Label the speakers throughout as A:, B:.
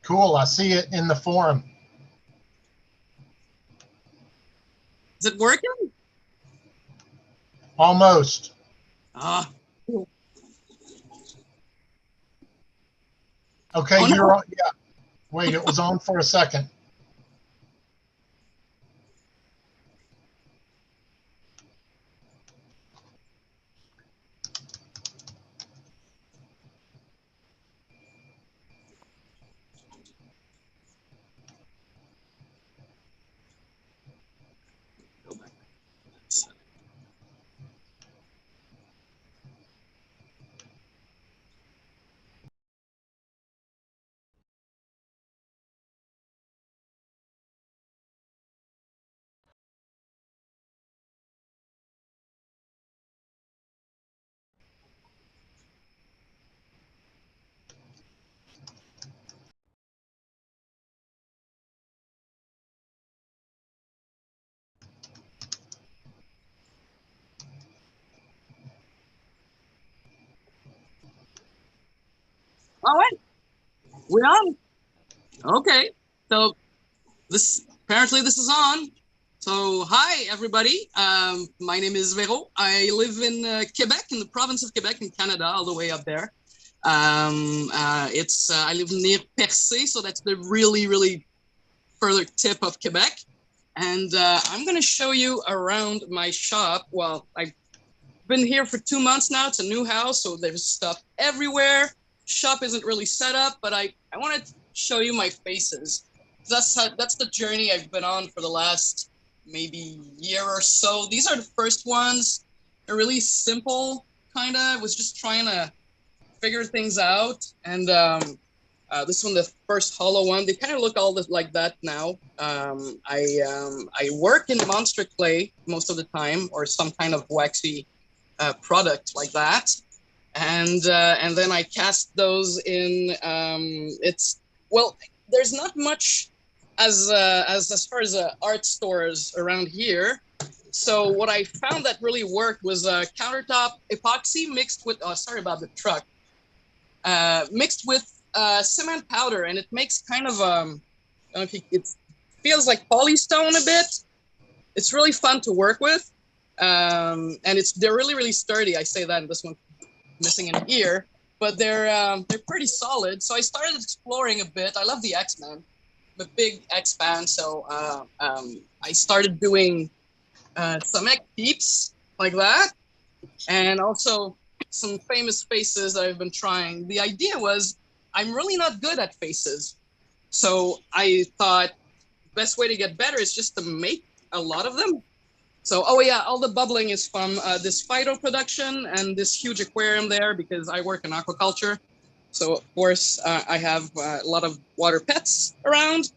A: Cool. I see it in the forum.
B: Is it working?
A: Almost.
B: Ah.
A: Okay,
B: Oh,
A: you're
B: no.
A: on. Yeah. Wait, it was on for a second.
B: All right. We're on. Okay. So apparently this is on. So hi everybody. My name is Vero. I live in Quebec, in the province of Quebec in Canada, all the way up there. I live near Percé, so that's the really further tip of Quebec. And I'm gonna show you around my shop. Well, I've been here for 2 months now. It's a new house, so there's stuff everywhere. Shop isn't really set up, but I want to show you my faces. That's the journey I've been on for the last maybe year or so. These are the first ones. They're really simple, kind of. I was just trying to figure things out. And this one, the first hollow one, they kind of look all like that now. I work in monster clay most of the time, or some kind of waxy product like that, and then I cast those in. There's not much as far as art stores around here. So what I found that really worked was countertop epoxy mixed with sorry about the truck, mixed with cement powder, and it makes kind of I don't know if it feels like polystone a bit. It's really fun to work with. And they're really sturdy. I say that, and this one missing an ear, but they're pretty solid. So I started exploring a bit. I love the X-Men. I'm a big X fan, so I started doing some X peeps like that, and also some famous faces that I've been trying. The idea was I'm really not good at faces, so I thought the best way to get better is just to make a lot of them. So, oh yeah, all the bubbling is from this phyto production and this huge aquarium there because I work in aquaculture. So, of course, I have a lot of water pets around.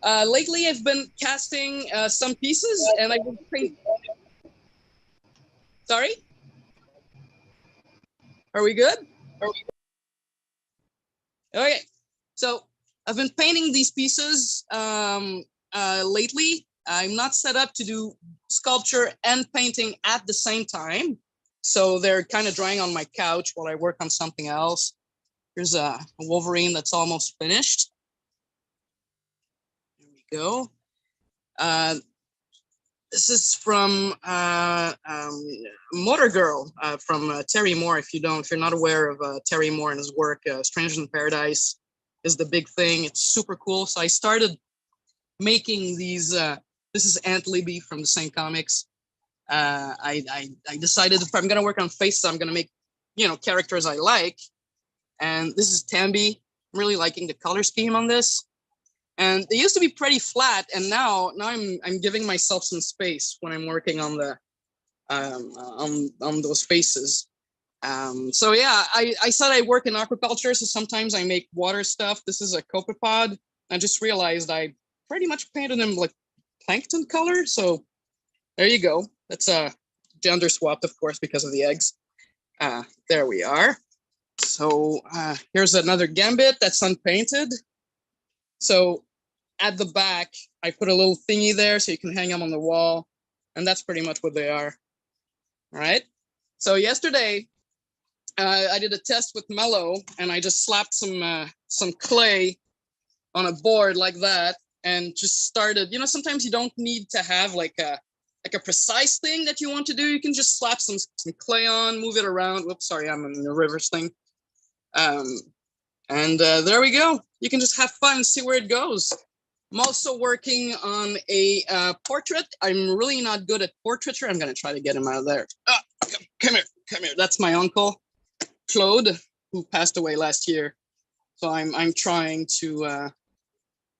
B: Lately, I've been casting some pieces and I've been painting. Sorry? Are we good? Okay. So, I've been painting these pieces lately. I'm not set up to do sculpture and painting at the same time. So they're kind of drying on my couch while I work on something else. Here's a Wolverine that's almost finished. There we go. This is from Motor Girl from Terry Moore. If you're not aware of Terry Moore and his work, Strangers in Paradise is the big thing. It's super cool. So I started making these. This is Aunt Libby from the same comics. I decided if I'm gonna work on faces, I'm gonna make characters I like. And this is Tambi. I'm really liking the color scheme on this. And they used to be pretty flat, and now I'm giving myself some space when I'm working on the on those faces. So yeah, I said I work in aquaculture, so sometimes I make water stuff. This is a copepod. I just realized I pretty much painted them like plankton color. So there you go. That's gender swapped, of course, because of the eggs. There we are. So here's another gambit that's unpainted. So at the back, I put a little thingy there so you can hang them on the wall. And that's pretty much what they are. All right. So yesterday, I did a test with Mellow, and I just slapped some clay on a board like that and just started, you know, sometimes you don't need to have like a precise thing that you want to do. You can just slap some clay on, move it around. Whoops, sorry, I'm in the reverse thing. And there we go. You can just have fun, see where it goes. I'm also working on a portrait. I'm really not good at portraiture. I'm going to try to get him out of there. Ah, come here. That's my uncle, Claude, who passed away last year. So I'm trying to,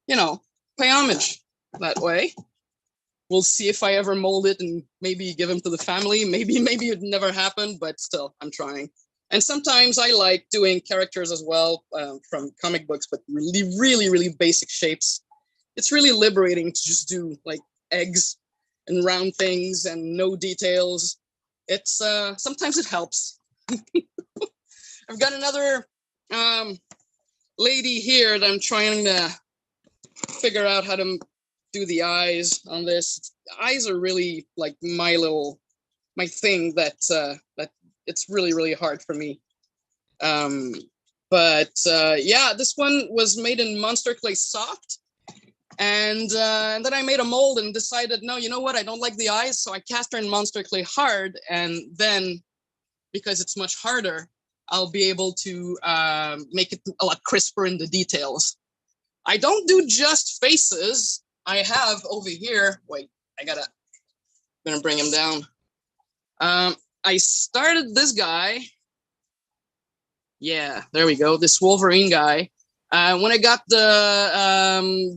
B: you know, pay homage that way. We'll see if I ever mold it and maybe give him to the family. Maybe it never happened, but still, I'm trying. And sometimes I like doing characters as well from comic books, but really basic shapes. It's really liberating to just do like eggs and round things and no details. It's sometimes it helps. I've got another lady here that I'm trying to figure out how to do the eyes on this. Eyes are really like my thing that it's really hard for me. But yeah, this one was made in Monster Clay Soft. And then I made a mold and decided, no, you know what? I don't like the eyes. So I cast her in Monster Clay Hard. And then because it's much harder, I'll be able to make it a lot crisper in the details. I don't do just faces. I have over here, wait, I'm gonna bring him down. I started this guy. Yeah, there we go. This Wolverine guy. When I got the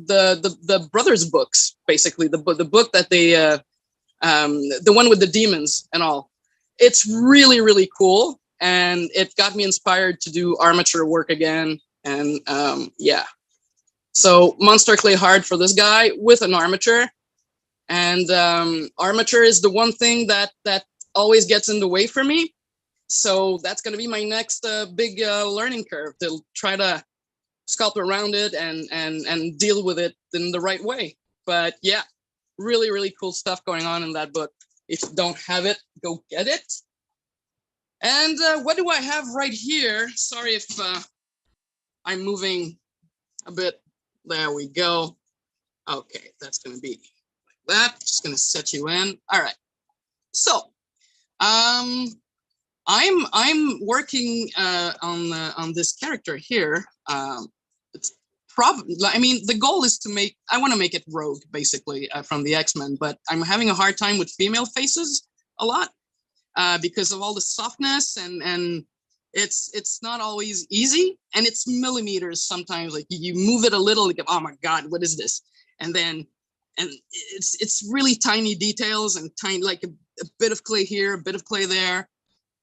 B: brothers books, basically the book that they, the one with the demons and all, it's really cool, and it got me inspired to do armature work again. And yeah, so Monster Clay Hard for this guy with an armature, and armature is the one thing that always gets in the way for me. So that's going to be my next big learning curve, to try to sculpt around it and deal with it in the right way. But yeah, really cool stuff going on in that book. If you don't have it, go get it. And what do I have right here? Sorry if I'm moving a bit. There we go. Okay, that's going to be like that. Just going to set you in. All right. So I'm working on this character here. It's probably, I mean, the goal is to I want to make it Rogue, basically, from the X-Men, but I'm having a hard time with female faces a lot because of all the softness, and it's not always easy, and it's millimeters sometimes. Like you move it a little, like, oh my God, what is this? And it's really tiny details and tiny, like a bit of clay here, a bit of clay there.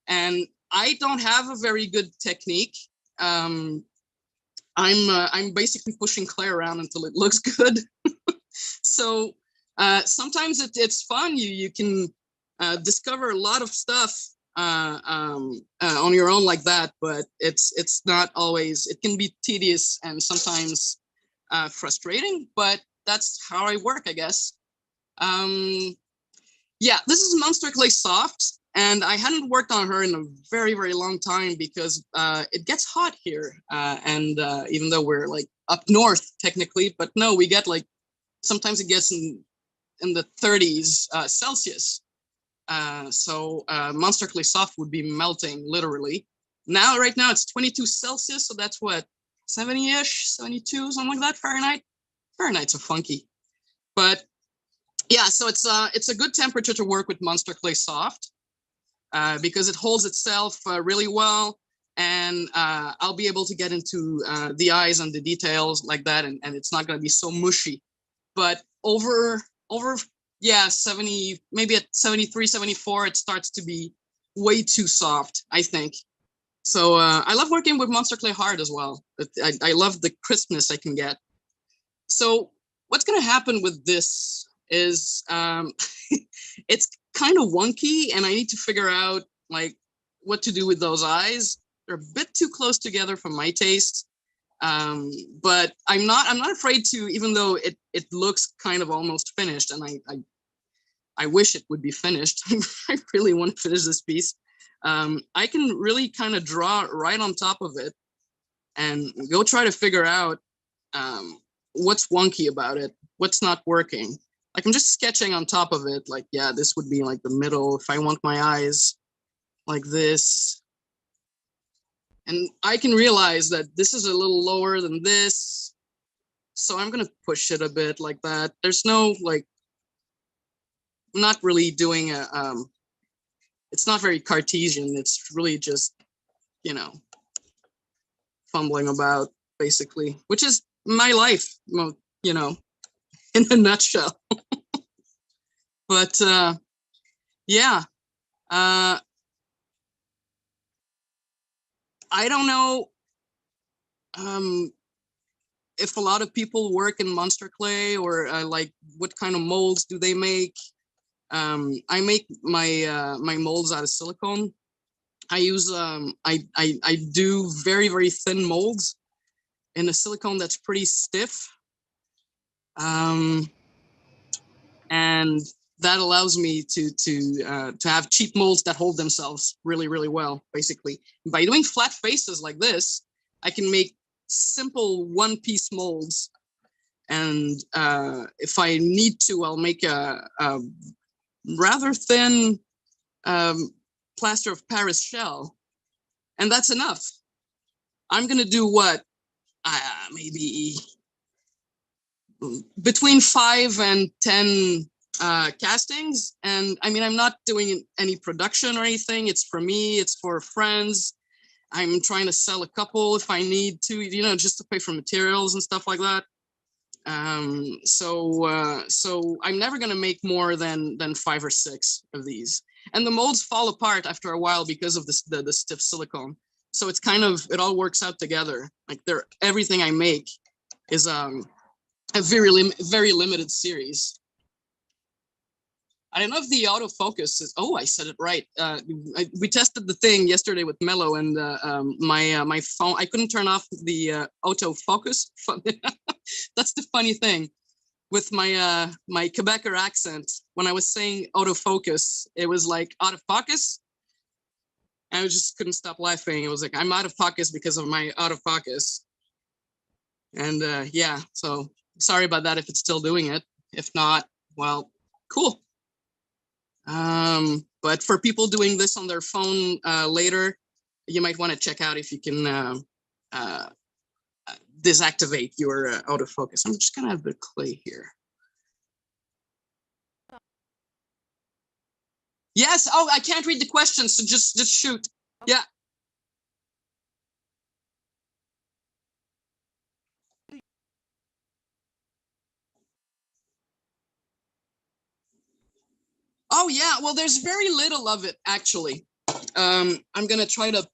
B: And I don't have a very good technique. I'm basically pushing clay around until it looks good. So sometimes it's fun. You can discover a lot of stuff on your own like that, but it's not always. It can be tedious and sometimes frustrating. But that's how I work, I guess. Yeah, this is Monster Clay Soft. And I hadn't worked on her in a very long time because it gets hot here. And even though we're like up north technically, but no, we get like, sometimes it gets in the 30s Celsius. So Monster Clay Soft would be melting literally. Right now it's 22 Celsius. So that's what, 70-ish, 72, something like that, Fahrenheit. Fahrenheit's so funky. But yeah, so it's a good temperature to work with Monster Clay Soft. Because it holds itself really well, and I'll be able to get into the eyes and the details like that, and it's not going to be so mushy. But over 70, maybe at 73, 74, it starts to be way too soft, I think. So I love working with Monster Clay Hard as well. I love the crispness I can get. So what's going to happen with this is it's kind of wonky, and I need to figure out like what to do with those eyes. They're a bit too close together for my taste, but I'm not afraid to, even though it looks kind of almost finished, and I wish it would be finished. I really want to finish this piece. I can really kind of draw right on top of it and go try to figure out what's wonky about it, what's not working. Like I'm just sketching on top of it. Like, yeah, this would be like the middle if I want my eyes like this. And I can realize that this is a little lower than this. So I'm gonna push it a bit like that. There's no like, I'm not really doing a, it's not very Cartesian. It's really just, you know, fumbling about basically, which is my life, you know, in a nutshell. But yeah, I don't know if a lot of people work in monster clay or like what kind of molds do they make. I make my my molds out of silicone. I use I do very, very thin molds in a silicone that's pretty stiff. And that allows me to have cheap molds that hold themselves really, really well, basically. By doing flat faces like this, I can make simple one-piece molds. And if I need to, I'll make a rather thin plaster of Paris shell. And that's enough. I'm going to do what? Maybe between 5 and 10 castings. And I mean, I'm not doing any production or anything. It's for me, it's for friends. I'm trying to sell a couple if I need to, you know, just to pay for materials and stuff like that. So I'm never going to make more than 5 or 6 of these. And the molds fall apart after a while because of the stiff silicone. So it's kind of, it all works out together. Like everything I make is a very limited series. I don't know if the autofocus is, oh, I said it right. We tested the thing yesterday with Mello, and my phone, I couldn't turn off the autofocus. That's the funny thing with my my Quebecer accent. When I was saying autofocus, it was like out of focus. I just couldn't stop laughing. It was like, I'm out of focus because of my autofocus. And yeah, so sorry about that if it's still doing it. If not, well, cool. But for people doing this on their phone later, you might want to check out if you can deactivate your autofocus. I'm just gonna have the clay here. Yes. Oh, I can't read the questions, so just shoot. Yeah. Oh yeah. Well, there's very little of it actually. I'm gonna try to.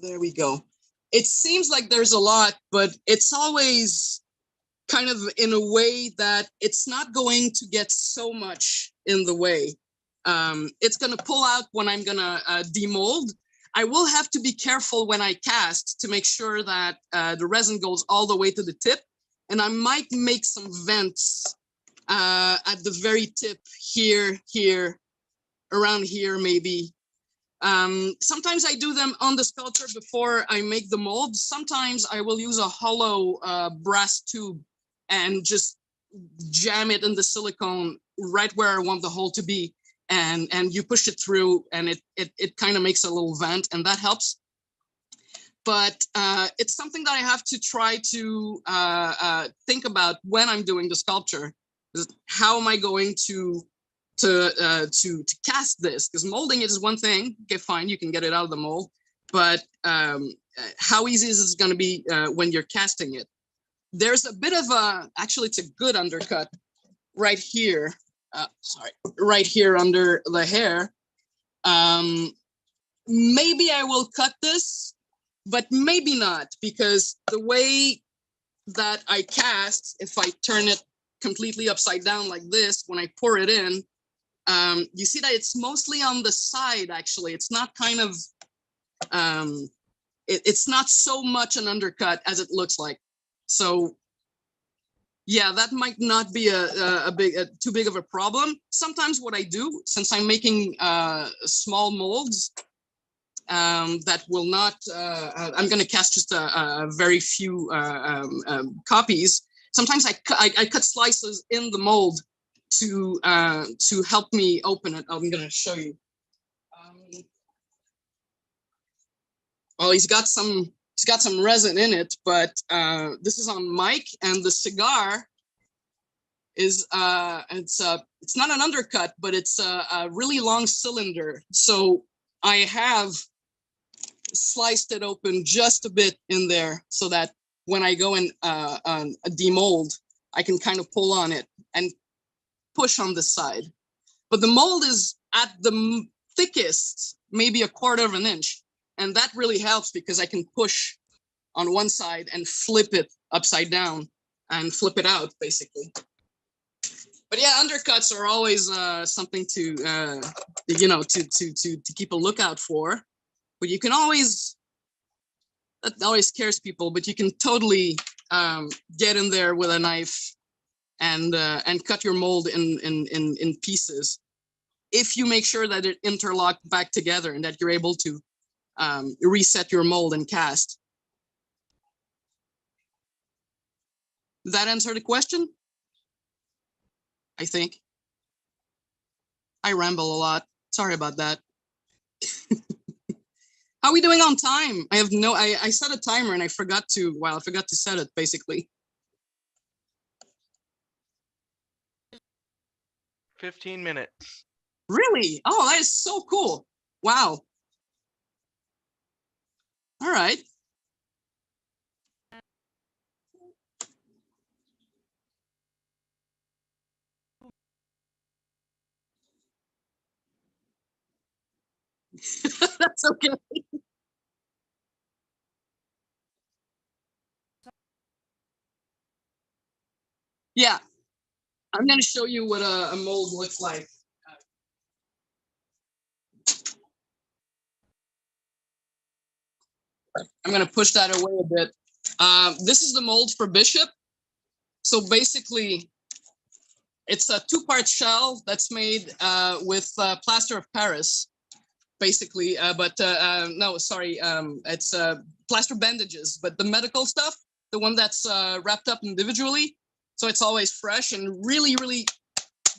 B: There we go. It seems like there's a lot, but it's always kind of in a way that it's not going to get so much in the way. It's going to pull out when I'm going to demold. I will have to be careful when I cast to make sure that the resin goes all the way to the tip. And I might make some vents at the very tip here, around here maybe. Sometimes I do them on the sculpture before I make the mold. Sometimes I will use a hollow brass tube and just jam it in the silicone right where I want the hole to be. And you push it through and it kind of makes a little vent, and that helps. But it's something that I have to try to think about when I'm doing the sculpture. How am I going to cast this? Because molding it is one thing. Okay, fine, you can get it out of the mold. But how easy is it going to be when you're casting it? There's a bit of a, actually it's a good undercut right here. Sorry, right here under the hair. Maybe I will cut this, but maybe not, because the way that I cast, if I turn it completely upside down like this, when I pour it in, you see that it's mostly on the side, actually. It's not kind of, it's not so much an undercut as it looks like. So yeah, that might not be too big of a problem. Sometimes what I do, since I'm making small molds, that will not, I'm going to cast just a very few copies. Sometimes I cut slices in the mold to help me open it. I'm going to show you. Well, he's got some resin in it, but this is on mic, and the cigar is it's not an undercut, but it's a really long cylinder. So I have sliced it open just a bit in there so that when I go and demold, I can kind of pull on it and push on this side. But the mold is at the thickest, maybe 1/4 of an inch. And that really helps because I can push on one side and flip it upside down and flip it out, basically. But yeah, undercuts are always something to to keep a lookout for. But you can always, that always scares people, but you can totally get in there with a knife and cut your mold in pieces if you make sure that it interlocked back together and that you're able to reset your mold and cast. Did that answer the question? I think. I ramble a lot. Sorry about that. How are we doing on time? I have no, I set a timer and I forgot to set it, basically.
C: 15 minutes.
B: Really? Oh, that is so cool. Wow. All right. That's okay. Yeah, I'm going to show you what a mold looks like. I'm going to push that away a bit. This is the mold for Bishop. So basically, it's a 2-part shell that's made with plaster of Paris, basically. No, sorry, it's plaster bandages, but the medical stuff, the one that's wrapped up individually. So it's always fresh and really, really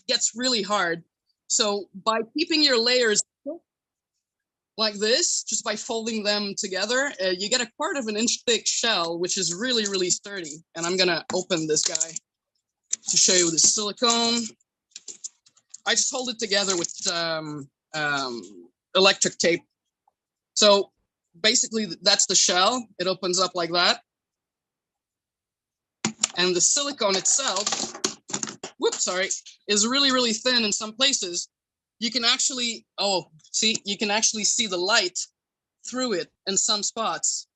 B: gets really hard. So by keeping your layers like this, just by folding them together, you get 1/4 of an inch thick shell, which is really, really sturdy. And I'm going to open this guy to show you the silicone. I just hold it together with electric tape. So basically, that's the shell. It opens up like that. And the silicone itself, whoops, sorry, is really, really thin in some places. You can actually, you can actually see the light through it in some spots.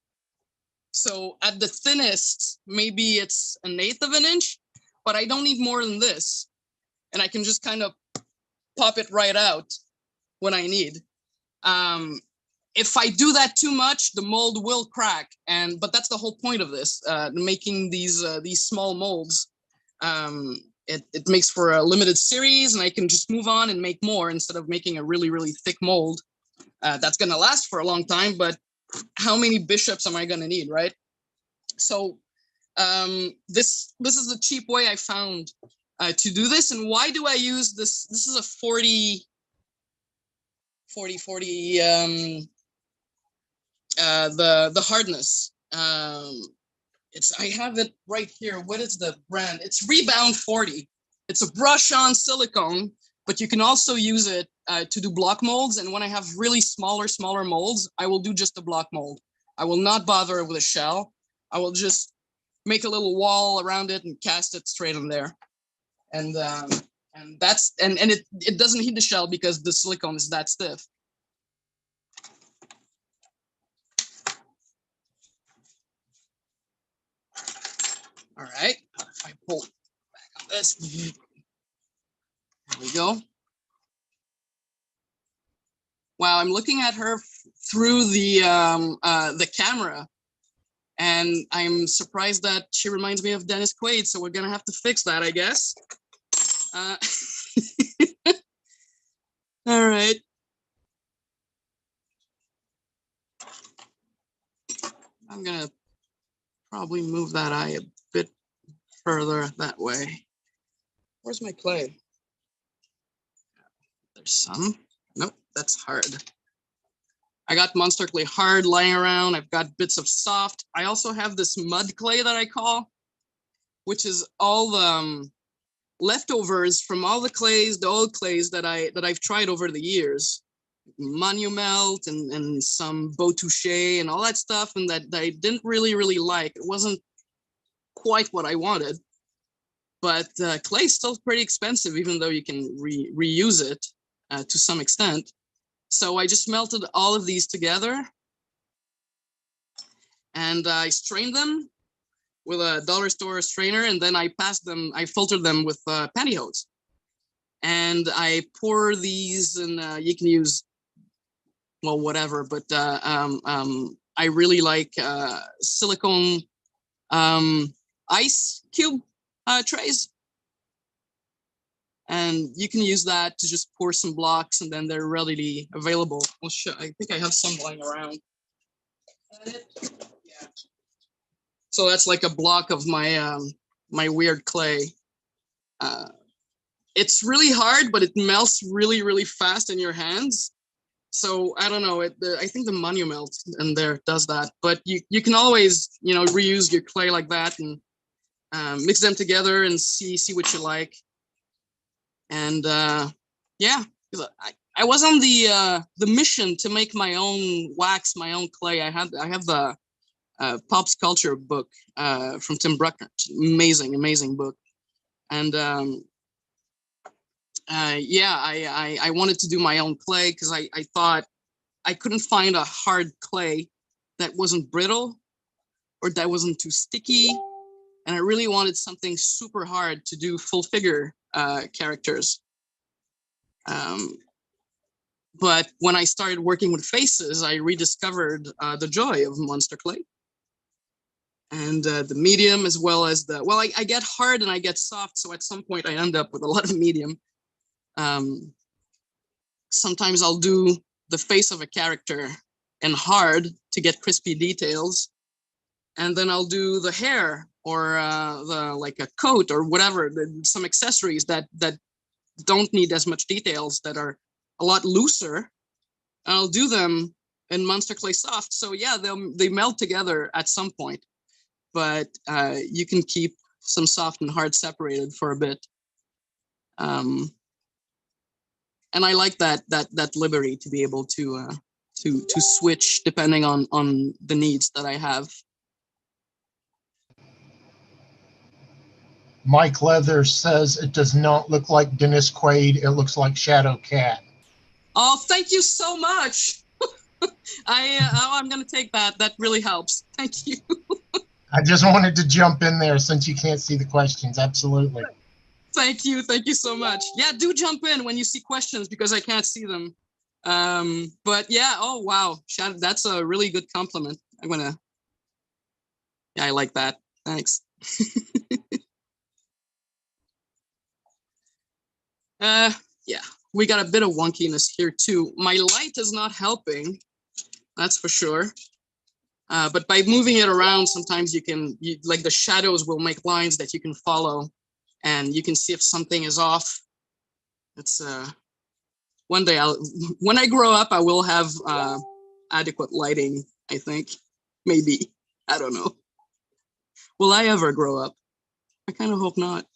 B: So at the thinnest, maybe it's 1/8 of an inch, but I don't need more than this. And I can just kind of pop it right out when I need. If I do that too much, the mold will crack. But that's the whole point of this, making these small molds. It makes for a limited series, and I can just move on and make more instead of making a really, really thick mold. That's going to last for a long time, but how many bishops am I going to need, right? So this is the cheap way I found to do this. And why do I use this? This is a 40, the hardness. I have it right here. What is the brand? It's Rebound 40. It's a brush-on silicone, but you can also use it to do block molds. And when I have really smaller molds, I will do just a block mold. I will not bother with a shell. I will just make a little wall around it and cast it straight in there. And it doesn't heat the shell because the silicone is that stiff. All right, if I pull back on this, there we go. Wow, I'm looking at her through the camera, and I'm surprised that she reminds me of Dennis Quaid. So we're gonna have to fix that, I guess. All right. I'm gonna probably move that eye a bit further that way. Where's my clay? There's some. Nope, that's hard. I got monster clay hard lying around. I've got bits of soft. I also have this mud clay that I call, which is all the leftovers from all the clays, the old clays that I've tried over the years. Monumelt and some Beau Touché and all that stuff, and that I didn't really like. It wasn't quite what I wanted. But clay is still pretty expensive, even though you can reuse it to some extent. So I just melted all of these together, and I strained them with a dollar store strainer, and then I filtered them with pantyhose. And I pour these, and you can use, well, whatever, but I really like silicone ice cube trays. And you can use that to just pour some blocks, and then they're readily available. I'll show, I think I have some lying around. Yeah. So that's like a block of my my weird clay. It's really hard, but it melts really fast in your hands. So I don't know. I think the Monumelt in there does that. But you can always, you know, reuse your clay like that and mix them together and see what you like. And yeah, I was on the mission to make my own wax, my own clay. I have the Pop Sculpture book from Tim Bruckner. Amazing book. And yeah, I wanted to do my own clay because I thought I couldn't find a hard clay that wasn't brittle or that wasn't too sticky. And I really wanted something super hard to do full figure characters. But when I started working with faces, I rediscovered the joy of monster clay. And the medium, as well as the, well, I get hard and I get soft. So at some point I end up with a lot of medium. Sometimes I'll do the face of a character in hard to get crispy details. And then I'll do the hair or the like a coat or whatever, some accessories that don't need as much details, that are a lot looser. And I'll do them in monster clay soft. So yeah, they melt together at some point, but you can keep some soft and hard separated for a bit. And I like that liberty to be able to switch depending on the needs that I have.
A: Mike Leather says it does not look like Dennis Quaid. It looks like Shadow Cat.
B: Oh, thank you so much. I'm going to take that. That really helps. Thank you.
A: I just wanted to jump in there since you can't see the questions. Absolutely.
B: Thank you. Thank you so much. Yeah, do jump in when you see questions because I can't see them. But yeah, oh, wow. Shadow, that's a really good compliment. Yeah, I like that. Thanks. Yeah, we got a bit of wonkiness here too. My light is not helping, that's for sure. But by moving it around, sometimes like the shadows will make lines that you can follow, and you can see if something is off. It's one day when I grow up, I will have adequate lighting. I think, maybe, I don't know. Will I ever grow up? I kind of hope not.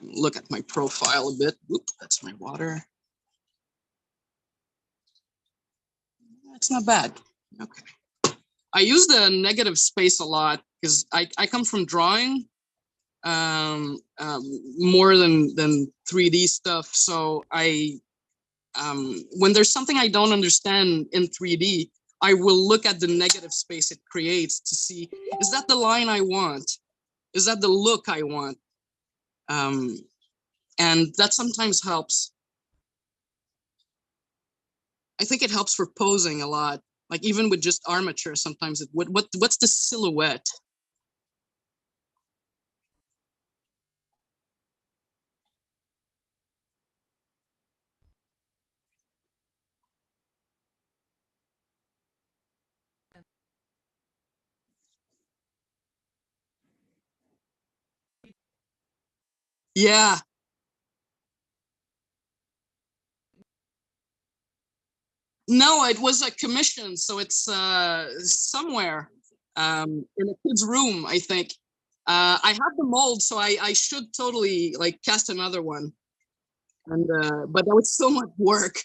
B: Look at my profile a bit. Oop, that's my water. That's not bad. Okay. I use the negative space a lot because I come from drawing more than 3D stuff. So when there's something I don't understand in 3D, I will look at the negative space it creates to see, is that the line I want? Is that the look I want? And that sometimes helps. I think it helps for posing a lot. Like even with just armature, sometimes what's the silhouette? Yeah. No, it was a commission, so it's somewhere in a kid's room, I think. I have the mold, so I should totally like cast another one. And but that was so much work.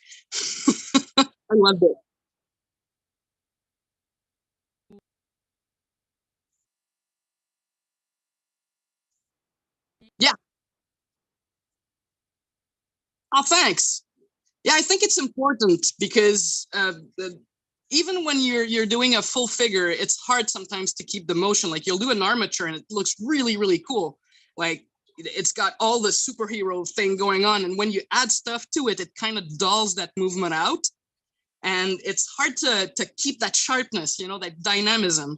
B: I loved it. Yeah. Oh, thanks. Yeah, I think it's important because even when you're doing a full figure, it's hard sometimes to keep the motion. Like you'll do an armature and it looks really, really cool. Like it's got all the superhero thing going on. And when you add stuff to it, it kind of dulls that movement out. And it's hard to keep that sharpness, you know, that dynamism.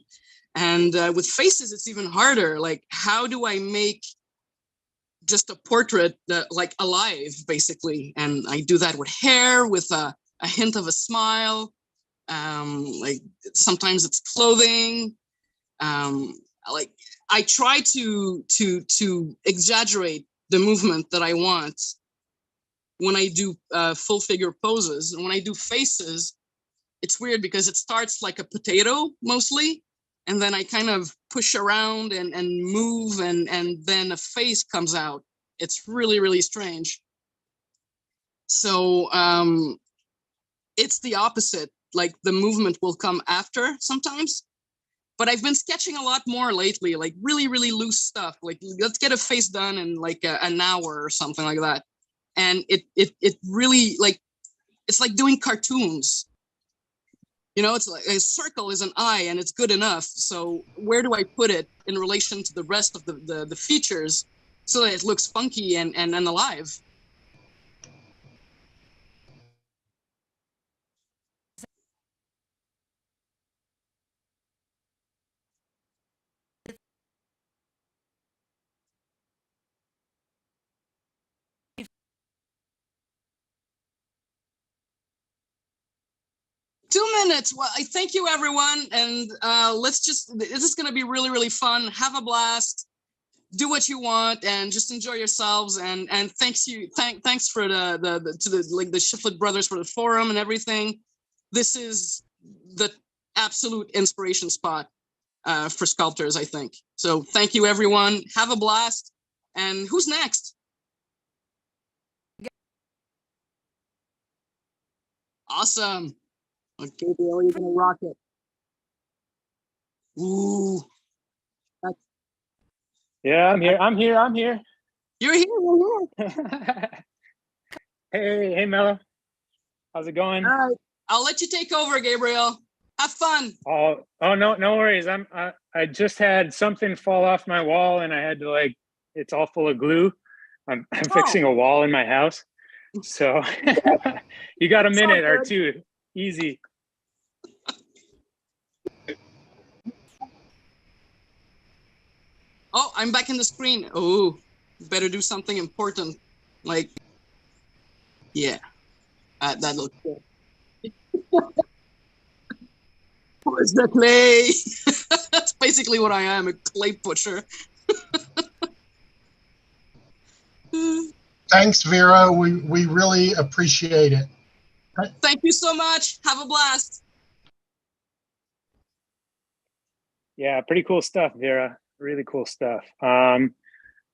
B: And with faces, it's even harder. Like, how do I make just a portrait that, like alive, basically? And I do that with hair, with a hint of a smile. Like sometimes it's clothing. Like I try to exaggerate the movement that I want when I do full figure poses. And when I do faces, it's weird because it starts like a potato mostly, and then I kind of push around and move, and then a face comes out. It's really, really strange. So it's the opposite. Like the movement will come after sometimes. But I've been sketching a lot more lately, like really, really loose stuff. Like let's get a face done in like an hour or something like that. And it really, like, it's like doing cartoons. You know, it's like a circle is an eye and it's good enough. So where do I put it in relation to the rest of the features so that it looks funky and alive? Two minutes. Well, I thank you, everyone. And let's just, this is going to be really, really fun. Have a blast. Do what you want and just enjoy yourselves. And thanks for the Shiflet Brothers for the forum and everything. This is the absolute inspiration spot for sculptors, I think. So thank you, everyone. Have a blast. And who's next? Awesome. Okay, Bill, you're gonna rock it. Ooh.
D: Yeah, I'm here. I'm here. I'm here.
B: You're here. We're here.
D: Hey, Mello. How's it going?
B: All right. I'll let you take over, Gabriel. Have fun.
D: Oh, no worries. I just had something fall off my wall, and I had to it's all full of glue. I'm fixing a wall in my house, so you got a minute or two. Easy.
B: Oh, I'm back in the screen. Oh, better do something important. Like, yeah, that looks good. Where's the clay? That's basically what I am, a clay pusher.
A: Thanks, Vera. We really appreciate it.
B: Thank you so much. Have a blast.
D: Yeah, pretty cool stuff, Vera. Really cool stuff.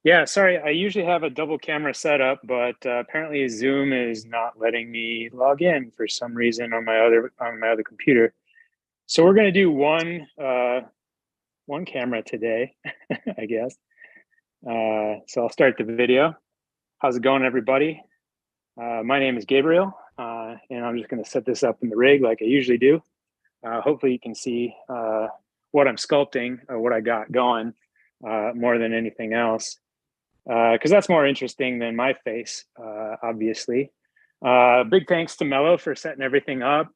D: Yeah, sorry, I usually have a double camera setup, but apparently Zoom is not letting me log in for some reason on my other computer. So we're going to do one camera today, I guess. So I'll start the video. How's it going, everybody? My name is Gabriel, and I'm just going to set this up in the rig like I usually do. Hopefully you can see what I'm sculpting or what I got going more than anything else, because that's more interesting than my face, obviously. Big thanks to Mello for setting everything up.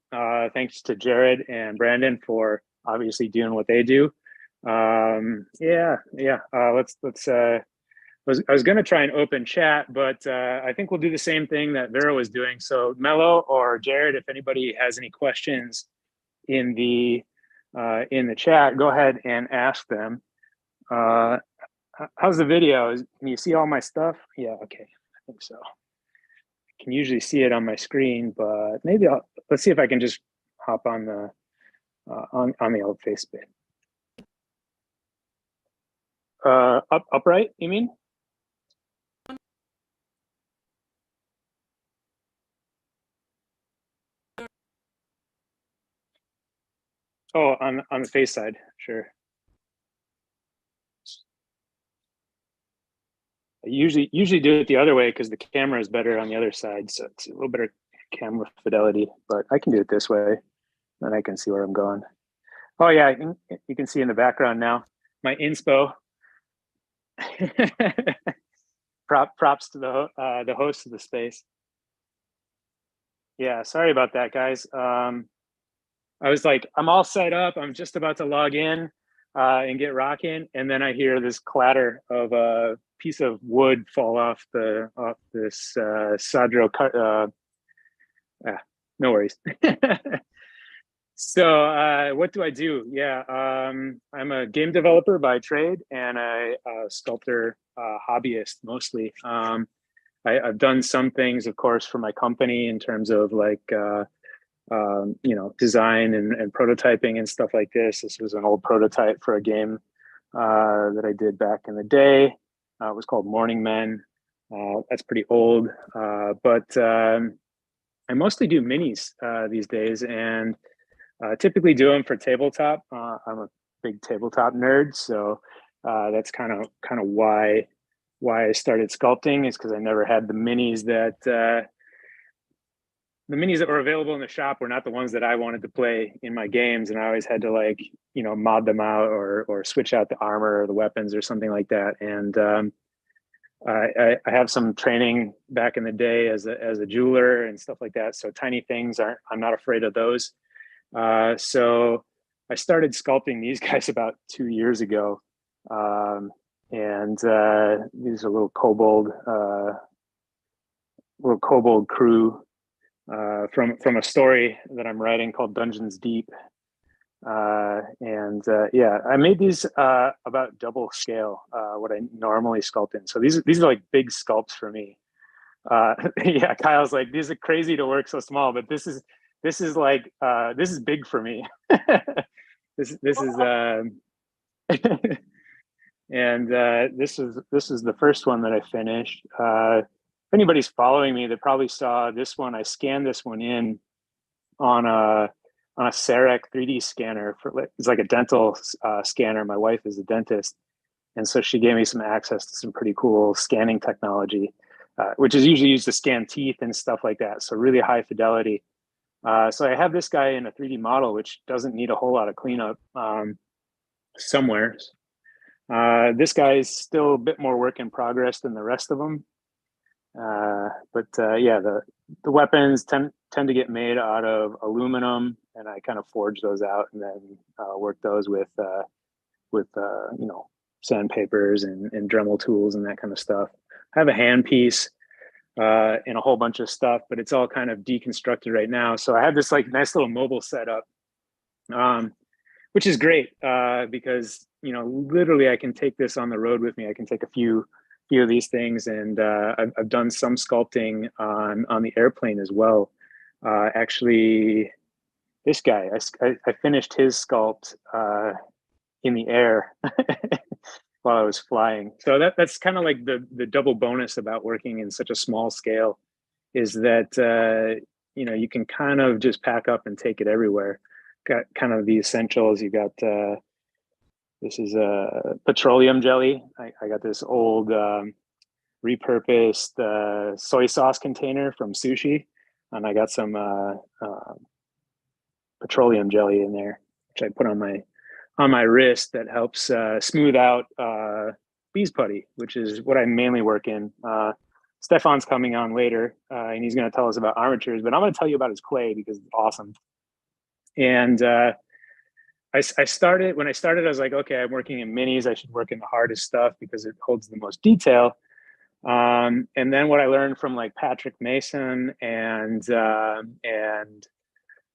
D: Thanks to Jared and Brandon for obviously doing what they do. Yeah. I was going to try and open chat, but I think we'll do the same thing that Vera was doing. So Mello or Jared, if anybody has any questions in the chat, go ahead and ask them. How's the video? Can you see all my stuff? Yeah, okay, I think so. I can usually see it on my screen, but maybe let's see if I can just hop on the on the old face bit. Upright, you mean? Oh, on the face side, sure. I usually do it the other way because the camera is better on the other side, so it's a little better camera fidelity. But I can do it this way, then I can see where I'm going. Oh yeah, you can see in the background now my inspo. Props to the host of the space. Yeah, sorry about that, guys. I was like, I'm all set up. I'm just about to log in and get rocking, and then I hear this clatter of a piece of wood fall off this Sadro cut. No worries. So what do I do? Yeah, I'm a game developer by trade and a sculptor hobbyist mostly. I've done some things, of course, for my company in terms of like you know, design and prototyping and stuff like this. This was an old prototype for a game that I did back in the day. It was called Morning Men. That's pretty old, but I mostly do minis these days, and typically do them for tabletop. I'm a big tabletop nerd, so that's kind of why I started sculpting, is because I never had the minis that were available in the shop were not the ones that I wanted to play in my games, and I always had to, like, you know, mod them out or switch out the armor or the weapons or something like that. And I have some training back in the day as a jeweler and stuff like that. So tiny things I'm not afraid of those. So I started sculpting these guys about 2 years ago. And these are little kobold crew from a story that I'm writing called Dungeons Deep. Yeah, I made these about double scale, what I normally sculpt in. So these are like big sculpts for me. Yeah, Kyle's like, these are crazy to work so small, but this is like this is big for me. this is and this is the first one that I finished. If anybody's following me, they probably saw this one. I scanned this one in on a Sarek 3D scanner. It's like a dental scanner. My wife is a dentist, and so she gave me some access to some pretty cool scanning technology, which is usually used to scan teeth and stuff like that. So really high fidelity. So I have this guy in a 3D model, which doesn't need a whole lot of cleanup somewhere. This guy is still a bit more work in progress than the rest of them. Yeah, the weapons tend to get made out of aluminum, and I kind of forge those out and then work those with you know, sandpapers and Dremel tools and that kind of stuff. I have a hand piece and a whole bunch of stuff, but it's all kind of deconstructed right now. So I have this like nice little mobile setup, which is great because, you know, literally I can take this on the road with me. I can take a few of these things, and I've done some sculpting on the airplane as well. Actually, this guy, I finished his sculpt in the air while I was flying. So that's kind of like the double bonus about working in such a small scale, is that you know, you can kind of just pack up and take it everywhere. Got kind of the essentials. You got this is a petroleum jelly. I got this old repurposed soy sauce container from sushi, and I got some petroleum jelly in there, which I put on my wrist that helps smooth out bees putty, which is what I mainly work in. Stefan's coming on later, and he's going to tell us about armatures, but I'm going to tell you about his clay because it's awesome. And when I started, I was like, okay, I'm working in minis. I should work in the hardest stuff because it holds the most detail. And then what I learned from like Patrick Mason and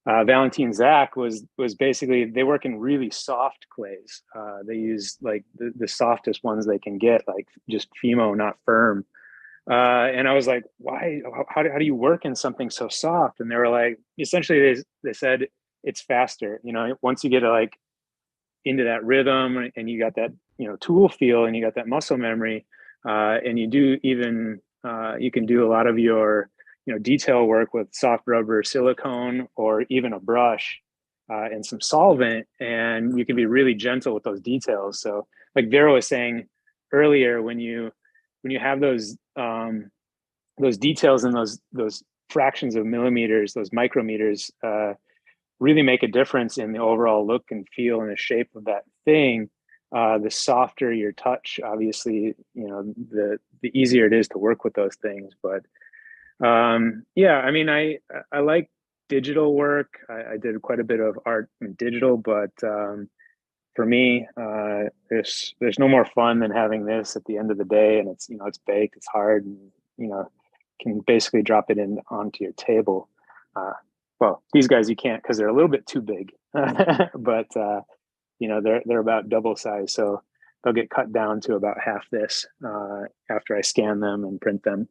D: Valentine Zach was basically, they work in really soft clays. They use like the softest ones they can get, like just Fimo, not firm. And I was like, why? How do you work in something so soft? And they were like, essentially, they said it's faster. You know, once you get like into that rhythm and you got that, you know, tool feel and you got that muscle memory, and you do even you can do a lot of your, you know, detail work with soft rubber silicone or even a brush and some solvent, and you can be really gentle with those details. So like Vera was saying earlier, when you have those details and those fractions of millimeters, those micrometers, really make a difference in the overall look and feel and the shape of that thing. The softer your touch, obviously, you know, the easier it is to work with those things. But yeah, I mean, I like digital work. I did quite a bit of art in digital, but for me, there's no more fun than having this at the end of the day, and it's, you know, it's baked, it's hard, and, you know, can basically drop it in onto your table. Well, these guys you can't because they're a little bit too big, but you know, they're about double size, so they'll get cut down to about half this after I scan them and print them.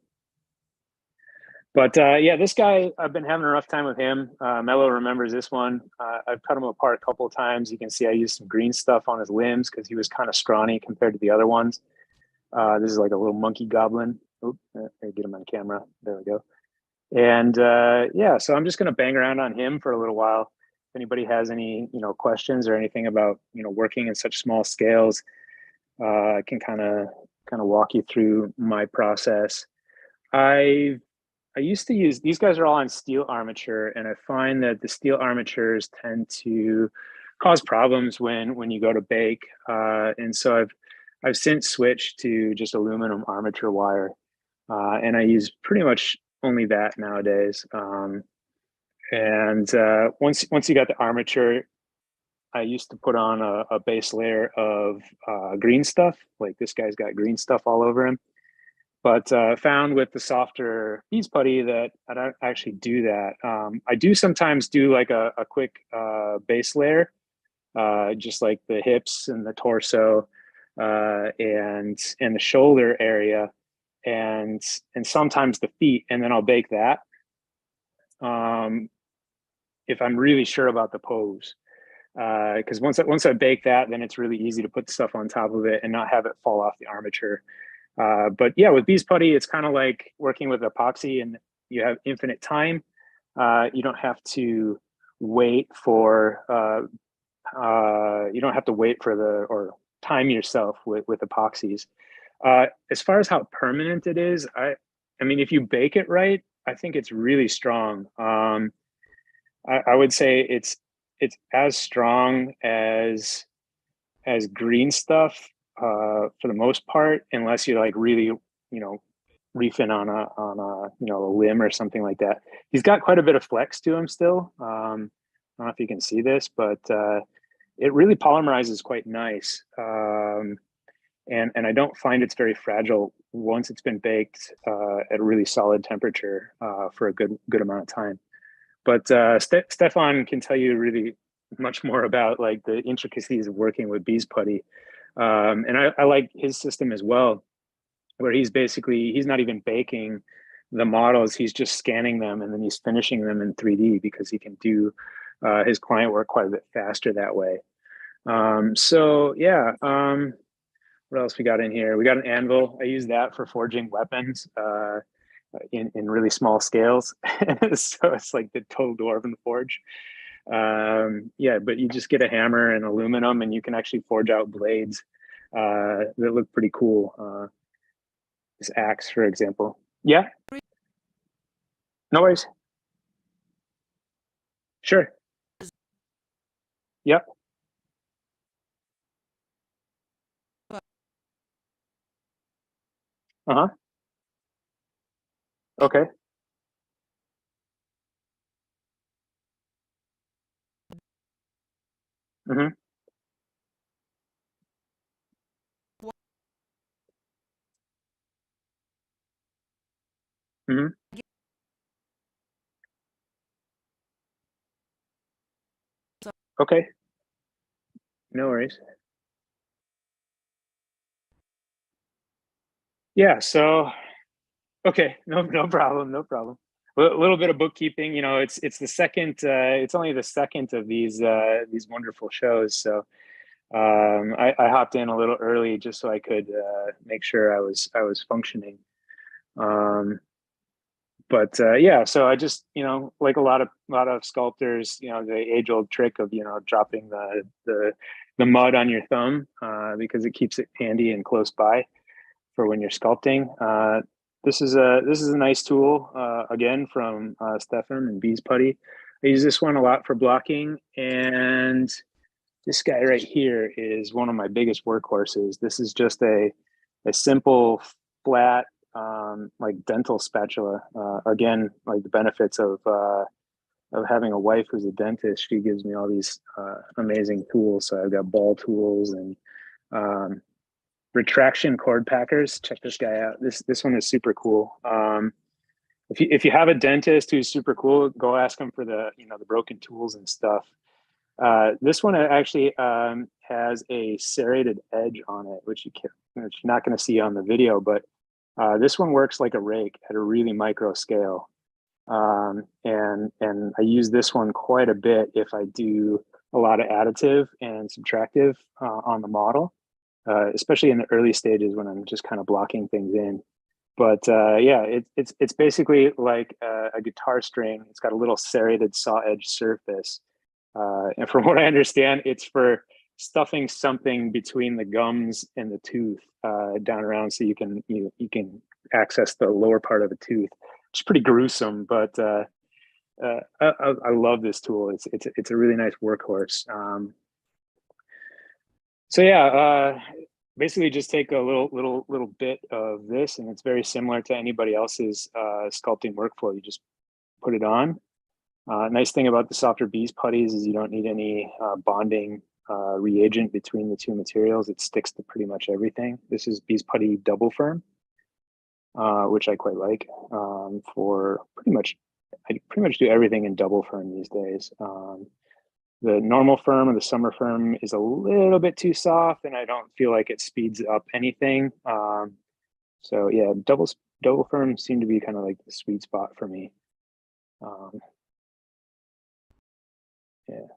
D: But yeah, this guy, I've been having a rough time with him. Mello remembers this one. I've cut him apart a couple of times. You can see I used some green stuff on his limbs because he was kind of scrawny compared to the other ones. This is like a little monkey goblin. Oop, get him on camera. There we go. And yeah, so I'm just going to bang around on him for a little while. If anybody has any, you know, questions or anything about, you know, working in such small scales, I can kind of walk you through my process. I used to use, these guys are all on steel armature, and I find that the steel armatures tend to cause problems when you go to bake. And so I've since switched to just aluminum armature wire, and I use pretty much only that nowadays. And once you got the armature, I used to put on a base layer of green stuff. Like this guy's got green stuff all over him. But found with the softer beads putty that I don't actually do that. I do sometimes do like a quick base layer, just like the hips and the torso and the shoulder area, and sometimes the feet, and then I'll bake that if I'm really sure about the pose. Because once I bake that, then it's really easy to put stuff on top of it and not have it fall off the armature. But yeah, with bees putty, it's kind of like working with epoxy, and you have infinite time. You don't have to wait for or time yourself with epoxies. As far as how permanent it is, I mean, if you bake it right, I think it's really strong. I would say it's as strong as green stuff for the most part, unless you like really, you know, reefing on a you know, a limb or something like that. He's got quite a bit of flex to him still. I don't know if you can see this, but it really polymerizes quite nice. And I don't find it's very fragile once it's been baked at a really solid temperature for a good amount of time. But Stefan can tell you really much more about like the intricacies of working with bees putty. And I like his system as well, where he's not even baking the models, he's just scanning them and then he's finishing them in 3D because he can do his client work quite a bit faster that way. So yeah, what else we got in here? We got an anvil. I use that for forging weapons in really small scales. So it's like the total dwarven forge. Yeah, but you just get a hammer and aluminum and you can actually forge out blades that look pretty cool. This axe, for example. Yeah, no worries. Sure. Yep. Uh-huh. Okay. Mm-hmm. Mm-hmm. Okay, no worries. Yeah, so okay, no problem, no problem. A little bit of bookkeeping, you know, it's the second, it's only the second of these wonderful shows. So I hopped in a little early just so I could make sure I was functioning. Um, but yeah, so I just, you know, like a lot of sculptors, you know, the age old trick of, you know, dropping the mud on your thumb because it keeps it handy and close by for when you're sculpting. This is a nice tool again from Stefan and Bees Putty. I use this one a lot for blocking, and this guy right here is one of my biggest workhorses. This is just a simple flat like dental spatula. Again, like the benefits of having a wife who's a dentist. She gives me all these amazing tools. So I've got ball tools and retraction cord packers. Check this guy out. This one is super cool. If you have a dentist who's super cool, go ask him for the, you know, the broken tools and stuff. This one actually has a serrated edge on it, which which you're not going to see on the video, but this one works like a rake at a really micro scale. And I use this one quite a bit if I do a lot of additive and subtractive on the model, especially in the early stages when I'm just kind of blocking things in. But yeah, it's basically like a guitar string. It's got a little serrated saw edge surface. And from what I understand, it's for stuffing something between the gums and the tooth down around, so you can access the lower part of the tooth. It's pretty gruesome, but I love this tool. It's a really nice workhorse. So yeah, basically just take a little bit of this, and it's very similar to anybody else's sculpting workflow. You just put it on. Nice thing about the softer Bees putties is you don't need any bonding reagent between the two materials. It sticks to pretty much everything. This is Bees Putty Double Firm, which I quite like for I pretty much do everything in double firm these days. The normal firm or the summer firm is a little bit too soft, and I don't feel like it speeds up anything. So yeah, double firm seem to be kind of like the sweet spot for me. Yeah.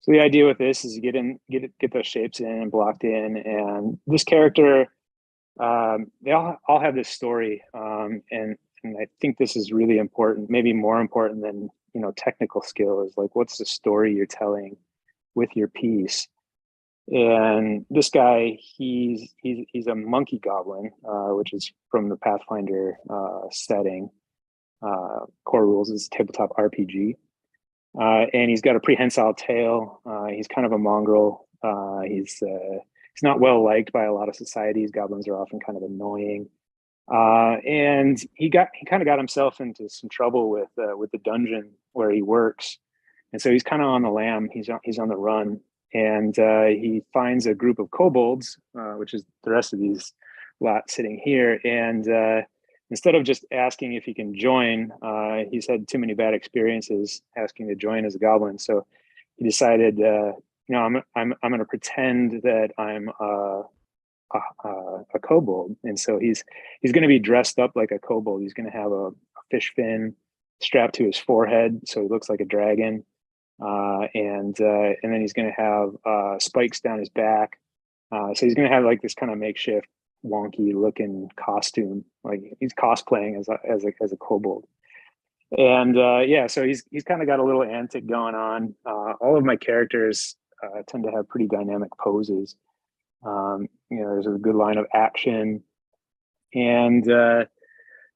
D: So the idea with this is you get those shapes in and blocked in, and this character, they all have this story, and I think this is really important, maybe more important than, you know, technical skill, is like, what's the story you're telling with your piece? And this guy, he's a monkey goblin, which is from the Pathfinder setting. Core rules is tabletop RPG. And he's got a prehensile tail. He's kind of a mongrel. He's not well liked by a lot of societies. Goblins are often kind of annoying. And he kind of got himself into some trouble with the dungeon where he works. And so he's kind of on the lam. He's on the run. And he finds a group of kobolds, which is the rest of these lot sitting here. And instead of just asking if he can join, he's had too many bad experiences asking to join as a goblin. So he decided, you know, I'm going to pretend that I'm a kobold, and so he's going to be dressed up like a kobold. He's going to have a fish fin strapped to his forehead, so he looks like a dragon, and then he's going to have spikes down his back. So he's going to have like this kind of makeshift wonky looking costume, like he's cosplaying as a kobold. And yeah, so he's kind of got a little antic going on. All of my characters tend to have pretty dynamic poses. You know, there's a good line of action, and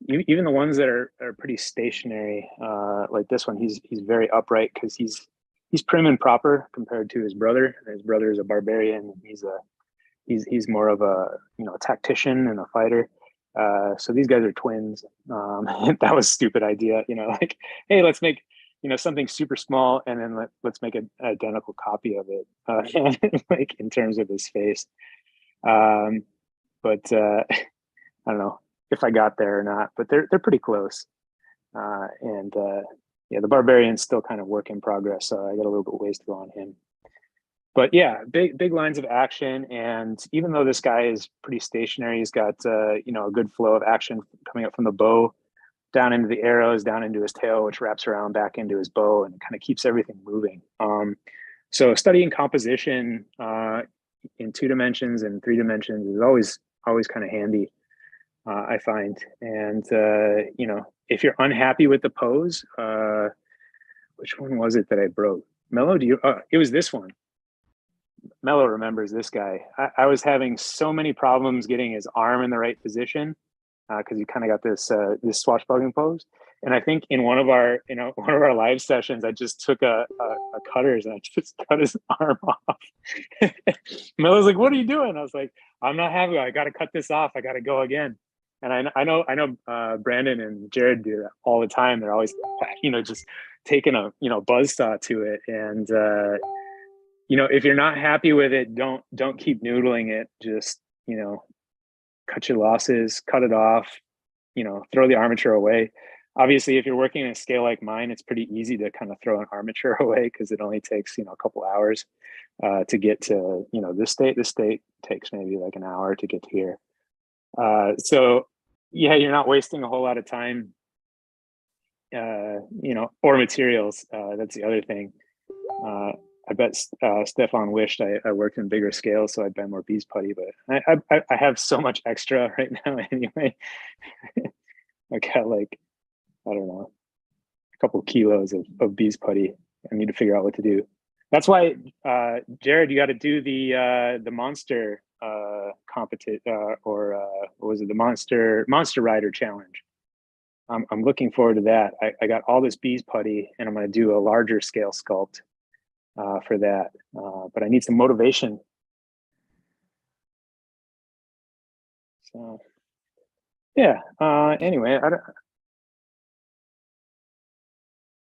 D: even the ones that are pretty stationary, like this one, he's very upright because he's prim and proper compared to his brother. His brother is a barbarian. He's more of a, you know, a tactician and a fighter. So these guys are twins. That was a stupid idea, you know, like, hey, let's make, you know, something super small, and then let's make an identical copy of it, like in terms of his face. But I don't know if I got there or not, but they're pretty close. And yeah, the Barbarian's still kind of work in progress, so I got a little bit ways to go on him. But yeah, big lines of action, and even though this guy is pretty stationary, he's got you know, a good flow of action coming up from the bow, down into the arrows, down into his tail, which wraps around back into his bow, and kind of keeps everything moving. So studying composition in 2 dimensions and 3 dimensions is always kind of handy, I find. And you know, if you're unhappy with the pose, which one was it that I broke? Mello, do you? It was this one. Mello remembers this guy. I was having so many problems getting his arm in the right position because you kind of got this this swashbuckling pose. And I think in one of our one of our live sessions, I just took a cutters and I just cut his arm off. Mello's like, "What are you doing?" I was like, "I'm not happy. I got to cut this off. I got to go again." And I know Brandon and Jared do that all the time. They're always just taking a buzzsaw to it. And if you're not happy with it, don't keep noodling it. Just cut your losses, cut it off. Throw the armature away. Obviously, if you're working in a scale like mine, it's pretty easy to kind of throw an armature away because it only takes a couple hours to get to this state. This state takes maybe like an hour to get to here. So yeah, you're not wasting a whole lot of time, or materials. That's the other thing. I bet Stefan wished I worked in bigger scales so I'd buy more bees putty, but I have so much extra right now anyway. I got like, I don't know, a couple of kilos of bees putty. I need to figure out what to do. That's why, Jared, you got to do the monster competition or what was it? The monster rider challenge. I'm looking forward to that. I got all this bees putty and I'm going to do a larger scale sculpt for that. But I need some motivation. So yeah, anyway,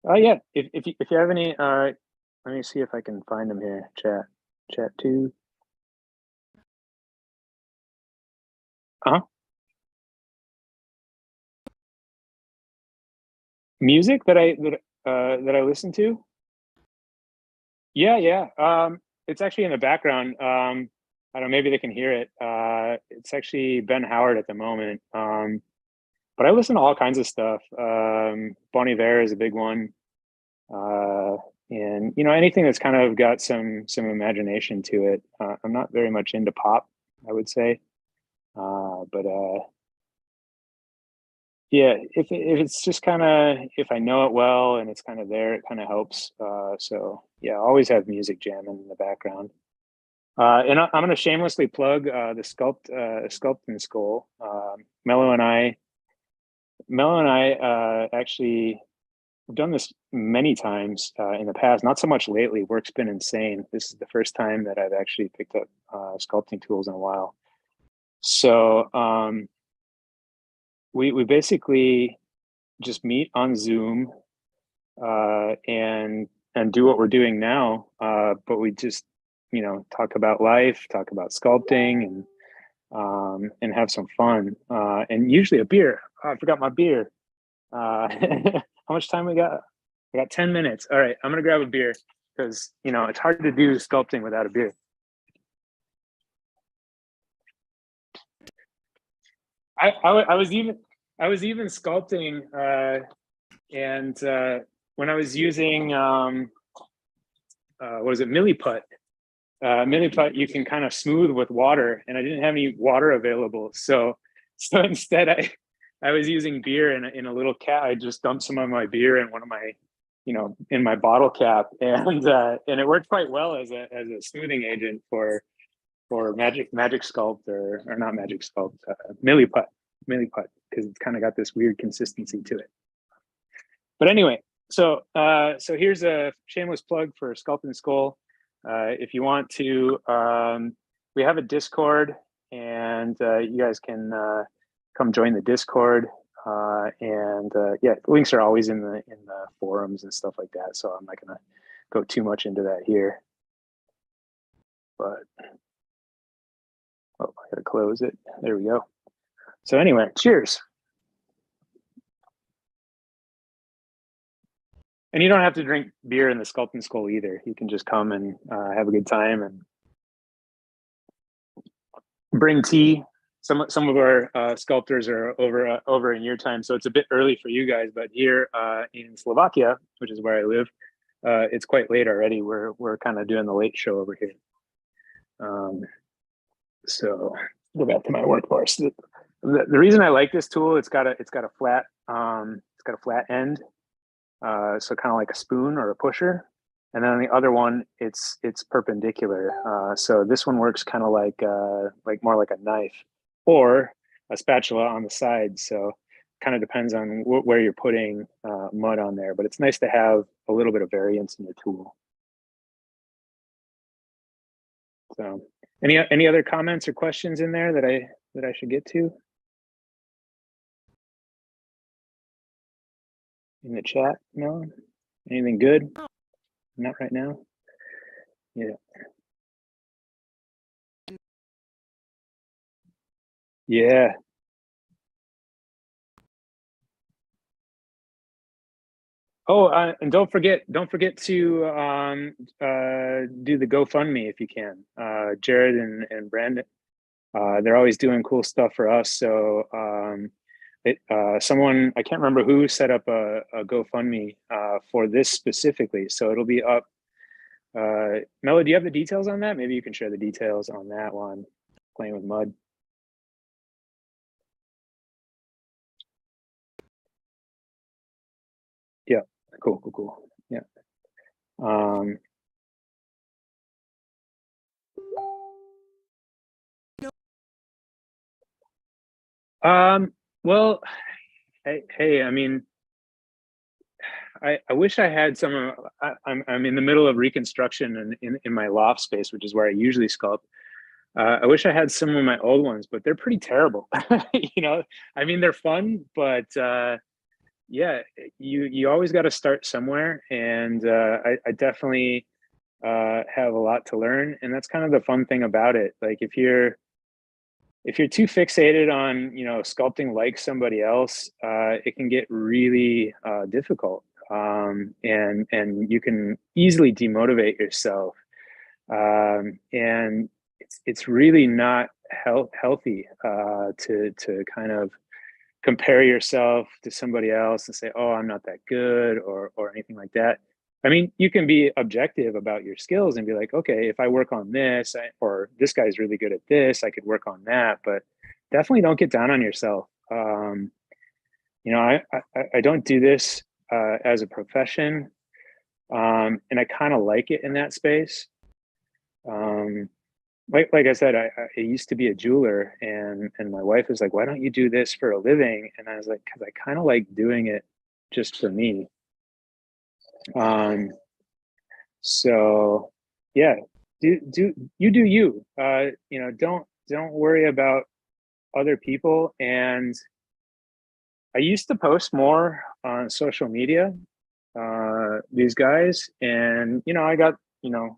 D: yeah, if you have any, let me see if I can find them here. Chat 2. Music that I listen to. Yeah. It's actually in the background. I don't know, maybe they can hear it. It's actually Ben Howard at the moment. But I listen to all kinds of stuff. Bon Iver is a big one. And anything that's kind of got some imagination to it. I'm not very much into pop, I would say. But yeah, if it's just kind of, if I know it well and it's kind of there, it kind of helps. So yeah, I always have music jamming in the background. And I'm going to shamelessly plug the Sculpting School. Mello and I actually have done this many times in the past. Not so much lately. Work's been insane. This is the first time that I've actually picked up sculpting tools in a while. So we basically just meet on Zoom and do what we're doing now. But we just talk about life, talk about sculpting, and have some fun. And usually a beer. Oh, I forgot my beer. How much time we got? I got 10 minutes. All right, I'm gonna grab a beer because it's hard to do sculpting without a beer. I was even sculpting, and when I was using what was it, milliput? Milliput you can kind of smooth with water, and I didn't have any water available, so instead I was using beer in a little cap. I just dumped some of my beer in one of my in my bottle cap, and it worked quite well as a smoothing agent for magic sculpt or not magic sculpt, milliput because it's kind of got this weird consistency to it. But anyway, so here's a shameless plug for Sculpting School. If you want to, we have a Discord, and you guys can come join the Discord. And yeah, links are always in the forums and stuff like that. So I'm not gonna go too much into that here. But I gotta close it. There we go. So anyway, cheers. And you don't have to drink beer in the Sculpting Skull either. You can just come and have a good time and bring tea. Some of our sculptors are over in your time, so it's a bit early for you guys. But here in Slovakia, which is where I live, it's quite late already. We're kind of doing the late show over here. So go back to my workforce. The reason I like this tool, it's got a flat end, so kind of like a spoon or a pusher. And then on the other one, it's perpendicular. So this one works kind of like more like a knife or a spatula on the side. So kind of depends on where you're putting mud on there. But it's nice to have a little bit of variance in your tool. So any other comments or questions in there that I should get to in the chat? No, anything good? Not right now. Yeah. Yeah. Oh, and don't forget to do the GoFundMe if you can. Jared and Brandon, they're always doing cool stuff for us. So someone, I can't remember who, set up a GoFundMe for this specifically. So it'll be up. Melo, do you have the details on that? Maybe you can share the details on that one, playing with mud. Yeah, cool. Yeah. Well, hey, I mean, I wish I had some. I'm in the middle of reconstruction in my loft space, which is where I usually sculpt. I wish I had some of my old ones, but they're pretty terrible. You know, I mean, they're fun, but yeah, you always got to start somewhere, and I definitely have a lot to learn, and that's kind of the fun thing about it. Like if you're too fixated on, you know, sculpting like somebody else, it can get really difficult, and you can easily demotivate yourself, and it's really not healthy to kind of compare yourself to somebody else and say, oh, I'm not that good, or anything like that. I mean, you can be objective about your skills and be like, okay, if I work on this, or this guy's really good at this, I could work on that, but definitely don't get down on yourself. You know, I don't do this as a profession, and I kind of like it in that space. Like I said, I used to be a jeweler, and my wife was like, why don't you do this for a living? And I was like, because I kind of like doing it just for me. So yeah, do you. You know, don't worry about other people. And I used to post more on social media these guys, and you know, I got, you know,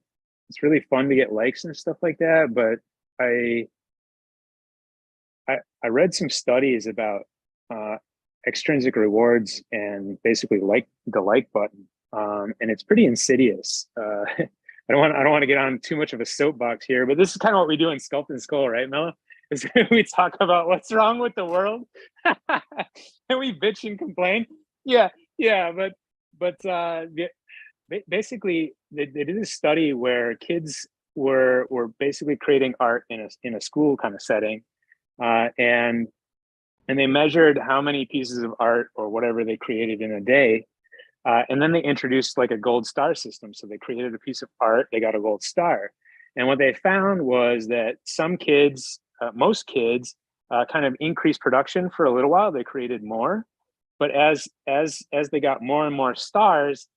D: it's really fun to get likes and stuff like that, but I read some studies about extrinsic rewards and basically like the like button, and it's pretty insidious. I don't want to get on too much of a soapbox here, but this is kind of what we do in Sculpt and Skull, right, Melo? Is we talk about what's wrong with the world, and we bitch and complain. Yeah, but basically they did a study where kids were basically creating art in a school kind of setting, and they measured how many pieces of art or whatever they created in a day, and then they introduced like a gold star system. So they created a piece of art, they got a gold star, and what they found was that some kids, most kids, kind of increased production for a little while. They created more, but as they got more and more stars,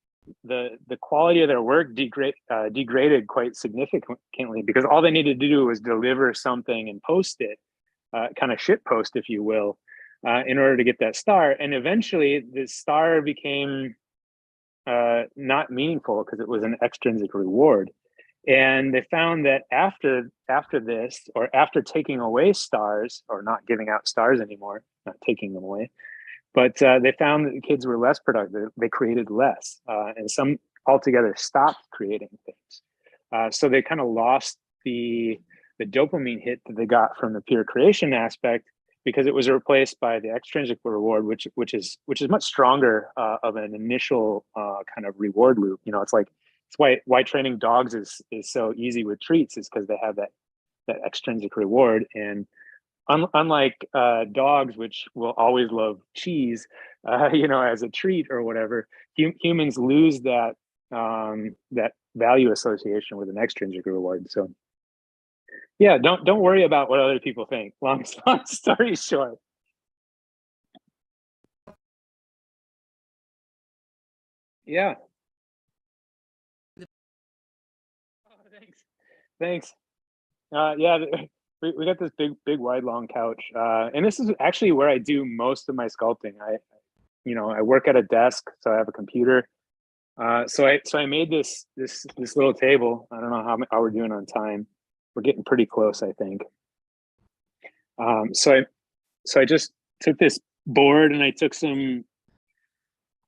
D: the quality of their work degraded quite significantly, because all they needed to do was deliver something and post it, kind of shit post, if you will, in order to get that star. And eventually the star became not meaningful because it was an extrinsic reward. And they found that after this, or after taking away stars, or not giving out stars anymore, not taking them away, But they found that the kids were less productive. They created less, and some altogether stopped creating things. So they kind of lost the dopamine hit that they got from the pure creation aspect, because it was replaced by the extrinsic reward, which is much stronger of an initial kind of reward loop. You know, it's why training dogs is so easy with treats, is because they have that extrinsic reward. And unlike dogs, which will always love cheese, you know, as a treat or whatever, humans lose that that value association with an extrinsic reward. So yeah, don't worry about what other people think. Long story short. Yeah. Oh, thanks. Yeah, we got this big wide long couch, and this is actually where I do most of my sculpting. I work at a desk, so I have a computer. So I made this little table. I don't know how we're doing on time. We're getting pretty close, I think. So I just took this board and I took some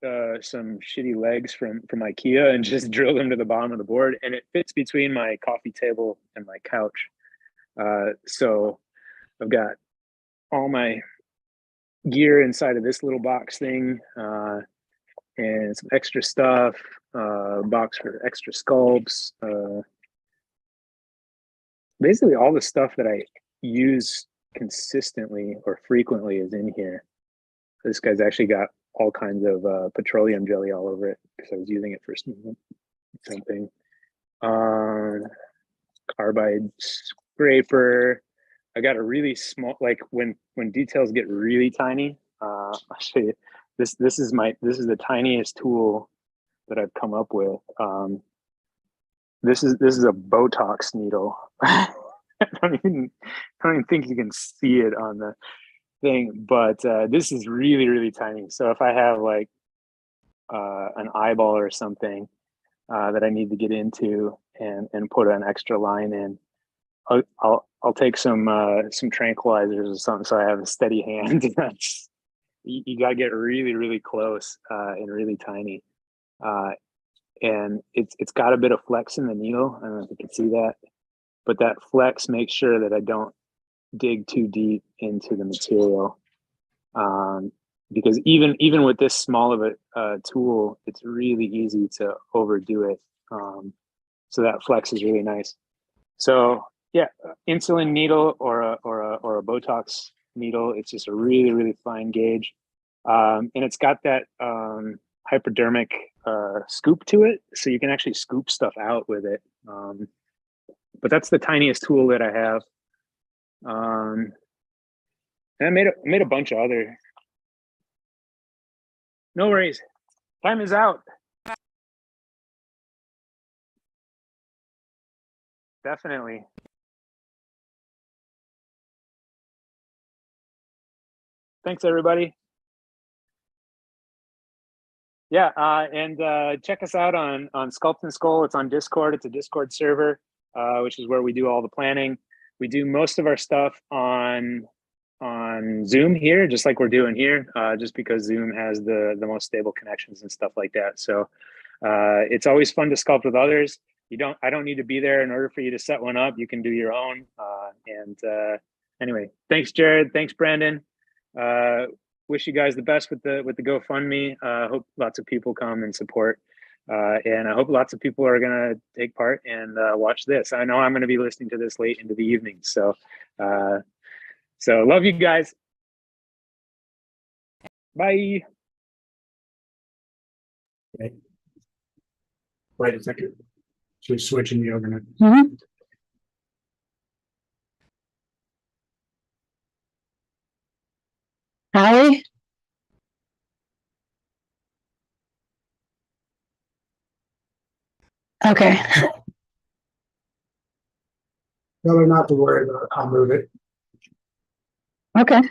D: shitty legs from IKEA and just drilled them to the bottom of the board, and it fits between my coffee table and my couch. So I've got all my gear inside of this little box thing, and some extra stuff, box for extra sculpts. Basically all the stuff that I use consistently or frequently is in here. This guy's actually got all kinds of petroleum jelly all over it because I was using it for something. Carbide scraper. I got a really small, like when details get really tiny, I'll show you. This is the tiniest tool that I've come up with. This is a Botox needle. I don't even think you can see it on the thing, but this is really tiny. So if I have like an eyeball or something that I need to get into and put an extra line in, I'll take some tranquilizers or something so I have a steady hand. You got to get really close and really tiny, and it's got a bit of flex in the needle. I don't know if you can see that, but that flex makes sure that I don't dig too deep into the material, because even with this small of a tool, it's really easy to overdo it. So that flex is really nice. So yeah, insulin needle or a Botox needle. It's just a really fine gauge, and it's got that hypodermic scoop to it, so you can actually scoop stuff out with it. But that's the tiniest tool that I have. And I made a bunch of other. No worries. Time is out. Definitely. Thanks, everybody. Yeah, and check us out on Sculpt & Skull. It's on Discord. It's a Discord server, which is where we do all the planning. We do most of our stuff on Zoom here, just like we're doing here, just because Zoom has the most stable connections and stuff like that. So it's always fun to sculpt with others. I don't need to be there in order for you to set one up. You can do your own. Anyway, thanks, Jared. Thanks, Brandon. Wish you guys the best with the GoFundMe. Hope lots of people come and support. And I hope lots of people are going to take part and watch this. I know I'm going to be listening to this late into the evening. So love you guys. Bye.
A: Okay. Wait a second. She's switching the overnight.
E: Howie? Okay.
A: Tell her not to worry about it. I'll move it.
E: Okay.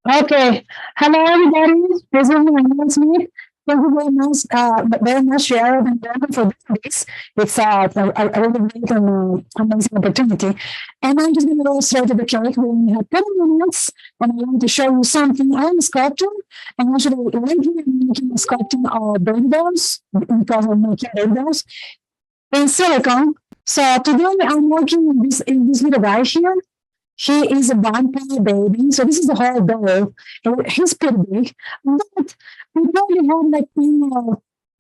E: Okay. Hello, everybody. This is my name, Smith. Thank you very much, Sharon and Brandon, for doing this. It's a really great and amazing opportunity. And I'm just going to go straight to the cake. We only have 10 minutes, and I want to show you something. I'm a sculptor, and actually, right here, I'm making a sculpting of baby dolls, because I'm making baby dolls in silicone. So today, I'm working in this little guy here. He is a vampire baby, so this is the whole doll. He's pretty big, but we probably have like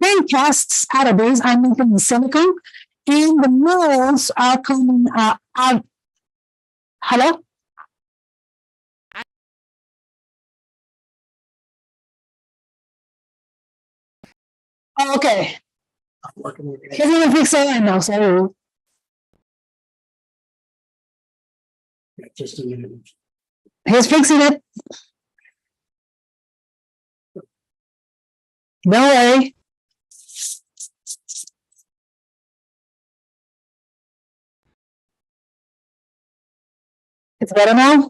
E: 10 casts out of this. I'm making in silicone, and the molds are coming out. Hello? Okay. He's gonna fix it right now, so.
A: Just a minute.
E: He's fixing it. Don't worry. It's better now?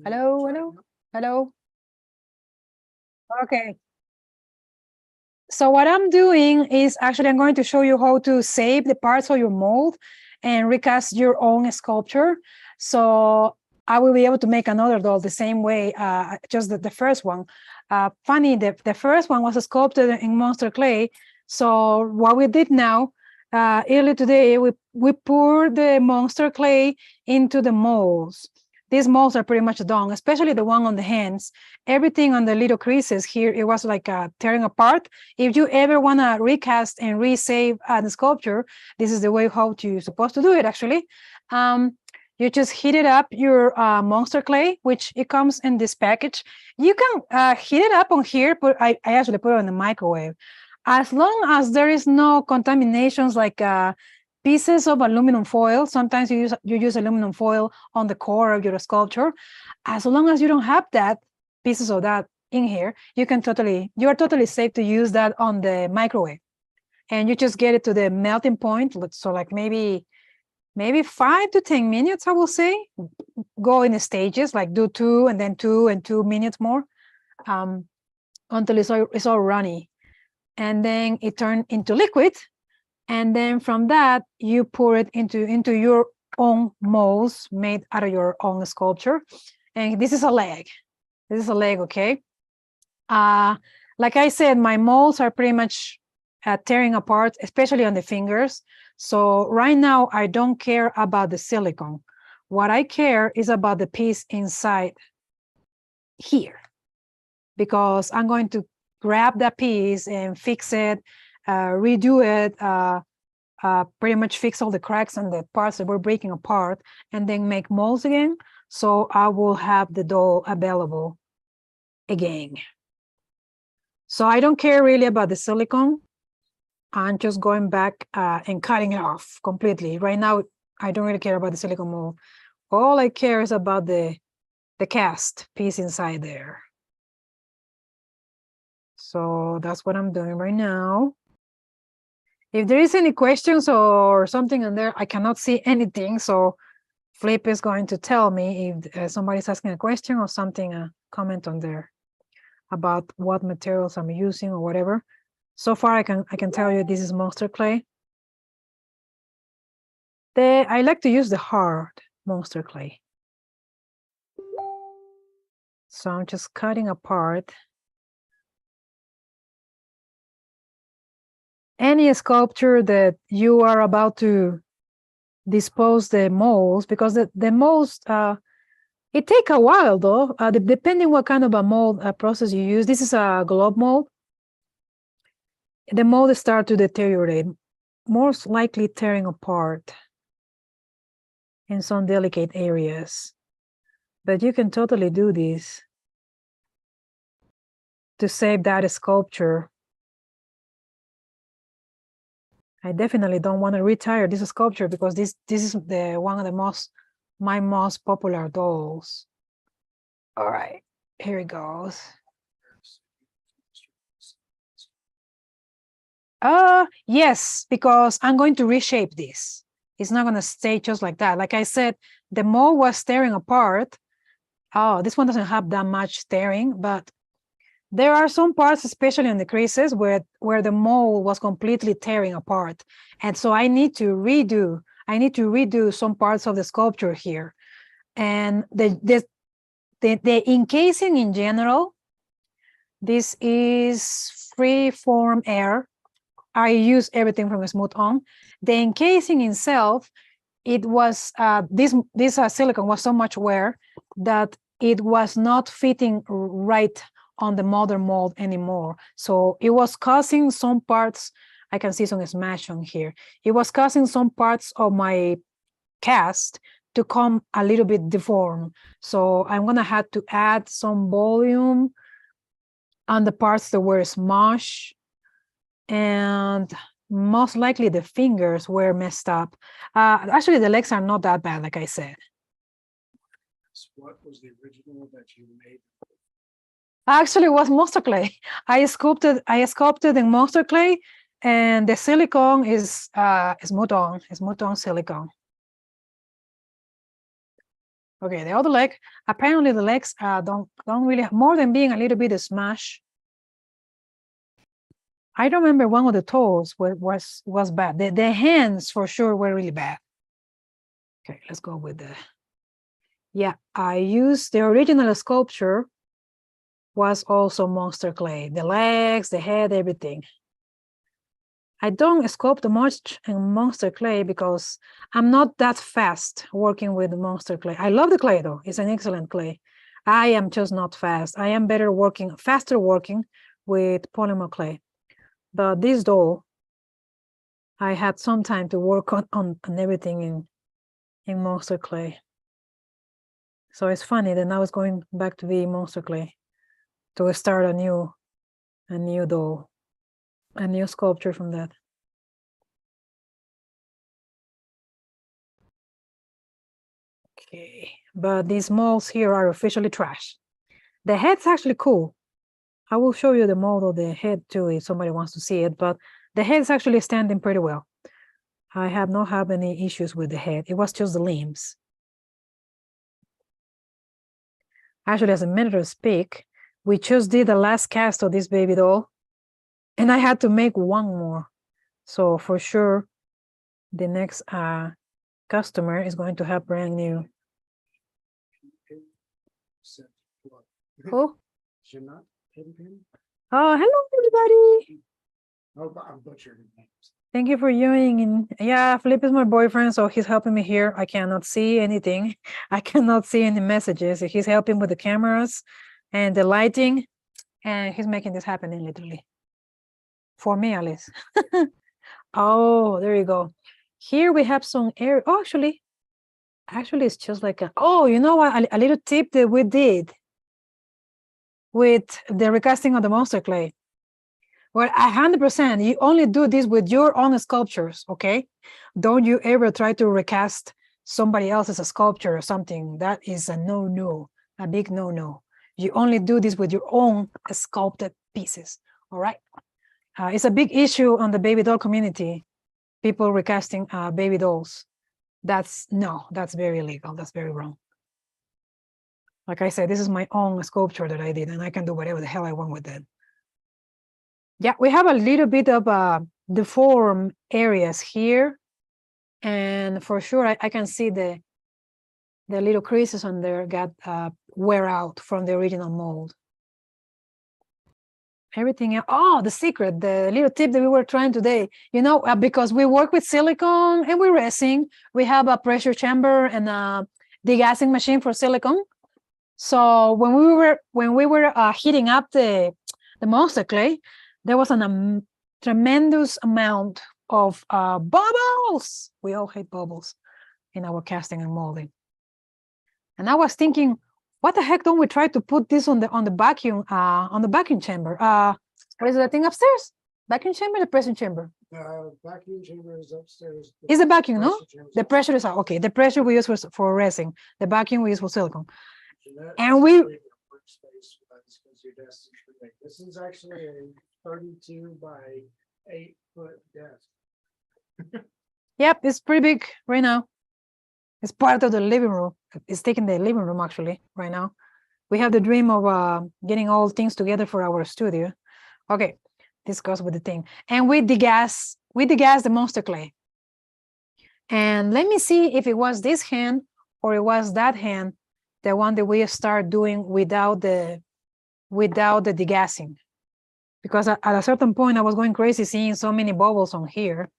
E: Hello, hello, hello. Okay. So what I'm doing is actually I'm going to show you how to save the parts of your mold and recast your own sculpture. So I will be able to make another doll the same way, just the first one. Funny, the first one was sculpted in monster clay. So what we did now, earlier today, we poured the monster clay into the molds. These molds are pretty much done, especially the one on the hands. Everything on the little creases here, it was like tearing apart. If you ever want to recast and resave the sculpture, this is the way how you're supposed to do it, actually. You just heat it up, your monster clay, which it comes in this package. You can heat it up on here, but I actually put it in the microwave. As long as there is no contaminations like pieces of aluminum foil. Sometimes you use aluminum foil on the core of your sculpture. As long as you don't have that, pieces of that in here, you are totally safe to use that on the microwave. And you just get it to the melting point. So like maybe 5 to 10 minutes, I will say. Go in the stages, like do 2 and then 2 and 2 minutes more until it's all runny. And then it turns into liquid. And then from that, you pour it into your own molds made out of your own sculpture. And this is a leg. This is a leg, okay? Like I said, my molds are pretty much tearing apart, especially on the fingers. So right now, I don't care about the silicone. What I care is about the piece inside here, because I'm going to grab that piece and fix it, redo it, pretty much fix all the cracks and the parts that were breaking apart, and then make molds again. So I will have the doll available again. So I don't care really about the silicone. I'm just going back and cutting it off completely. Right now, I don't really care about the silicone mold. All I care is about the cast piece inside there. So that's what I'm doing right now. If there is any questions or something in there, I cannot see anything. So Flip is going to tell me if somebody's asking a question or something, a comment on there about what materials I'm using or whatever. So far, I can tell you this is monster clay. I like to use the hard monster clay. So I'm just cutting apart. Any sculpture that you are about to dispose the molds, because the molds, it take a while though, depending what kind of a mold process you use. This is a globe mold. The mold start to deteriorate, most likely tearing apart in some delicate areas. But you can totally do this to save that sculpture. I definitely don't want to retire this sculpture because this is one of the my most popular dolls. All right, here it goes. Yes, because I'm going to reshape this. It's not going to stay just like that. Like I said, the mold was tearing apart. Oh, this one doesn't have that much tearing, but there are some parts, especially on the creases, where the mold was completely tearing apart. And so I need to redo some parts of the sculpture here. And the encasing in general, this is free form air. I use everything from Smoot-On. The encasing itself, it was this silicone was so much wear that it was not fitting right on the mother mold anymore. So it was causing some parts. I can see some smash on here. It was causing some parts of my cast to come a little bit deformed. So I'm gonna have to add some volume on the parts that were smashed, and most likely the fingers were messed up. Actually, the legs are not that bad, like I said.
F: What was the original that you made?
E: Actually, it was monster clay. I sculpted in monster clay, and the silicone is Smoot-On silicone. Okay, the other leg. Apparently, the legs don't really, more than being a little bit smashed. I don't remember one of the toes was bad. The hands for sure were really bad. Okay, let's go with the. Yeah, I used the original sculpture was also monster clay. The legs, the head, everything. I don't sculpt much in monster clay because I'm not that fast working with monster clay. I love the clay though. It's an excellent clay. I am just not fast. I am faster working with polymer clay. But this doll, I had some time to work on everything in monster clay. So it's funny that now it's going back to be monster clay to start a new doll, a new sculpture from that. Okay, but these molds here are officially trash. The head's actually cool. I will show you the mold of the head too if somebody wants to see it, but the head's actually standing pretty well. I have not had any issues with the head. It was just the limbs. Actually, as a matter of speak, we just did the last cast of this baby doll, and I had to make one more. So for sure, the next customer is going to have brand new. Who? Oh, hello, everybody.
F: Oh, I'm butchering names.
E: Thank you for joining. Yeah, Felipe is my boyfriend, so he's helping me here. I cannot see anything. I cannot see any messages. He's helping with the cameras and the lighting, and he's making this happen literally. For me, at least. Oh, there you go. Here we have some air. Oh, actually, it's just like a. Oh, you know what? A little tip that we did with the recasting of the monster clay. Well, 100%, you only do this with your own sculptures, okay? Don't you ever try to recast somebody else's sculpture or something. That is a no-no, a big no-no. You only do this with your own sculpted pieces, all right? It's a big issue on the baby doll community, people recasting baby dolls. That's very illegal. That's very wrong. Like I said, this is my own sculpture that I did, and I can do whatever the hell I want with it. Yeah, we have a little bit of deformed areas here. And for sure, I can see the little creases on there got wear out from the original mold. Everything else, oh, the secret, the little tip that we were trying today, you know, because we work with silicone and we're resin, we have a pressure chamber and a degassing machine for silicone. So when we were heating up the monster clay, there was a tremendous amount of bubbles. We all hate bubbles in our casting and molding. And I was thinking, what the heck don't we try to put this on the vacuum chamber? What is the thing upstairs? Vacuum chamber, the pressure chamber?
F: The vacuum chamber is upstairs.
E: Is the vacuum, no? The pressure is okay. The pressure we use for resin. The vacuum we use for silicone. And we.
F: This is actually a 32 by 8-foot desk.
E: Yep, it's pretty big right now. It's part of the living room. It's taking the living room actually right now. We have the dream of getting all things together for our studio. Okay, this goes with the thing. And we degas the monster clay. And let me see if it was this hand or it was that hand, the one that we start doing without the degassing. Because at a certain point I was going crazy seeing so many bubbles on here.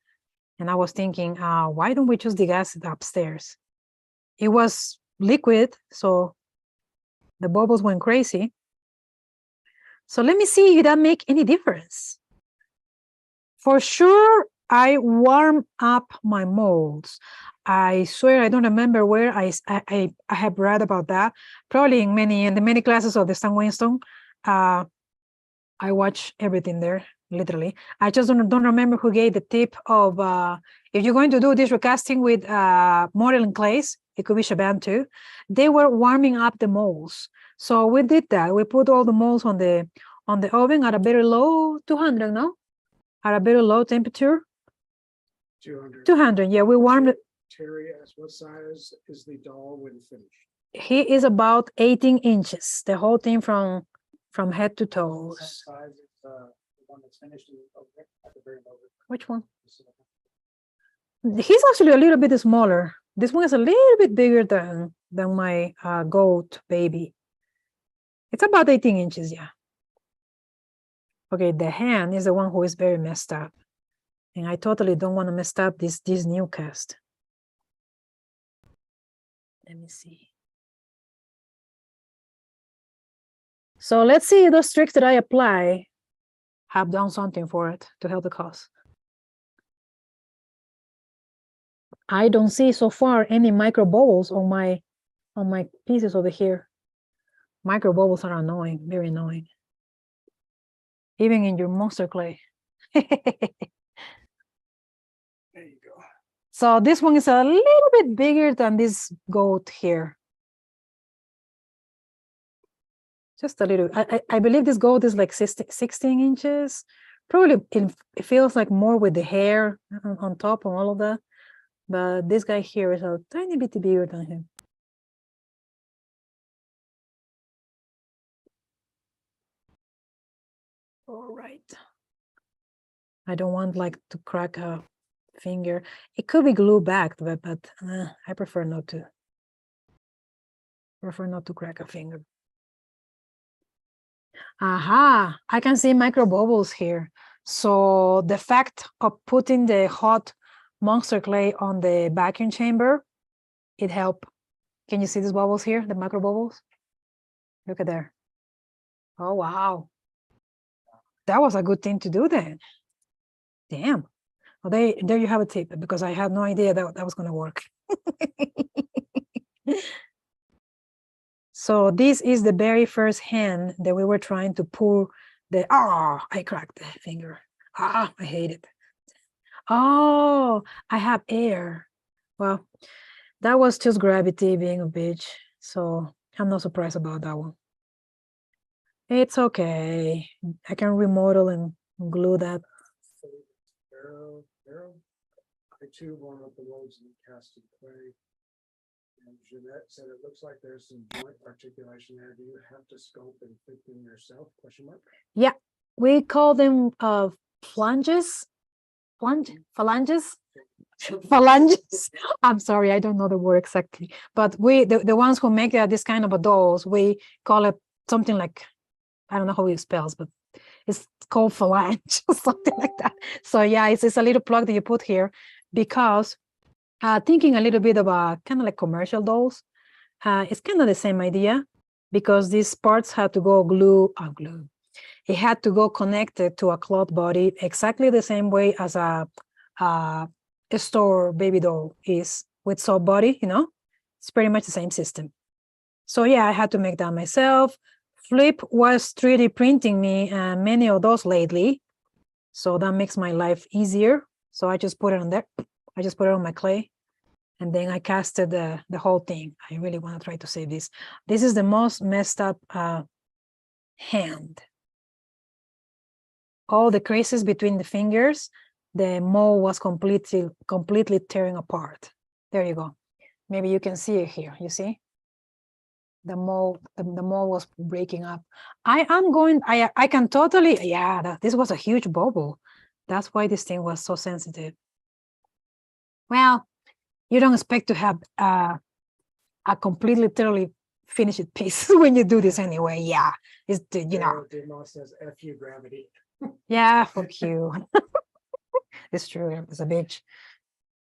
E: And I was thinking, why don't we just degas it upstairs? It was liquid, so the bubbles went crazy. So let me see if that make any difference. For sure, I warm up my molds. I swear I don't remember where I have read about that. Probably in the many classes of the Stan Winston. I watch everything there, literally. I just don't remember who gave the tip of if you're going to do this recasting with modeling clays, it could be Shaban too. They were warming up the molds. So we did that. We put all the molds on the oven at a very low 200, no? At a very low temperature.
F: 200.
E: 200, yeah, we warmed it.
F: Terry asked, what size is the doll when finished?
E: He is about 18 inches, the whole thing from head to
F: Same
E: toes.
F: size as the one that's finished at the very low.
E: Which one? He's actually a little bit smaller. This one is a little bit bigger than my goat baby. It's about 18 inches, yeah. Okay, the hand is the one who is very messed up. And I totally don't want to mess up this new cast. Let me see. So let's see if those tricks that I apply have done something for it to help the cause. I don't see so far any micro bubbles on my pieces over here. Micro bubbles are annoying, very annoying. Even in your monster clay.
F: There you go.
E: So this one is a little bit bigger than this goat here. Just a little. I believe this goat is like 16 inches. Probably it feels like more with the hair on top and all of that. But this guy here is a tiny bit bigger than him. All right. I don't want like to crack a finger. It could be glued back, but I prefer not to. Prefer not to crack a finger. Aha, I can see micro bubbles here. So the fact of putting the hot monster clay on the vacuum chamber, it helped. Can you see these bubbles here, the micro bubbles? Look at there. Oh, wow. That was a good thing to do then. Damn. Well, there you have a tip, because I had no idea that was going to work. So this is the very first hand that we were trying to pour the, I cracked the finger. I hate it. Oh, I have air. Well, that was just gravity being a bitch. So I'm not surprised about that one. It's okay. I can remodel and glue that.
F: Arrow. I too warm up the molds in casted clay. And Jeanette said it looks like there's some joint articulation there. Do you have to sculpt and fit them yourself? Question mark.
E: Yeah, we call them phalanges. Phalanges. I'm sorry, I don't know the word exactly, but the ones who make this kind of dolls, we call it something like, I don't know how it spells, but it's called phalange or something like that. So yeah, it's a little plug that you put here, because thinking a little bit about kind of like commercial dolls, it's kind of the same idea, because these parts had to go glue. It had to go connected to a cloth body exactly the same way as a store baby doll is with soft body, it's pretty much the same system. So yeah, I had to make that myself. Flip was 3D printing me many of those lately, so that makes my life easier. So I just put it on there. I just put it on my clay, and then I casted the whole thing. I really want to try to save this. This is the most messed up hand. all the creases between the fingers, the mold was completely tearing apart. There you go. Maybe you can see it here. You see? The mold was breaking up. I can totally, yeah, this was a huge bubble. That's why this thing was so sensitive. Well, you don't expect to have a completely literally finished piece when you do this anyway. Yeah, it's you know.
F: Demo says F you gravity.
E: Yeah, fuck you. It's true. It's a bitch.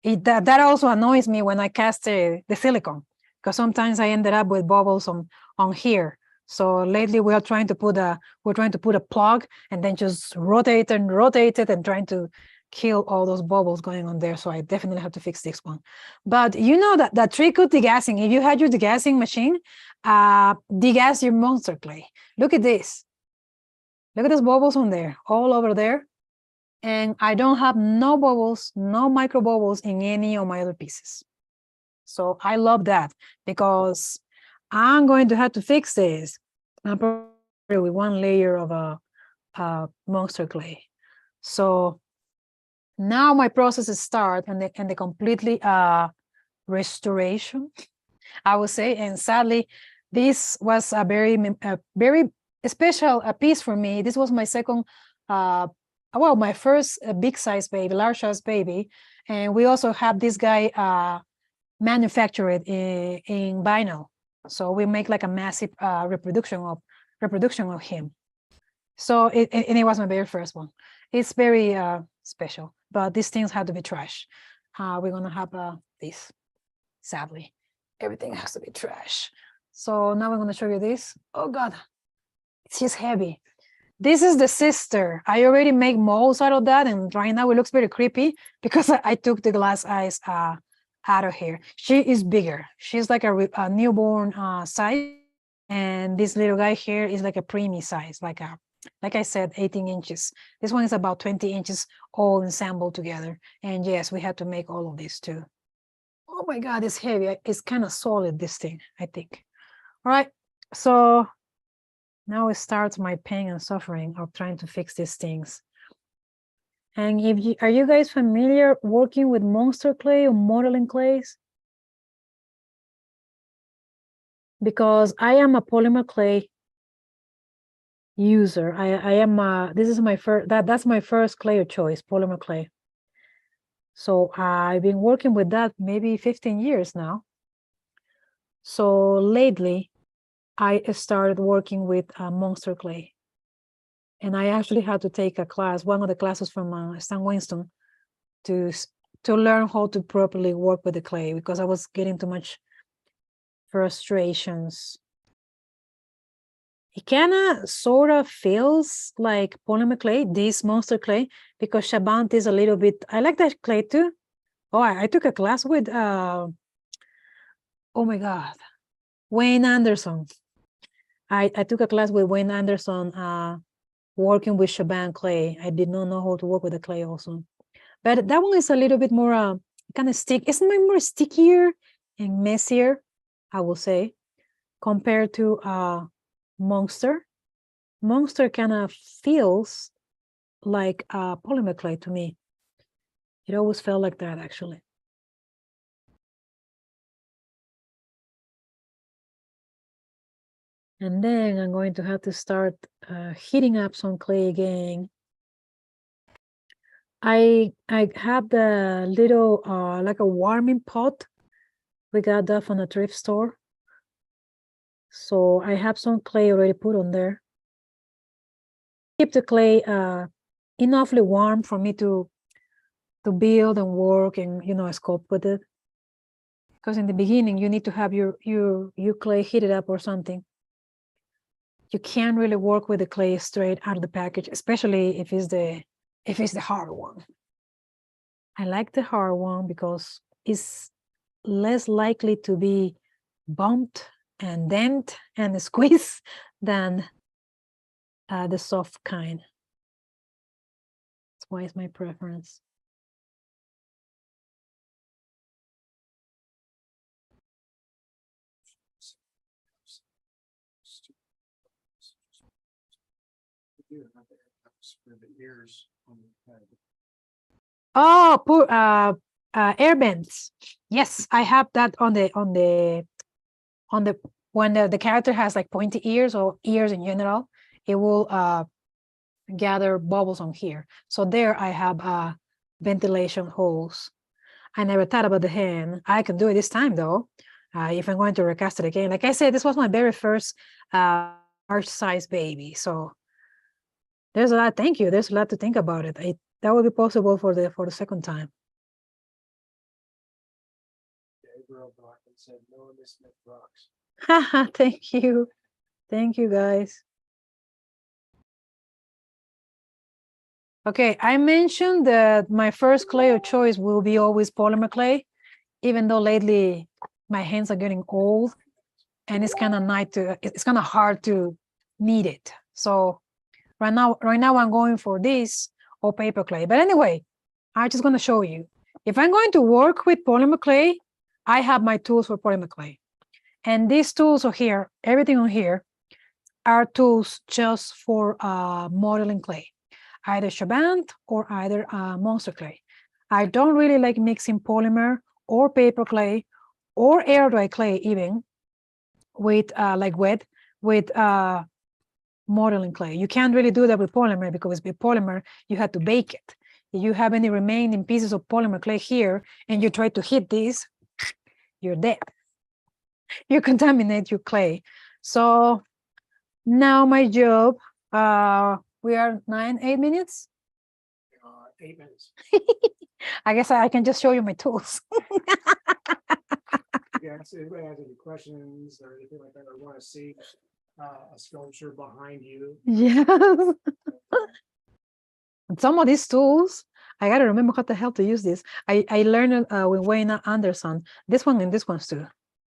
E: That also annoys me when I cast the silicone, because sometimes I ended up with bubbles on here. So lately we're trying to put a plug and then just rotate it and trying to kill all those bubbles going on there. So I definitely have to fix this one. But you know that trick of degassing, if you had your degassing machine, degas your monster clay. Look at this. Look at those bubbles on there, all over there. And I don't have no bubbles, no micro bubbles in any of my other pieces. So I love that, because I'm going to have to fix this. I'm probably with one layer of a monster clay. So now my processes start and the completely restoration, I would say. And sadly, this was a very special piece for me. This was my second well, my first big size baby, large size baby. And we also have this guy manufactured in vinyl. So we make like a massive reproduction of him. So it was my very first one. It's very special, but these things have to be trash. We're gonna have this, sadly. Everything has to be trash. So now I'm gonna show you this. Oh God, it's just heavy. This is the sister. I already make molds out of that, and right now it looks very creepy because I took the glass eyes out of here. She is bigger. She's like a newborn size, and this little guy here is like a preemie size, like I said, 18 inches. This one is about 20 inches all assembled together. And yes, we had to make all of this too. Oh my God, it's heavy. It's kind of solid, this thing, I think. All right, so now it starts my pain and suffering of trying to fix these things. And are you guys familiar working with monster clay or modeling clays? Because I am a polymer clay user. I am this is my first, that's my first clay of choice, polymer clay. So I've been working with that maybe 15 years now. So lately I started working with monster clay. And I actually had to take a class, one of the classes from Stan Winston, to learn how to properly work with the clay, because I was getting too much frustrations. It kind of sort of feels like polymer clay, this monster clay, because Shabant is a little bit, I like that clay too. Oh, I took a class with, oh my God, Wayne Anderson. I took a class with Wayne Anderson, working with Shabant clay. I did not know how to work with the clay also. But that one is a little bit more kind of stick. It's more stickier and messier, I will say, compared to Monster. Monster kind of feels like polymer clay to me. It always felt like that, actually. And then I'm going to have to start heating up some clay again. I have the little like a warming pot. We got that from a thrift store. So I have some clay already put on there. Keep the clay enoughly warm for me to build and work and, you know, sculpt with it. Because in the beginning you need to have your clay heated up or something. You can't really work with the clay straight out of the package, especially if it's the hard one. I like the hard one because it's less likely to be bumped and dent and squeeze than the soft kind. That's why it's my preference.
F: for the ears on the head.
E: Oh, poor air vents. Yes, I have that on the when the character has like pointy ears or ears in general, it will gather bubbles on here. So there I have ventilation holes. I never thought about the hand. I can do it this time though. If I'm going to recast it again, like I said, this was my very first large size baby. So there's a lot. Thank you. There's a lot to think about it. That will be possible for the second time.
F: Gabriel Brockman said, "No, Miss Smith rocks."
E: Thank you. Thank you, guys. Okay, I mentioned that my first clay of choice will be always polymer clay, even though lately my hands are getting old and it's kind of it's kind of hard to knead it. So right now I'm going for this or paper clay. But anyway, I'm just going to show you. If I'm going to work with polymer clay, I have my tools for polymer clay. And these tools are here, everything on here are tools just for modeling clay, either Shabant or either monster clay. I don't really like mixing polymer or paper clay or air dry clay even with like wet with modeling clay. You can't really do that with polymer because with polymer you have to bake it. If you have any remaining pieces of polymer clay here and you try to hit this, you're dead. You contaminate your clay. So now my job, we are 8 minutes.
F: 8 minutes.
E: I guess I can just show you my tools.
F: Yeah, so anybody has any questions or anything like that, or want to see a sculpture behind you?
E: Yes. Some of these tools, I gotta remember how the hell to use this. I learned it with Wayne Anderson. This one and this one's too.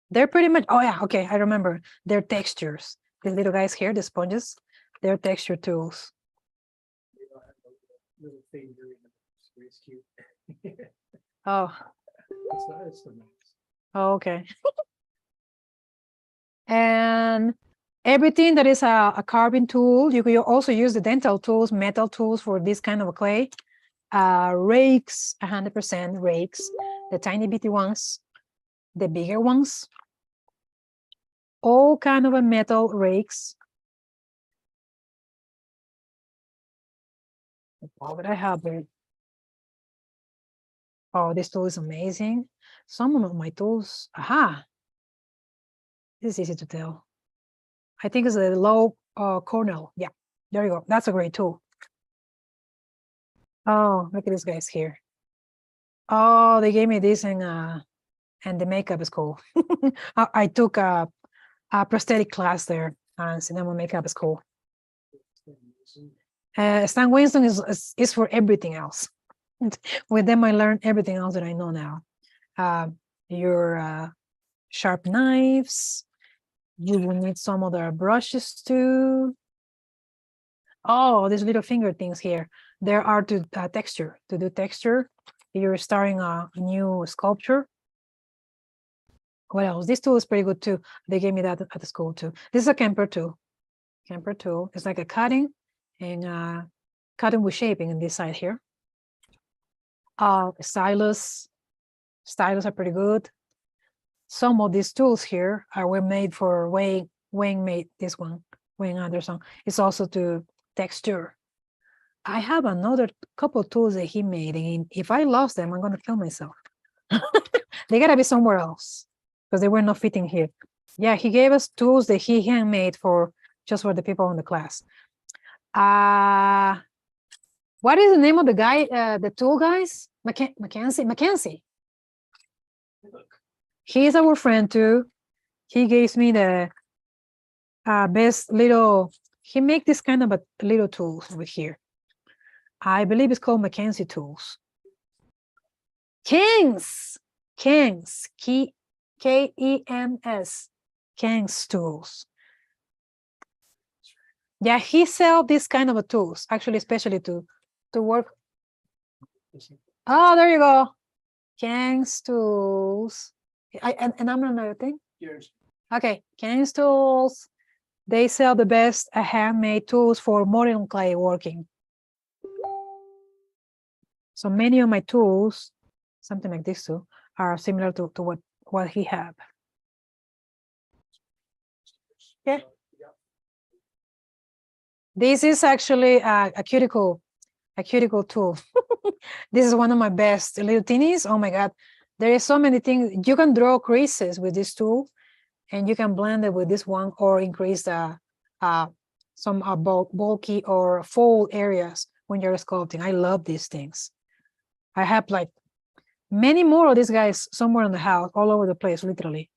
E: They're pretty much, oh yeah, okay, I remember. They're textures. These little guys here, the sponges, they're texture tools.
F: You know, I have a little finger in it. It's cute.
E: Oh,
F: It's the nice.
E: oh, okay. And everything that is a carving tool, you could also use the dental tools, metal tools for this kind of a clay. Rakes, 100% rakes, the tiny bitty ones, the bigger ones, all kind of a metal rakes. What would I have here? Oh, this tool is amazing. Some of my tools, aha. This is easy to tell. I think it's a low cornel. Yeah, there you go. That's a great tool. Oh, look at these guys here. Oh, they gave me this and the makeup is cool. I took a prosthetic class there, and cinema makeup is cool. Stan Winston is for everything else. With them, I learned everything else that I know now. Your sharp knives. You will need some other brushes too. Oh, these little finger things here. There are to texture, to do texture. You're starting a new sculpture. What else? This tool is pretty good too. They gave me that at the school too. This is a Kemper tool. Kemper tool. It's like a cutting and cutting with shaping in this side here. Stylus. Stylus are pretty good. Some of these tools here were made for Wayne made this one, Wayne Anderson. It's also to texture. I have another couple of tools that he made, and if I lost them, I'm gonna kill myself. They gotta be somewhere else because they were not fitting here. Yeah, he gave us tools that he handmade just for the people in the class. What is the name of the guy, the tool guys? Mackenzie. He's our friend too. He gives me the best little, he make this kind of a little tools over here. I believe it's called Mackenzie tools. Kings, K-E-M-S, Kings tools. Yeah, he sell this kind of a tools, actually, especially to work. Oh, there you go. Kings tools. And I'm another thing.
F: Yours.
E: Okay, Kings tools. They sell the best handmade tools for modern clay working. So many of my tools, something like this too, are similar to what he have. Okay. This is actually a cuticle tool. This is one of my best little teenies. Oh my God. There is so many things. You can draw creases with this tool, and you can blend it with this one or increase the some bulky or fold areas when you're sculpting. I love these things. I have like many more of these guys somewhere in the house, all over the place, literally.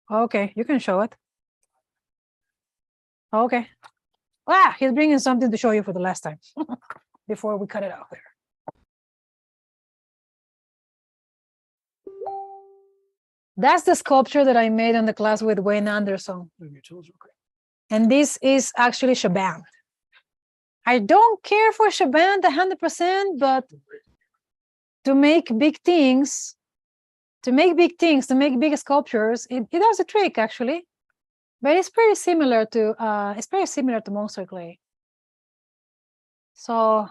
E: Okay, you can show it. Okay. Ah, he's bringing something to show you for the last time before we cut it out there. That's the sculpture that I made in the class with Wayne Anderson.
F: Move your tools real quick.
E: And this is actually Shaband. I don't care for Shaband 100%, but to make big things, to make big sculptures, it does a trick actually. But it's pretty similar to monster clay. So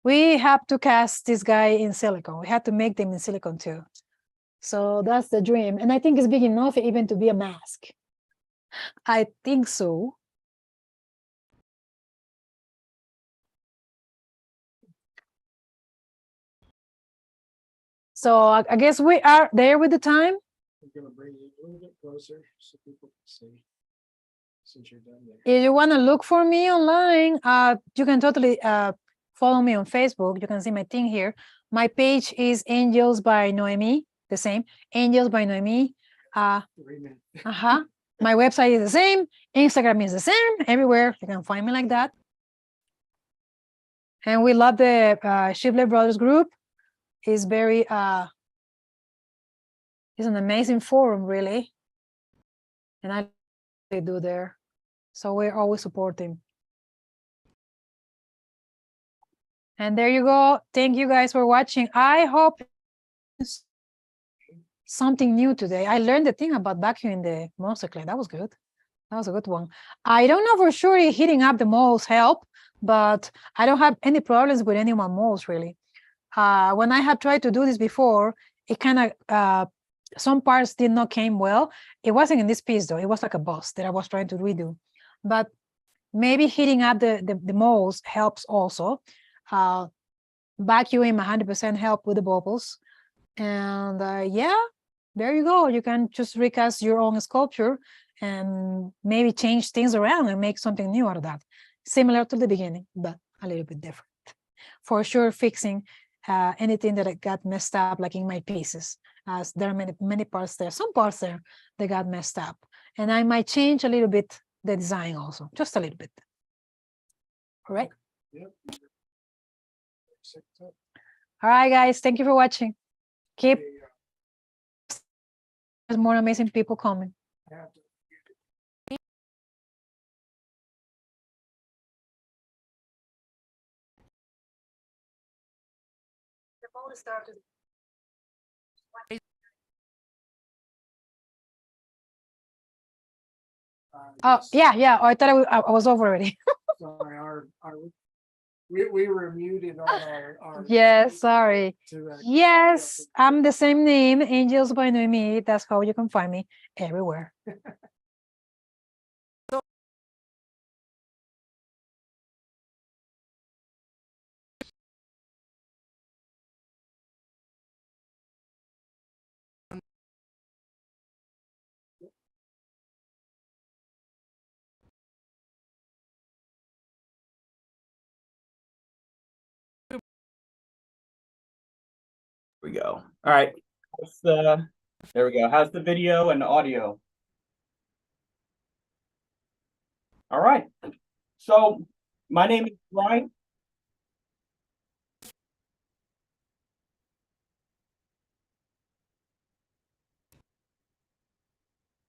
E: we have to cast this guy in silicone. We have to make them in silicone too. So that's the dream. And I think it's big enough even to be a mask. I think so. So I guess we are there with the time.
F: I'm gonna bring you a little bit closer so people can see. Since you're done there.
E: If you want to look for me online, you can totally follow me on Facebook. You can see my thing here. My page is Angels by Noemi, the same. Angels by Noemi. My website is the same. Instagram is the same. Everywhere you can find me like that. And we love the Shiflettbrothers group. It's very it's an amazing forum, really. And I do there. So we're always supporting. And there you go. Thank you guys for watching. I hope something new today. I learned the thing about vacuuming the monster clay. That was good. That was a good one. I don't know for sure if heating up the molds help, but I don't have any problems with any of my molds really. When I had tried to do this before, it kind of some parts did not came well. It wasn't in this piece though. It was like a bust that I was trying to redo. But maybe heating up the molds helps also. Vacuuming 100% help with the bubbles. And yeah, there you go. You can just recast your own sculpture and maybe change things around and make something new out of that. Similar to the beginning, but a little bit different. For sure, fixing anything that got messed up, like in my pieces, as there are many parts there, some parts there that got messed up. And I might change a little bit the design also, just a little bit. All right.
F: Yep.
E: All right, guys. Thank you for watching. Keep there's more amazing people coming. The vote started. Oh, yeah. Oh, I thought I was over already.
F: Sorry, we were muted on our
E: Yes, sorry.
F: to,
E: Yes, I'm the same name, Angels by Noemi. That's how you can find me everywhere.
G: We go. All right. There we go. How's the video and audio? All right. So my name is Brian.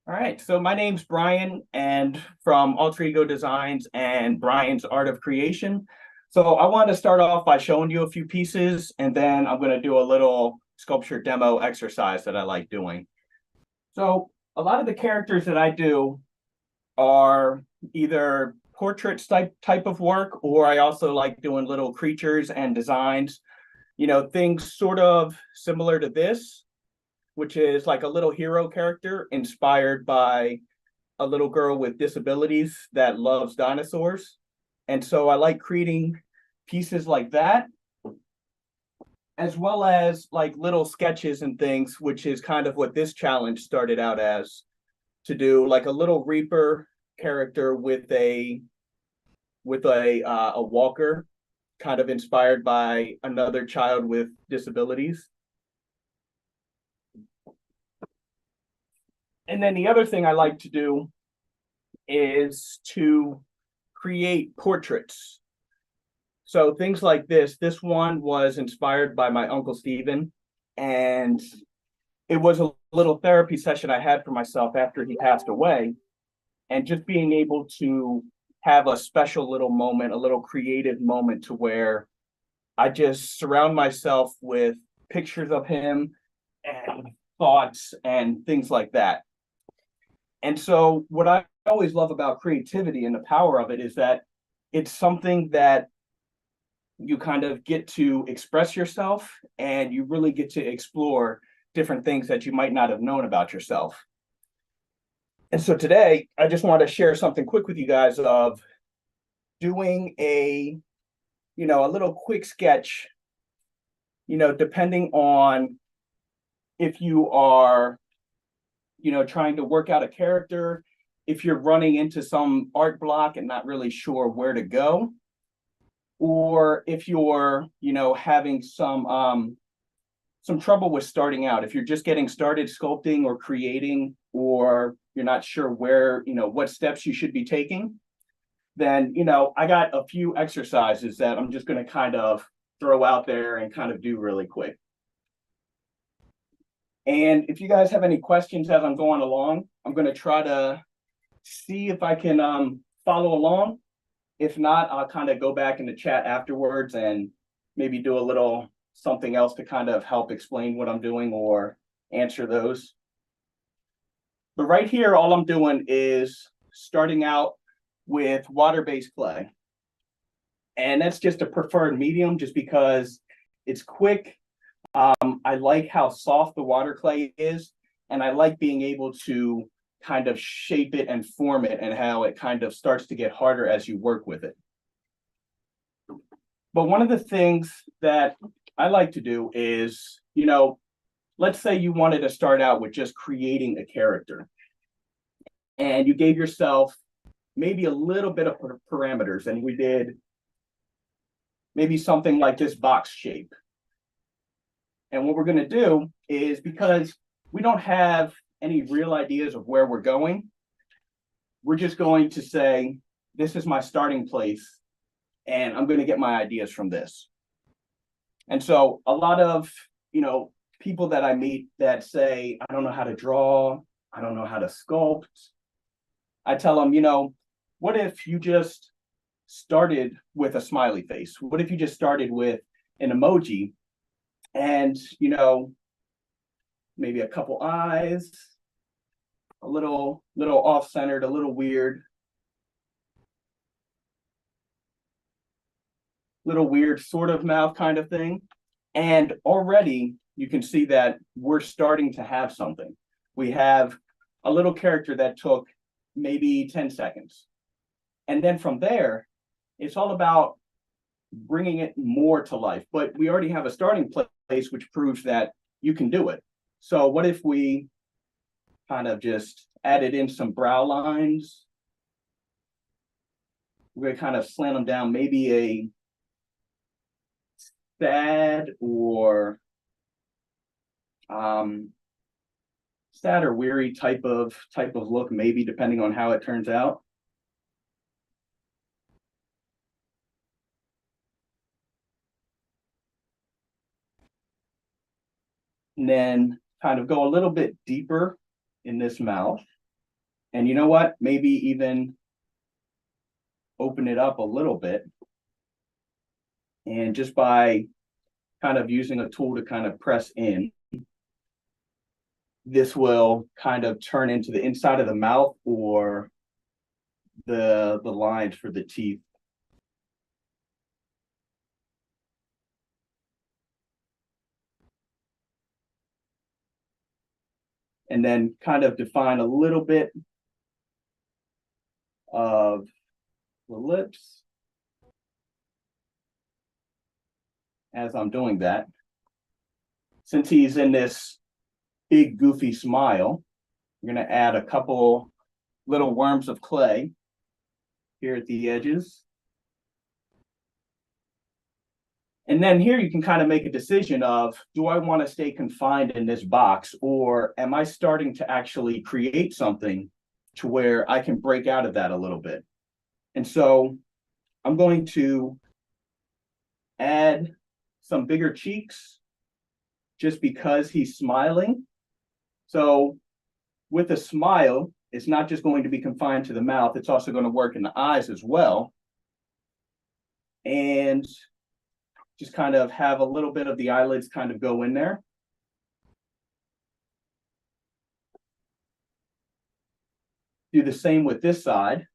G: All right. So my name's Brian, and from Alter Ego Designs and Brian's Art of Creation. So I want to start off by showing you a few pieces, and then I'm going to do a little sculpture demo exercise that I like doing. So a lot of the characters that I do are either portraits type of work, or I also like doing little creatures and designs, things sort of similar to this, which is like a little hero character inspired by a little girl with disabilities that loves dinosaurs. And so I like creating pieces like that, as well as like little sketches and things, which is kind of what this challenge started out as, to do like a little Reaper character with a walker, kind of inspired by another child with disabilities. And then the other thing I like to do is to create portraits. So things like this one was inspired by my Uncle Stephen, and it was a little therapy session I had for myself after he passed away. And just being able to have a special little moment, a little creative moment, to where I just surround myself with pictures of him and thoughts and things like that. And so what I always love about creativity and the power of it is that it's something that you kind of get to express yourself, and you really get to explore different things that you might not have known about yourself. And so today, I just want to share something quick with you guys of doing a little quick sketch, depending on if you are, trying to work out a character, if you're running into some art block and not really sure where to go, or if you're, having some trouble with starting out, if you're just getting started sculpting or creating, or you're not sure where, what steps you should be taking, then, I got a few exercises that I'm just going to kind of throw out there and kind of do really quick. And if you guys have any questions as I'm going along, I'm going to try to see if I can follow along. If not, I'll kind of go back in the chat afterwards and maybe do a little something else to kind of help explain what I'm doing or answer those. But right here, all I'm doing is starting out with water-based clay. And that's just a preferred medium just because it's quick. I like how soft the water clay is, and I like being able to kind of shape it and form it, and how it kind of starts to get harder as you work with it. But one of the things that I like to do is, let's say you wanted to start out with just creating a character, and you gave yourself maybe a little bit of parameters, and we did maybe something like this box shape. And what we're going to do is, because we don't have any real ideas of where we're going, we're just going to say, this is my starting place, and I'm going to get my ideas from this. And so a lot of, people that I meet that say, I don't know how to draw, I don't know how to sculpt, I tell them, what if you just started with a smiley face? What if you just started with an emoji and, maybe a couple eyes, a little off-centered, a little weird sort of mouth kind of thing. And already you can see that we're starting to have something. We have a little character that took maybe 10 seconds. And then from there, it's all about bringing it more to life. But we already have a starting place, which proves that you can do it. So what if we kind of just added in some brow lines? We're going to kind of slant them down, maybe a sad or weary type of look, maybe, depending on how it turns out. And then kind of go a little bit deeper in this mouth. And you know what? Maybe even open it up a little bit. And just by kind of using a tool to kind of press in, this will kind of turn into the inside of the mouth, or the lines for the teeth. And then kind of define a little bit of the lips as I'm doing that. Since he's in this big goofy smile, I'm going to add a couple little worms of clay here at the edges. And then here you can kind of make a decision of, do I want to stay confined in this box, or am I starting to actually create something to where I can break out of that a little bit? And so I'm going to add some bigger cheeks just because he's smiling. So with a smile, it's not just going to be confined to the mouth, it's also going to work in the eyes as well. And just kind of have a little bit of the eyelids kind of go in there. Do the same with this side.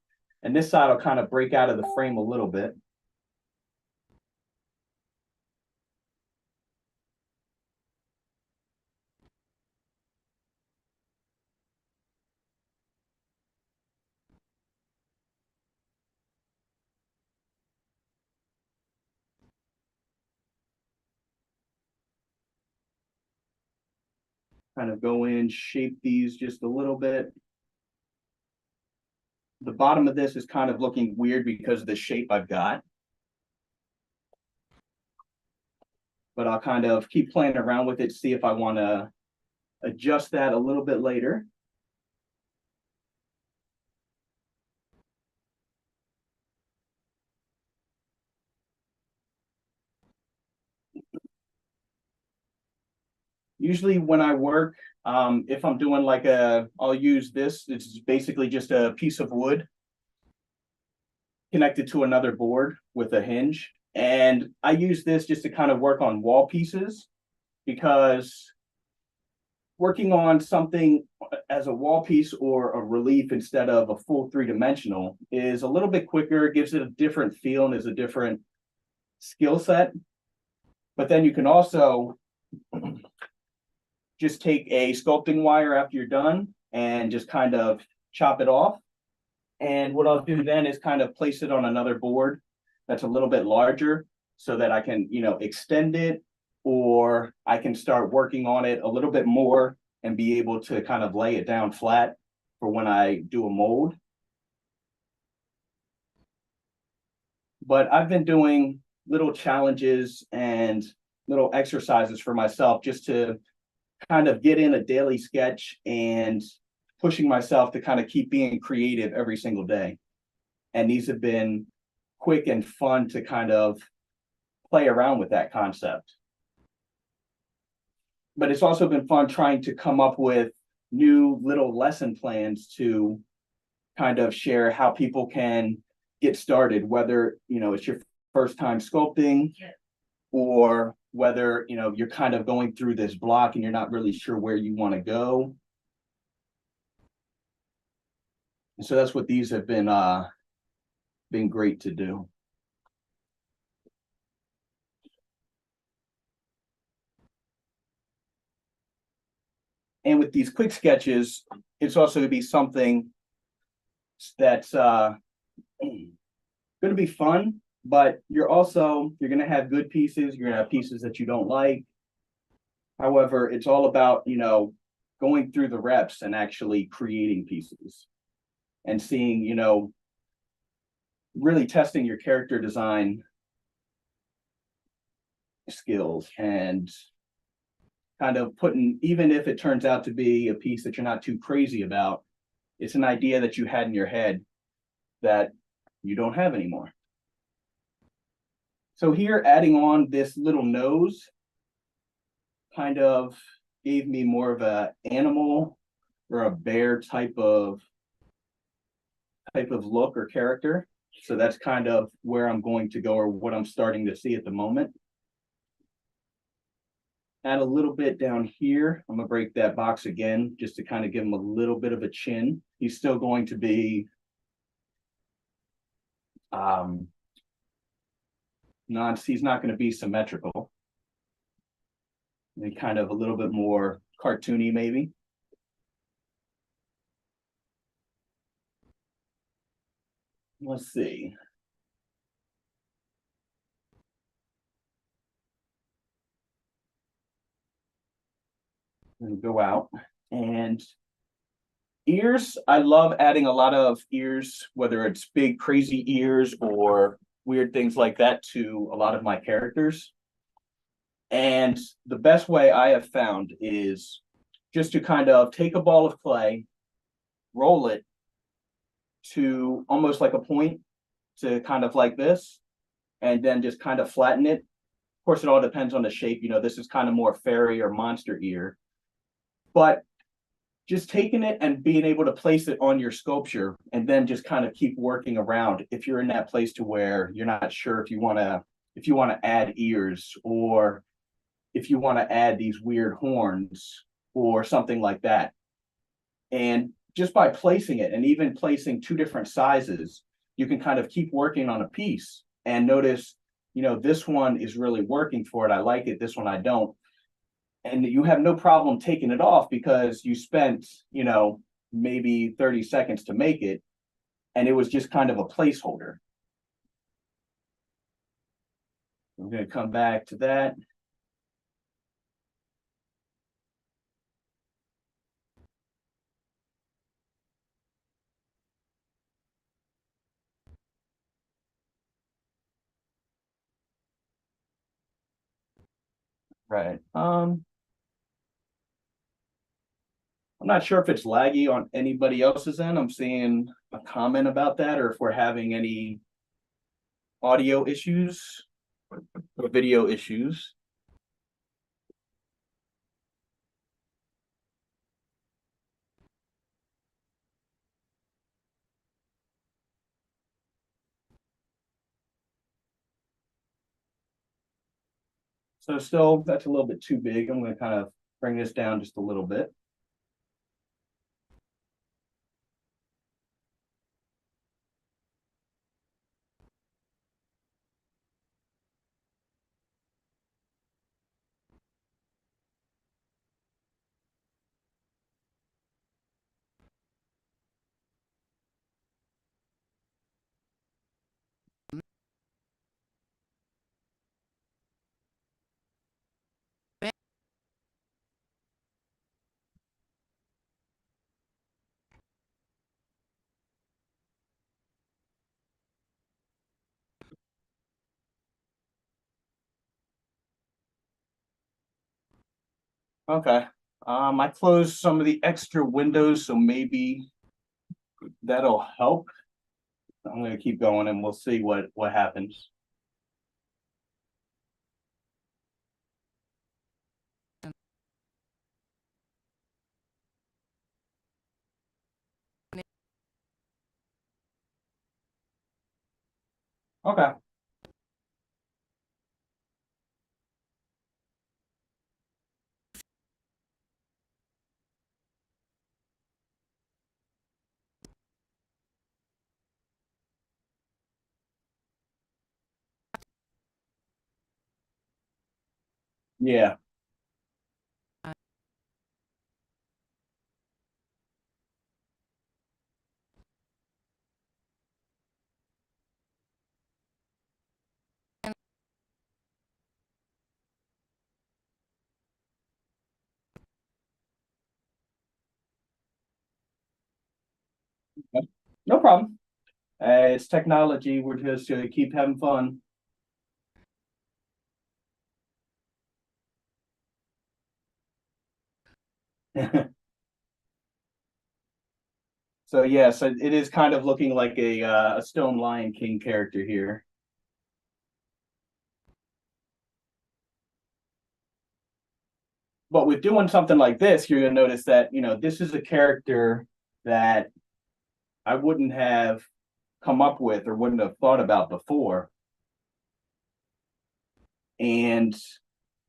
G: And this side will kind of break out of the frame a little bit. Kind of go in, shape these just a little bit. The bottom of this is kind of looking weird because of the shape I've got. But I'll kind of keep playing around with it, see if I want to adjust that a little bit later. Usually when I work, if I'm doing like I'll use this, it's basically just a piece of wood connected to another board with a hinge. And I use this just to kind of work on wall pieces, because working on something as a wall piece or a relief instead of a full three-dimensional is a little bit quicker, gives it a different feel and is a different skill set. But then you can also just take a sculpting wire after you're done and just kind of chop it off. And what I'll do then is kind of place it on another board that's a little bit larger so that I can, extend it, or I can start working on it a little bit more and be able to kind of lay it down flat for when I do a mold. But I've been doing little challenges and little exercises for myself just to kind of get in a daily sketch and pushing myself to kind of keep being creative every single day. And these have been quick and fun to kind of play around with that concept. But it's also been fun trying to come up with new little lesson plans to kind of share how people can get started, whether, it's your first time sculpting, or whether, you're kind of going through this block and you're not really sure where you want to go. And so that's what these have been great to do. And with these quick sketches, it's also going to be something that's going to be fun, but you're going to have good pieces. You're going to have pieces that you don't like. However, it's all about, going through the reps and actually creating pieces and seeing, really testing your character design skills and kind of putting, even if it turns out to be a piece that you're not too crazy about, it's an idea that you had in your head that you don't have anymore. So here, adding on this little nose kind of gave me more of a animal or a bear type of look or character. So that's kind of where I'm going to go, or what I'm starting to see at the moment. Add a little bit down here. I'm gonna break that box again just to kind of give him a little bit of a chin. He's still going to be He's not going to be symmetrical. And kind of a little bit more cartoony, maybe. Let's see. I'm gonna go out and ears. I love adding a lot of ears, whether it's big crazy ears or weird things like that, to a lot of my characters. And the best way I have found is just to kind of take a ball of clay, roll it to almost like a point, to kind of like this, and then just kind of flatten it. Of course, it all depends on the shape. You know, this is kind of more fairy or monster ear, but just taking it and being able to place it on your sculpture, and then just kind of keep working around. If you're in that place to where you're not sure if you want to add ears, or if you want to add these weird horns or something like that. And just by placing it, and even placing two different sizes, you can kind of keep working on a piece and notice, you know, this one is really working for it. I like it. This one I don't. And you have no problem taking it off because you spent, you know, maybe 30 seconds to make it, and it was just kind of a placeholder. I'm going to come back to that. Right. I'm not sure if it's laggy on anybody else's end. I'm seeing a comment about that, or if we're having any audio issues or video issues. So still, that's a little bit too big. I'm going to kind of bring this down just a little bit. Okay. I closed some of the extra windows, so maybe that'll help. I'm going to keep going and we'll see what happens. Okay. Yeah. No problem. It's technology. We're just going to keep having fun. So yeah, so it is kind of looking like a stone Lion King character here. But with doing something like this, you're going to notice that, you know, this is a character that I wouldn't have come up with or wouldn't have thought about before. And,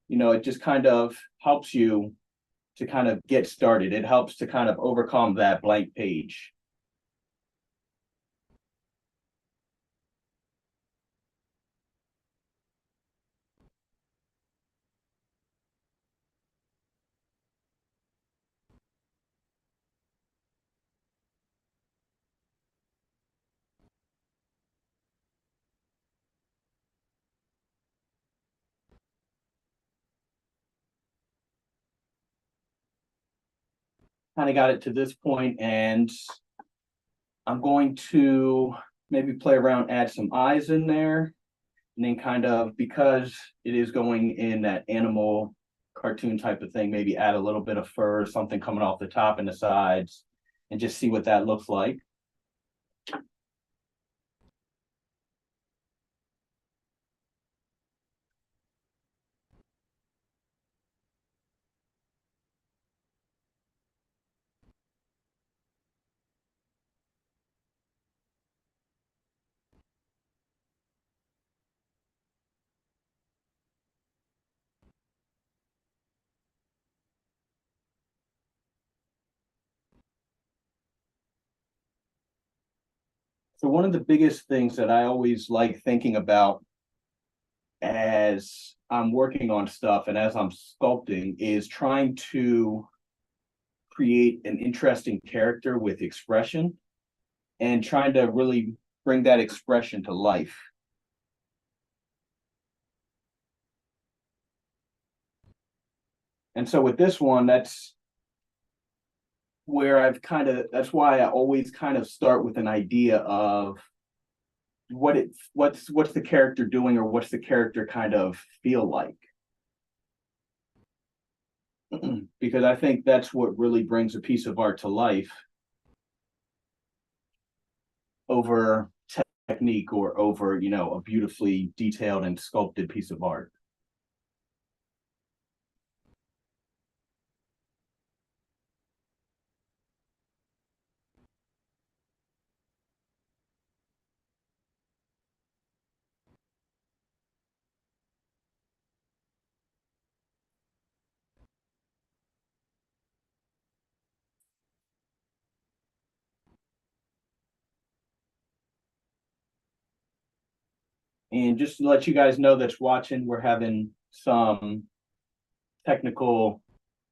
G: you know, it just kind of helps you to kind of get started. It helps to kind of overcome that blank page. kind of got it to this point, and I'm going to maybe play around, add some eyes in there, and then kind of, because it is going in that animal cartoon type of thing, maybe add a little bit of fur, something coming off the top and the sides, and just see what that looks like. So one of the biggest things that I always like thinking about as I'm working on stuff and as I'm sculpting is trying to create an interesting character with expression and trying to really bring that expression to life. And so with this one, that's where that's why I always kind of start with an idea of what's the character doing, or what's the character kind of feel like. Because I think that's what really brings a piece of art to life over technique or over, a beautifully detailed and sculpted piece of art. And just to let you guys know that's watching, we're having some technical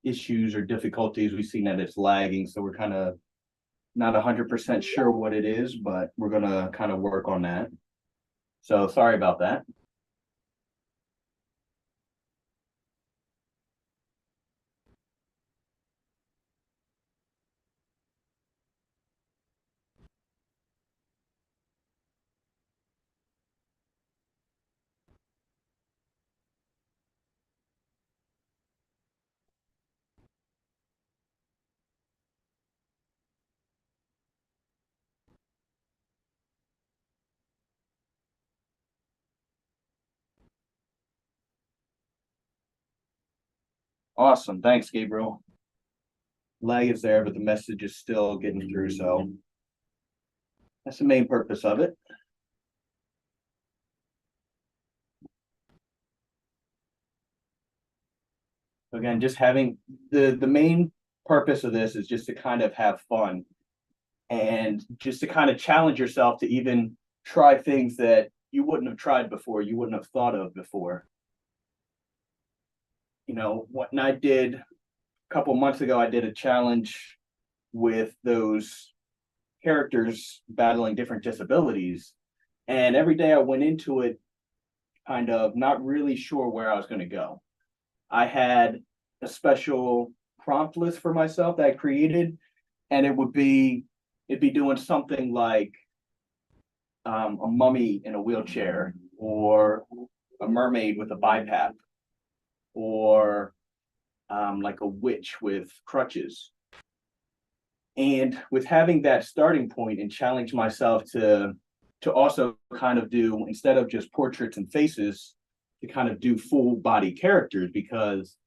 G: issues or difficulties. We've seen that it's lagging, so we're kind of not 100% sure what it is, but we're going to kind of work on that. So sorry about that. Awesome. Thanks, Gabriel. Lag is there, but the message is still getting through, so that's the main purpose of it. Again, just having the main purpose of this is just to kind of have fun and just to kind of challenge yourself to even try things that you wouldn't have tried before, you wouldn't have thought of before. When I did a couple months ago, I did a challenge with those characters battling different disabilities. And every day I went into it kind of not really sure where I was going to go. I had a special prompt list for myself that I created, and it'd be doing something like a mummy in a wheelchair, or a mermaid with a BiPAP, or like a witch with crutches. And with having that starting point and challenge myself to also kind of do, instead of just portraits and faces, to kind of do full body characters, because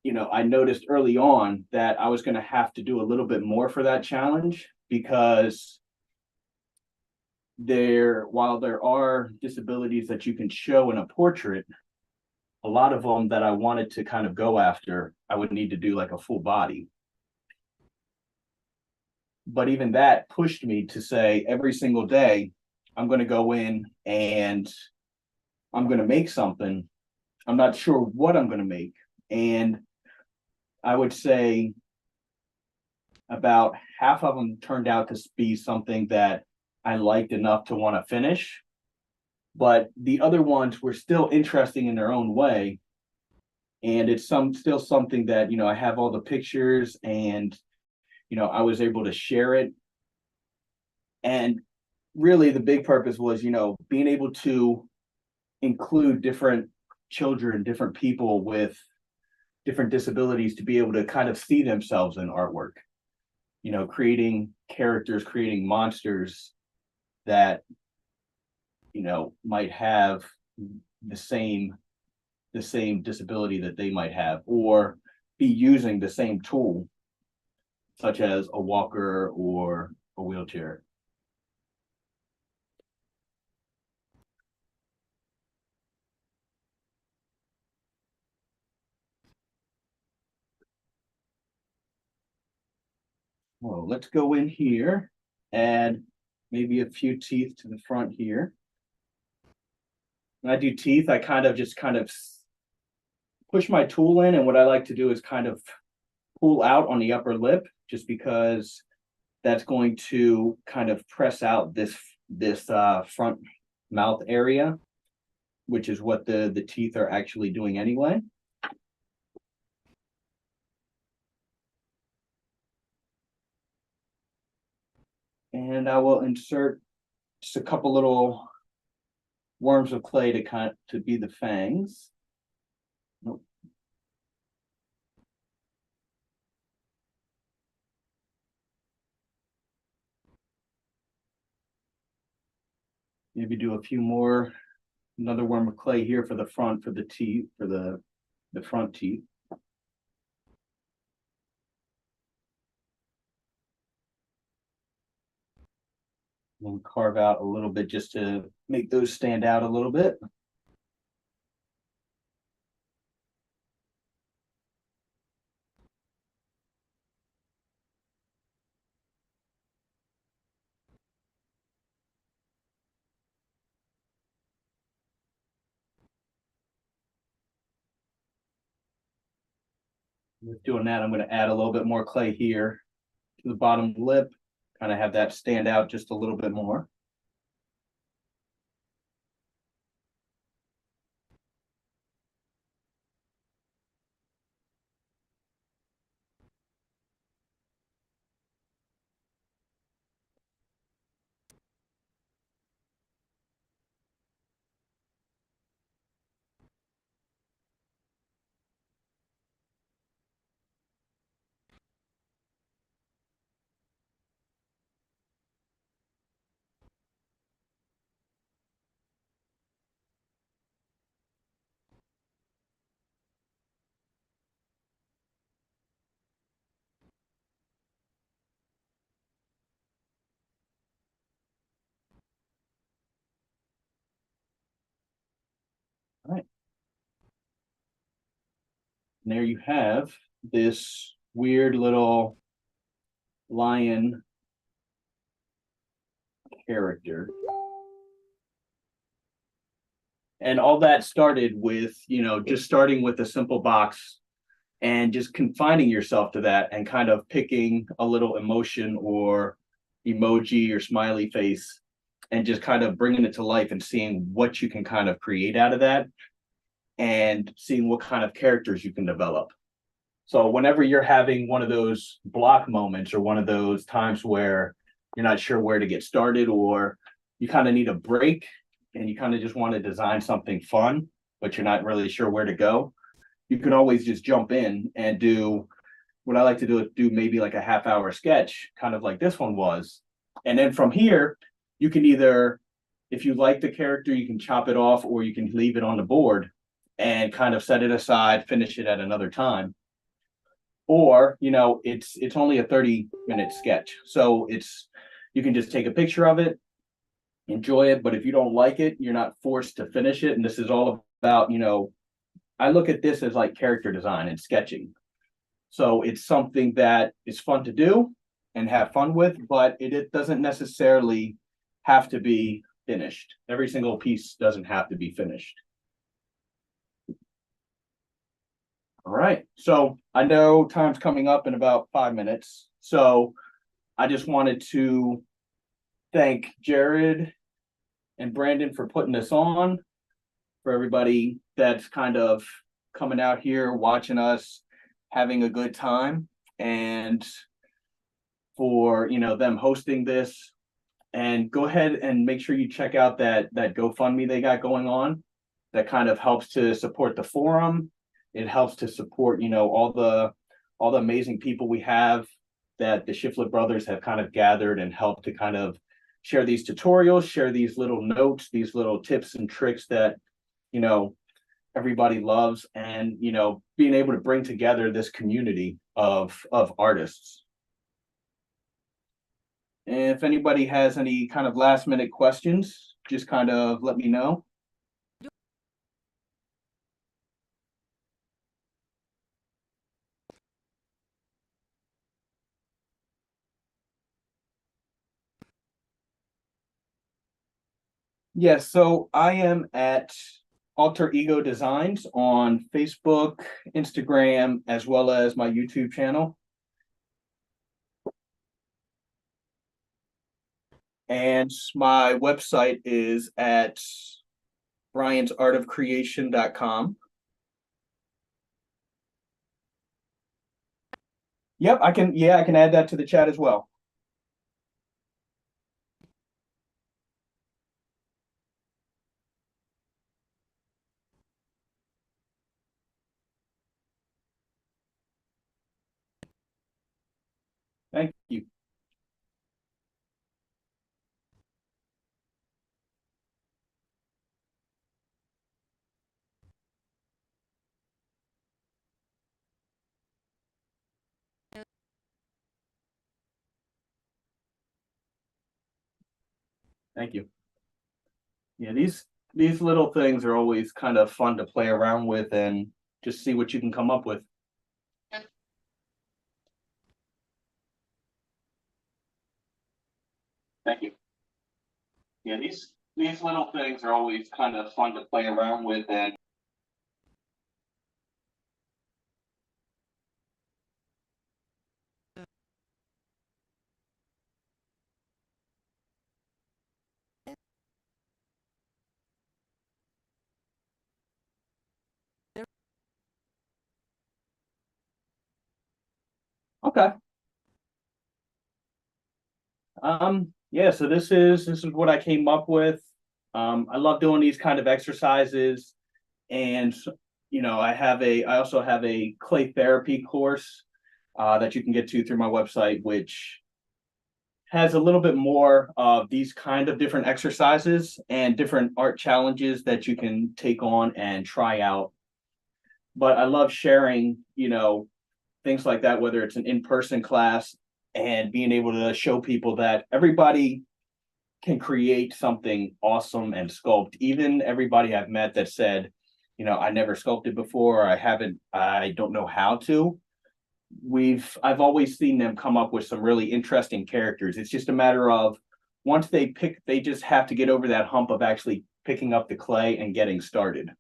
G: I noticed early on that I was going to have to do a little bit more for that challenge, because while there are disabilities that you can show in a portrait, a lot of them that I wanted to kind of go after, I would need to do like a full body. But even that pushed me to say every single day, I'm going to go in and I'm going to make something. I'm not sure what I'm going to make. And I would say about half of them turned out to be something that I liked enough to want to finish. But the other ones were still interesting in their own way. And it's still something that, I have all the pictures and I was able to share it. And really the big purpose was, being able to include different children, different people with different disabilities to be able to kind of see themselves in artwork, creating characters, creating monsters that, might have the same disability that they might have, or be using the same tool, such as a walker or a wheelchair. Well, let's go in here, add maybe a few teeth to the front here. When I do teeth, I kind of push my tool in, and what I like to do is kind of pull out on the upper lip, just because that's going to kind of press out this front mouth area, which is what the teeth are actually doing anyway. And I will insert just a couple little worms of clay to be the fangs. Nope. Maybe do a few more, another worm of clay here for the front, for the teeth, for the front teeth. And carve out a little bit just to make those stand out a little bit. With doing that, I'm going to add a little bit more clay here to the bottom lip, kind of have that stand out just a little bit more. All right. And there you have this weird little lion character. And all that started with, just starting with a simple box and just confining yourself to that and kind of picking a little emotion or emoji or smiley face and just kind of bringing it to life and seeing what you can kind of create out of that and seeing what kind of characters you can develop. So whenever you're having one of those block moments or one of those times where you're not sure where to get started, or you kind of need a break and you kind of just want to design something fun, but you're not really sure where to go, you can always just jump in and do what I like to do is do maybe like a half-hour sketch, kind of like this one was. And then from here, you can either, if you like the character, you can chop it off, or you can leave it on the board and kind of set it aside, finish it at another time. Or, it's only a 30-minute sketch. So you can just take a picture of it, enjoy it. But if you don't like it, you're not forced to finish it. And this is all about, I look at this as like character design and sketching. So it's something that is fun to do and have fun with, but it doesn't necessarily have to be finished. Every single piece doesn't have to be finished. All right, so I know time's coming up in about 5 minutes. So I just wanted to thank Jared and Brandon for putting this on, for everybody that's kind of coming out here, watching us, having a good time. And for, you know, them hosting this. And go ahead and make sure you check out that GoFundMe they got going on. That kind of helps to support the forum. It helps to support, you know, all the amazing people we have that the Shiflet brothers have kind of gathered and helped to kind of share these tutorials, share these little notes, these little tips and tricks that, you know, everybody loves, and, you know, being able to bring together this community of artists. And if anybody has any kind of last minute questions, just kind of let me know. Yes, so I am at Alter Ego Designs on Facebook, Instagram, as well as my YouTube channel. And my website is at briansartofcreation.com. Yep, I can add that to the chat as well. Thank you. Thank you. Yeah, these little things are always kind of fun to play around with and just see what you can come up with. Thank you. Yeah, these little things are always kind of fun to play around with and okay. Yeah, so this is what I came up with. I love doing these kind of exercises, and you know, I also have a clay therapy course that you can get to through my website, which has a little bit more of these kind of different exercises and different art challenges that you can take on and try out. But I love sharing, you know, things like that, whether it's an in-person class, and being able to show people that everybody can create something awesome and sculpt. Even everybody I've met that said, you know, I never sculpted before, I don't know how to. I've always seen them come up with some really interesting characters. It's just a matter of once they just have to get over that hump of actually picking up the clay and getting started.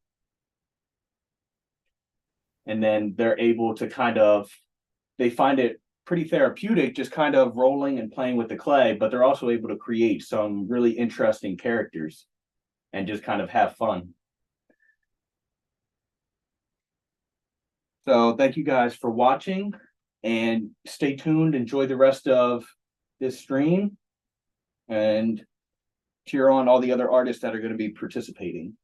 G: And then they're able to they find it pretty therapeutic just kind of rolling and playing with the clay, but they're also able to create some really interesting characters and just kind of have fun. So thank you guys for watching, and stay tuned. Enjoy the rest of this stream and cheer on all the other artists that are going to be participating.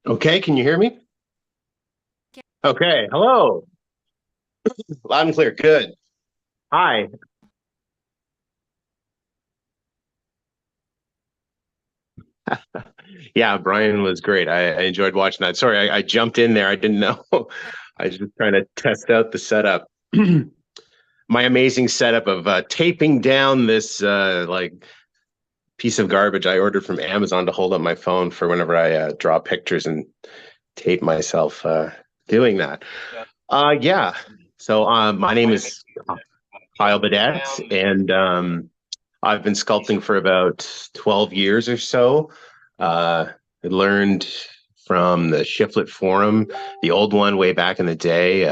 H: Okay, can you hear me? Okay, hello. Loud and clear, good. Hi. Yeah, Brian was great. I enjoyed watching that. Sorry, I jumped in there. I didn't know. I was just trying to test out the setup. My amazing setup of taping down this like piece of garbage I ordered from Amazon to hold up my phone for whenever I draw pictures and tape myself doing that. Yeah. So my name is Kyle Badet, and I've been sculpting for about 12 years or so. I learned from the Shiflet forum, the old one way back in the day.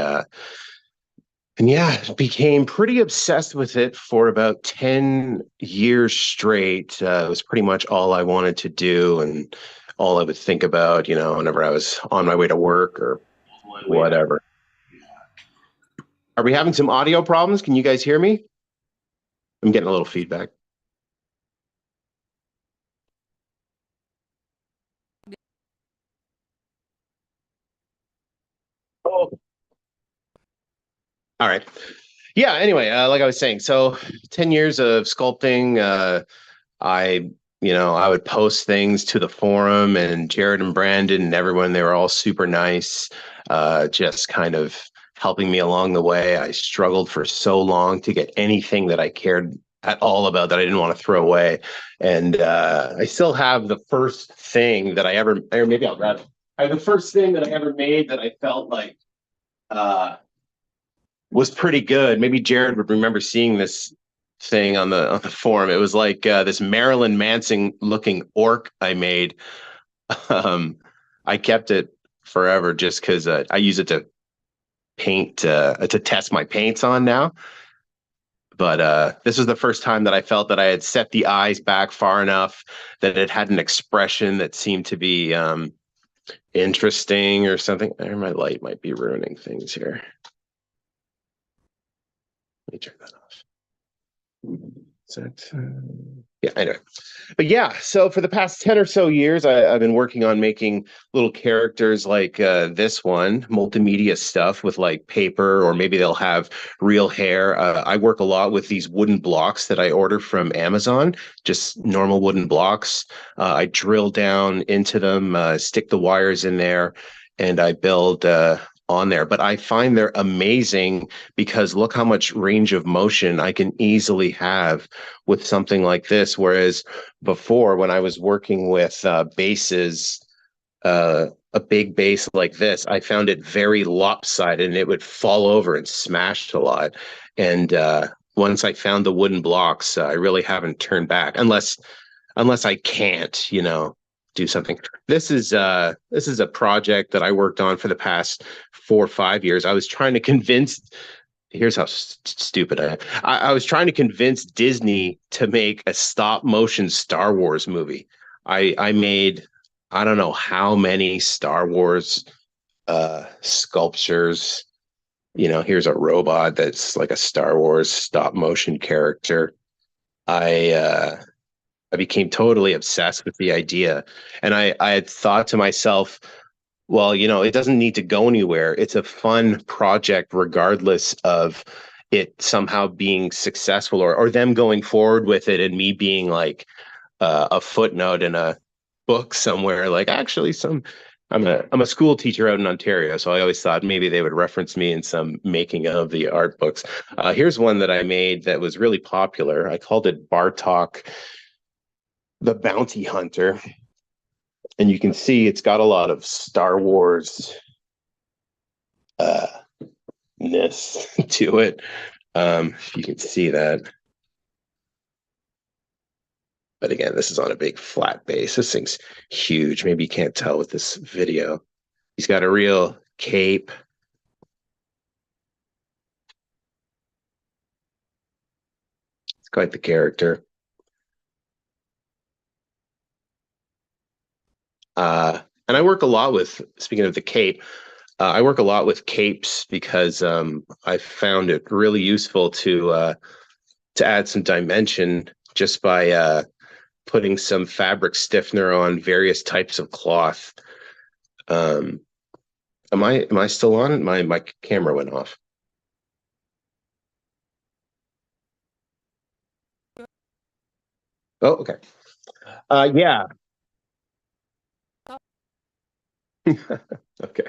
H: And yeah, became pretty obsessed with it for about 10 years straight. It was pretty much all I wanted to do and all I would think about, whenever I was on my way to work or whatever. Are we having some audio problems? Can you guys hear me? I'm getting a little feedback. Oh. All right. Yeah, anyway, like I was saying, so 10 years of sculpting, I would post things to the forum, and Jared and Brandon and everyone, they were all super nice, just kind of helping me along the way. I struggled for so long to get anything that I cared at all about that I didn't want to throw away. And I still have the first thing that I ever, or maybe I'll grab it. I have the first thing that I ever made that I felt like was pretty good. Maybe Jared would remember seeing this thing on the forum. It was like this Marilyn Manson looking orc I made. I kept it forever just because I use it to paint, to test my paints on now. But this was the first time that I felt that I had set the eyes back far enough that it had an expression that seemed to be interesting or something. My light might be ruining things here. Let me turn that off. Yeah, anyway. But yeah, so for the past 10 or so years, I've been working on making little characters like this one, multimedia stuff with like paper, or maybe they'll have real hair. I work a lot with these wooden blocks that I order from Amazon, just normal wooden blocks. I drill down into them, stick the wires in there, and I build on there. But I find they're amazing because look how much range of motion I can easily have with something like this. Whereas before, when I was working with bases, a big base like this, I found it very lopsided and it would fall over and smash a lot. And once I found the wooden blocks, I really haven't turned back unless I can't, do something. This is a project that I worked on for the past 4 or 5 years. I was trying to convince. Here's how stupid I am. I was trying to convince Disney to make a stop motion Star Wars movie. I made, I don't know how many Star Wars sculptures. Here's a robot that's like a Star Wars stop motion character. I became totally obsessed with the idea. And I had thought to myself, well, it doesn't need to go anywhere. It's a fun project, regardless of it somehow being successful or them going forward with it and me being like a footnote in a book somewhere. Like, actually, I'm a school teacher out in Ontario, so I always thought maybe they would reference me in some making of the art books. Here's one that I made that was really popular. I called it Bartok the Bounty Hunter, and you can see it's got a lot of Star Wars ness to it. If you can see that. But again, this is on a big flat base. This thing's huge. Maybe you can't tell with this video. He's got a real cape. It's quite the character. And I work a lot with, speaking of the cape, I work a lot with capes because I found it really useful to add some dimension just by putting some fabric stiffener on various types of cloth. Am I still on? My camera went off. Oh, okay. Yeah. Okay.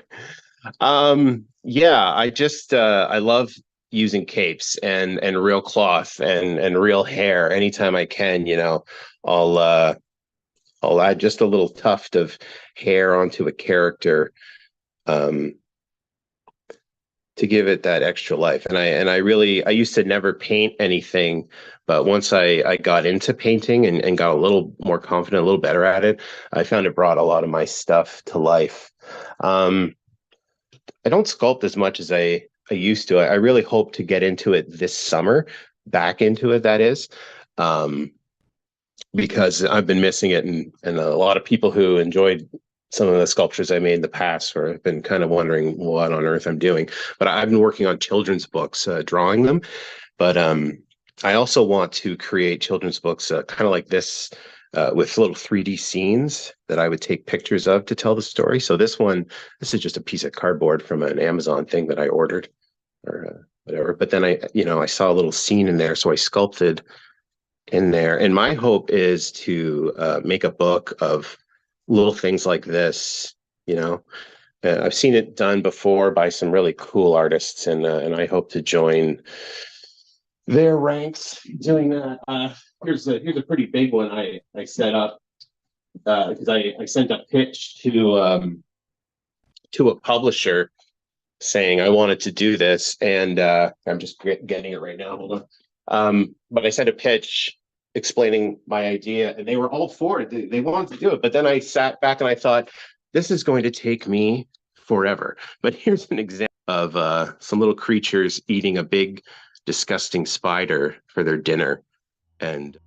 H: Yeah, I just I love using capes and real cloth and real hair anytime I can, I'll add just a little tuft of hair onto a character. to give it that extra life. And I really, I used to never paint anything, but once I got into painting and got a little more confident, a little better at it, I found it brought a lot of my stuff to life. I don't sculpt as much as I used to. I really hope to get into it this summer, back into it, that is, because I've been missing it. And a lot of people who enjoyed some of the sculptures I made in the past have been kind of wondering what on earth I'm doing. But I've been working on children's books, drawing them. But I also want to create children's books kind of like this, with little 3D scenes that I would take pictures of to tell the story. So this is just a piece of cardboard from an Amazon thing that I ordered or whatever. But then I saw a little scene in there, so I sculpted in there. And my hope is to make a book of little things like this. I've seen it done before by some really cool artists, and I hope to join their ranks doing that. Here's a pretty big one I set up because I sent a pitch to a publisher saying I wanted to do this, and I'm just getting it right now. Hold on. But I sent a pitch explaining my idea, and they were all for it. They wanted to do it, but then I sat back and I thought, this is going to take me forever. But here's an example of some little creatures eating a big, disgusting spider for their dinner. And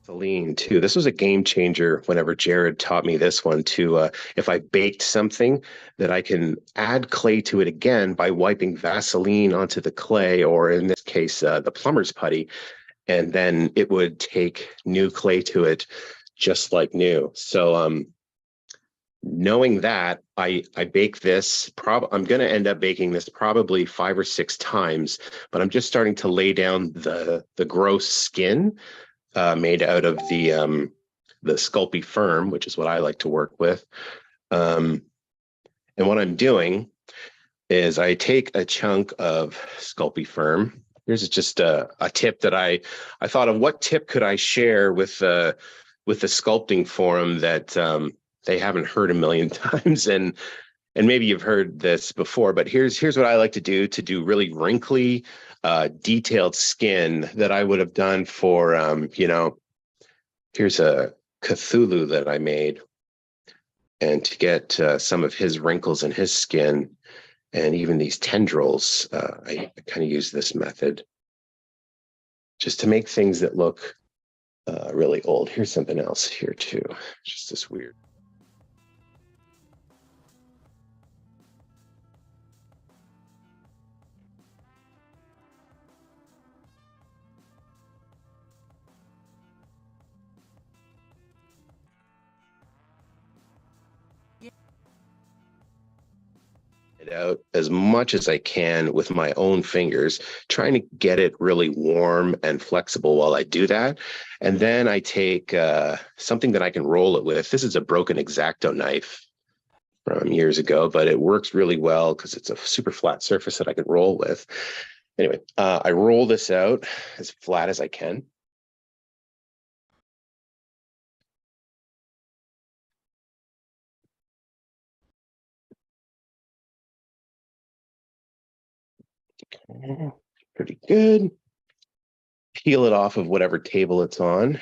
H: Celine too. This was a game changer whenever Jared taught me this one to if I baked something, that I can add clay to it again by wiping Vaseline onto the clay, or in this case, the plumber's putty, and then it would take new clay to it just like new. So knowing that, I bake this, I'm going to end up baking this probably 5 or 6 times, but I'm just starting to lay down the gross skin made out of the Sculpey-Firm, which is what I like to work with. And what I'm doing is I take a chunk of Sculpey-Firm. Here's just a tip that I thought of. What tip could I share with the sculpting forum that they haven't heard a million times? And maybe you've heard this before, but here's what I like to do really wrinkly, detailed skin that I would have done for, here's a Cthulhu that I made. And to get some of his wrinkles in his skin and even these tendrils, I kind of use this method just to make things that look really old. Here's something else here too, just this weird. it out as much as I can with my own fingers, trying to get it really warm and flexible while I do that. And then I take something that I can roll it with. This is a broken X-Acto knife from years ago, but it works really well because it's a super flat surface that I can roll with. Anyway, I roll this out as flat as I can. Okay, pretty good. Peel it off of whatever table it's on.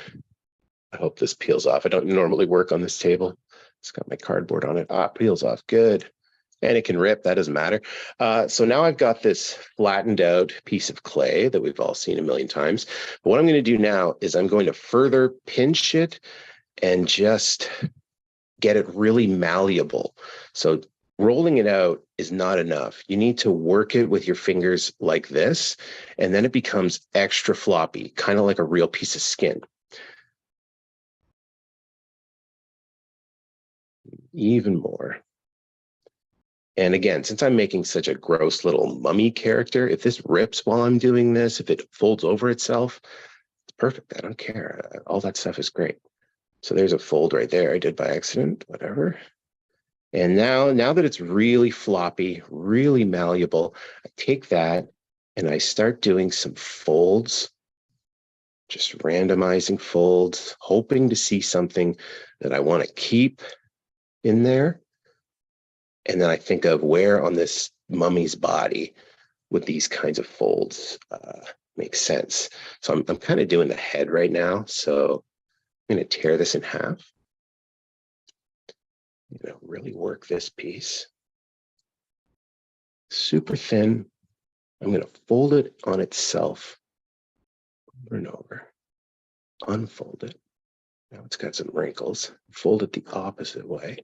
H: I hope this peels off. I don't normally work on this table. It's got my cardboard on it. Peels off. Good. And it can rip. That doesn't matter. So now I've got this flattened out piece of clay that we've all seen a million times. But what I'm going to do now is I'm going to further pinch it and just get it really malleable. So rolling it out is not enough. You need to work it with your fingers like this, and then it becomes extra floppy, kind of like a real piece of skin. Even more. And again, since I'm making such a gross little mummy character, if this rips while I'm doing this, if it folds over itself, it's perfect. I don't care. All that stuff is great. So there's a fold right there. I did by accident, whatever. And now that it's really floppy, really malleable, I take that and I start doing some folds, just randomizing folds, hoping to see something that I want to keep in there. And then I think of where on this mummy's body would these kinds of folds make sense. So I'm kind of doing the head right now. So I'm going to tear this in half. I'm going to really work this piece. Super thin. I'm going to fold it on itself over and over. Unfold it. Now it's got some wrinkles. Fold it the opposite way.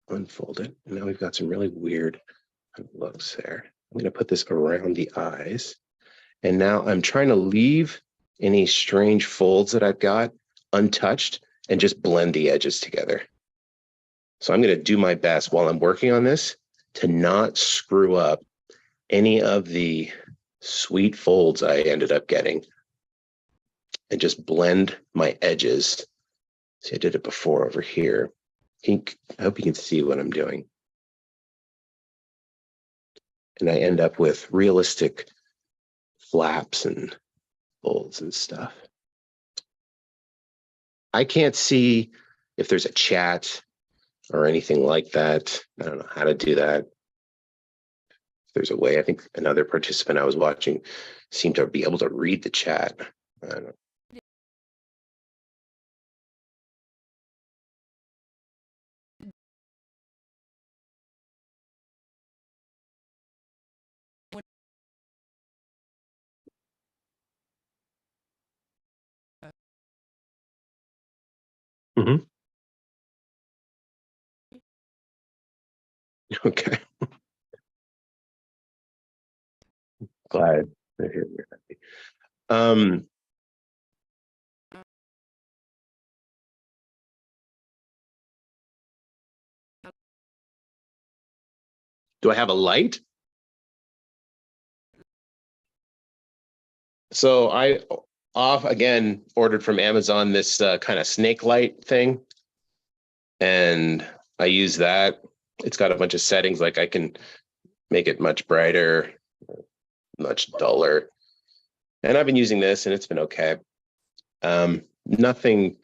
H: Unfold it. And now we've got some really weird looks there. I'm going to put this around the eyes. And now I'm trying to leave any strange folds that I've got untouched and just blend the edges together. So I'm going to do my best while I'm working on this to not screw up any of the sweet folds I ended up getting and just blend my edges. See, I did it before over here. I hope you can see what I'm doing. And I end up with realistic flaps and folds and stuff. I can't see if there's a chat or anything like that. I don't know how to do that. If there's a way. I think another participant I was watching seemed to be able to read the chat. I don't know. Mm-hmm. Okay. Glad to hear you're happy. Do I have a light? So I ordered from Amazon this kind of snake light thing. And I use that. It's got a bunch of settings, like I can make it much brighter, much duller. And I've been using this and it's been okay. Nothing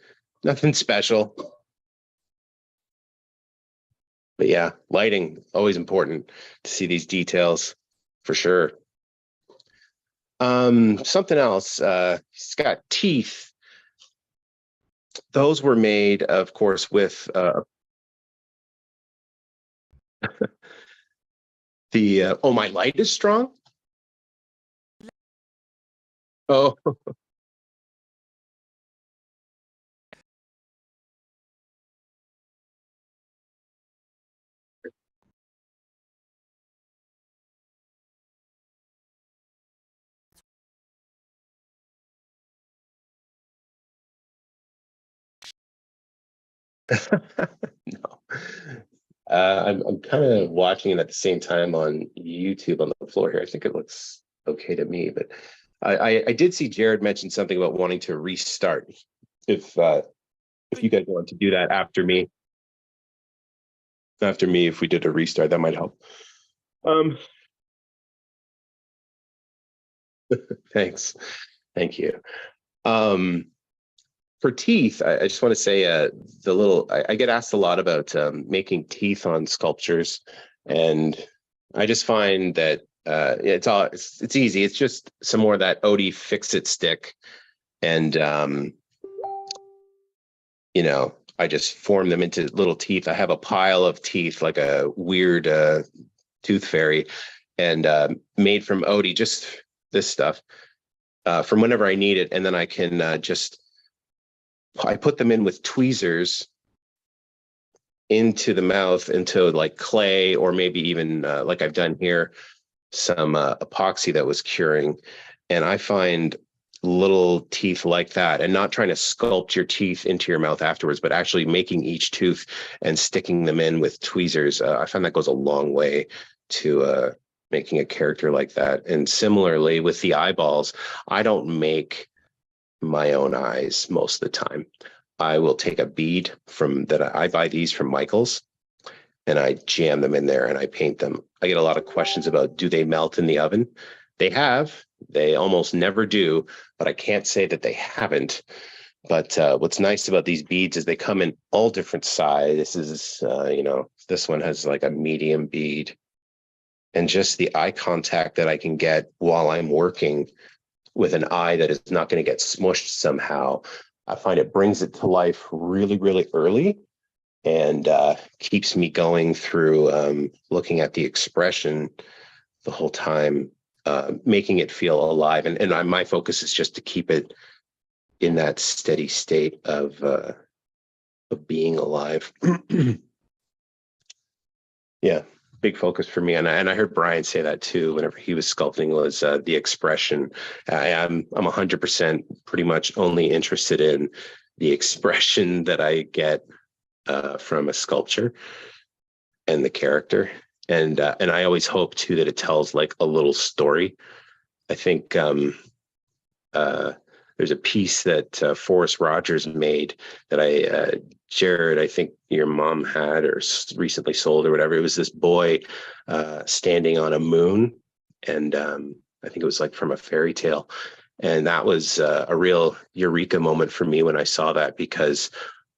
H: special. But yeah, lighting, always important to see these details for sure. Something else, it's got teeth. Those were made, of course, with my light is strong. Oh. No, I'm kind of watching it at the same time on YouTube on the floor here. I think it looks okay to me, but I did see Jared mention something about wanting to restart. If you guys want to do that after me, if we did a restart, that might help. Thanks. Thank you. For teeth, I just want to say I get asked a lot about making teeth on sculptures, and I just find that it's easy. It's just some more of that Odie Fix-It stick, and I just form them into little teeth. I have a pile of teeth, like a weird tooth fairy, and made from Odie, just this stuff from whenever I need it, and then I can I put them in with tweezers into the mouth, into like clay, or maybe even like I've done here, some epoxy that was curing. And I find little teeth like that, and not trying to sculpt your teeth into your mouth afterwards, but actually making each tooth and sticking them in with tweezers. I find that goes a long way to making a character like that. And similarly with the eyeballs, I don't make my own eyes most of the time. I will take a bead I buy these from Michael's, and I jam them in there and I paint them. I get a lot of questions about, do they melt in the oven? They almost never do, but I can't say that they haven't. But what's nice about these beads is they come in all different sizes. This one has like a medium bead, and just the eye contact that I can get while I'm working with an eye that is not going to get smushed somehow, I find it brings it to life really, really early, and keeps me going through looking at the expression the whole time, making it feel alive. And my focus is just to keep it in that steady state of being alive. Yeah. Big focus for me, and I heard Brian say that too whenever he was sculpting, was the expression. I'm 100% pretty much only interested in the expression that I get from a sculpture and the character, and I always hope too that it tells like a little story. I think there's a piece that Forrest Rogers made that Jared, I think your mom had or recently sold or whatever. It was this boy standing on a moon, and I think it was like from a fairy tale. And that was a real eureka moment for me when I saw that, because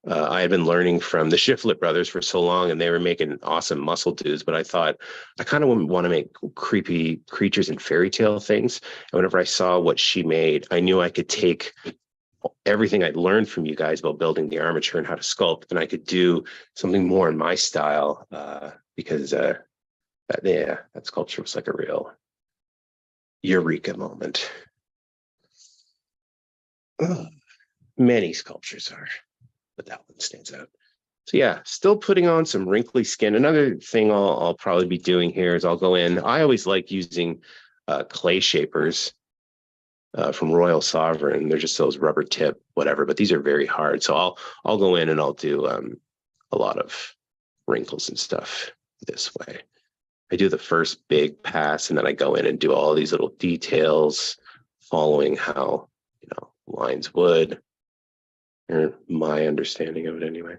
H: I had been learning from the Shiflettbrothers for so long, and they were making awesome muscle dudes. But I thought I kind of want to make creepy creatures and fairy tale things. And whenever I saw what she made, I knew I could take everything I'd learned from you guys about building the armature and how to sculpt, and I could do something more in my style, because that sculpture was like a real eureka moment. Many sculptures are, but that one stands out. So yeah, still putting on some wrinkly skin. Another thing I'll probably be doing here is I'll go in. I always like using clay shapers from Royal Sovereign. They're just those rubber tip, whatever, but these are very hard. So I'll go in and I'll do a lot of wrinkles and stuff this way. I do the first big pass, and then I go in and do all these little details following how, lines would, or my understanding of it anyway.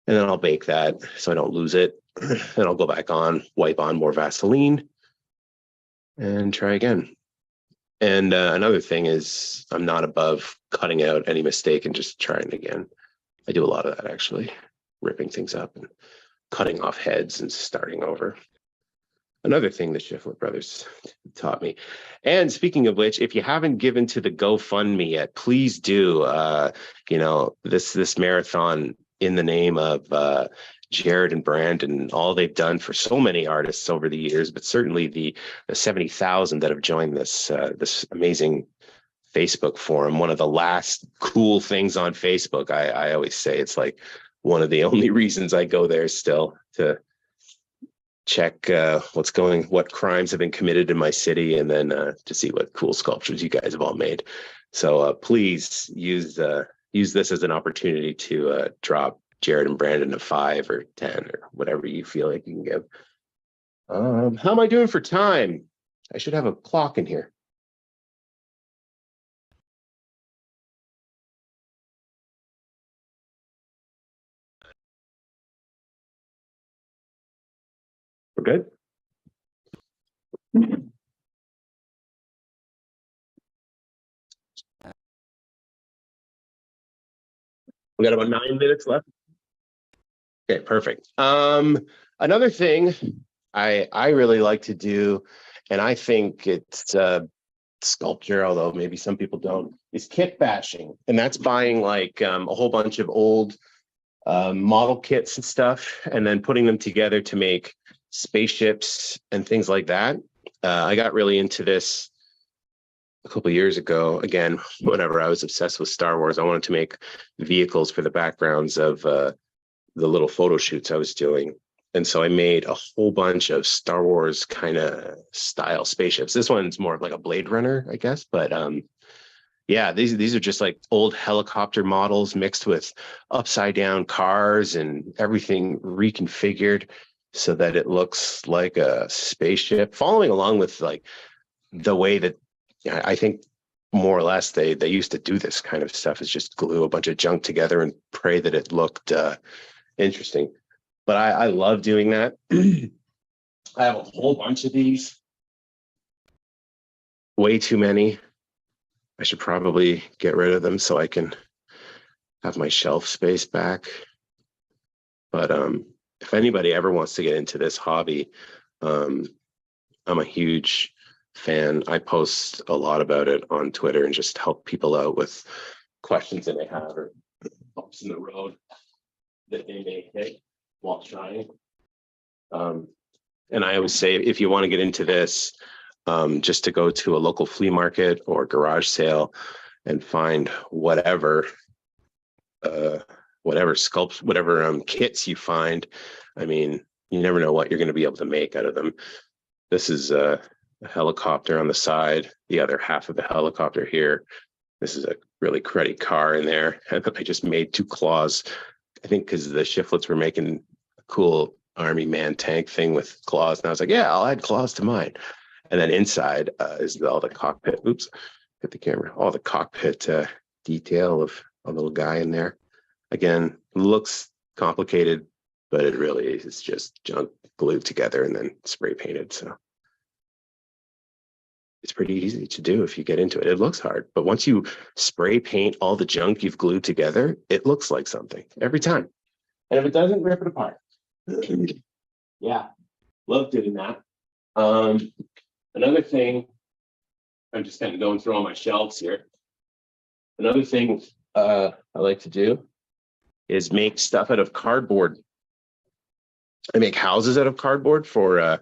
H: And then I'll bake that so I don't lose it. And I'll go back on, wipe on more Vaseline, and try again. And another thing is I'm not above cutting out any mistake and just trying again. I do a lot of that, actually, ripping things up and cutting off heads and starting over. Another thing the Shiflettbrothers taught me. And speaking of which, if you haven't given to the GoFundMe yet, please do. This marathon in the name of Jared and Brandon, all they've done for so many artists over the years, but certainly the 70,000 that have joined this amazing Facebook forum. One of the last cool things on Facebook. I always say it's like one of the only reasons I go there still, to check what crimes have been committed in my city, and then to see what cool sculptures you guys have all made. So please use this as an opportunity to drop Jared and Brandon a 5 or 10 or whatever you feel like you can give. How am I doing for time? I should have a clock in here. We're good? We got about 9 minutes left. Okay, perfect. Another thing I really like to do, and I think it's sculpture, although maybe some people don't, is kit bashing. And that's buying like a whole bunch of old model kits and stuff, and then putting them together to make spaceships and things like that. I got really into this a couple of years ago. Again, whenever I was obsessed with Star Wars, I wanted to make vehicles for the backgrounds of the little photo shoots I was doing. And so I made a whole bunch of Star Wars kind of style spaceships. This one's more of like a Blade Runner, I guess. But yeah, these are just like old helicopter models mixed with upside down cars and everything reconfigured so that it looks like a spaceship, following along with like the way that I think more or less they used to do this kind of stuff, is just glue a bunch of junk together and pray that it looked interesting. But I love doing that. I have a whole bunch of these. Way too many. I should probably get rid of them so I can have my shelf space back. But if anybody ever wants to get into this hobby, I'm a huge fan. I post a lot about it on Twitter and just help people out with questions that they have or bumps in the road that they may hit while trying. And I always say, if you want to get into this, just to go to a local flea market or garage sale and find whatever kits you find. I mean, you never know what you're going to be able to make out of them. This is a helicopter on the side, the other half of the helicopter here. This is a really cruddy car in there. And I just made 2 claws, I think because the shiflets were making a cool army man tank thing with claws. And I was like, yeah, I'll add claws to mine. And then inside is all the cockpit. Oops, hit the camera. All the cockpit detail of a little guy in there. Again, looks complicated, but it really is just junk glued together and then spray painted. So it's pretty easy to do if you get into it. It looks hard, but once you spray paint all the junk you've glued together, it looks like something every time. And if it doesn't, rip it apart. Yeah, love doing that. Another thing, I'm just kind of going through all my shelves here. Another thing I like to do is make stuff out of cardboard. I make houses out of cardboard for,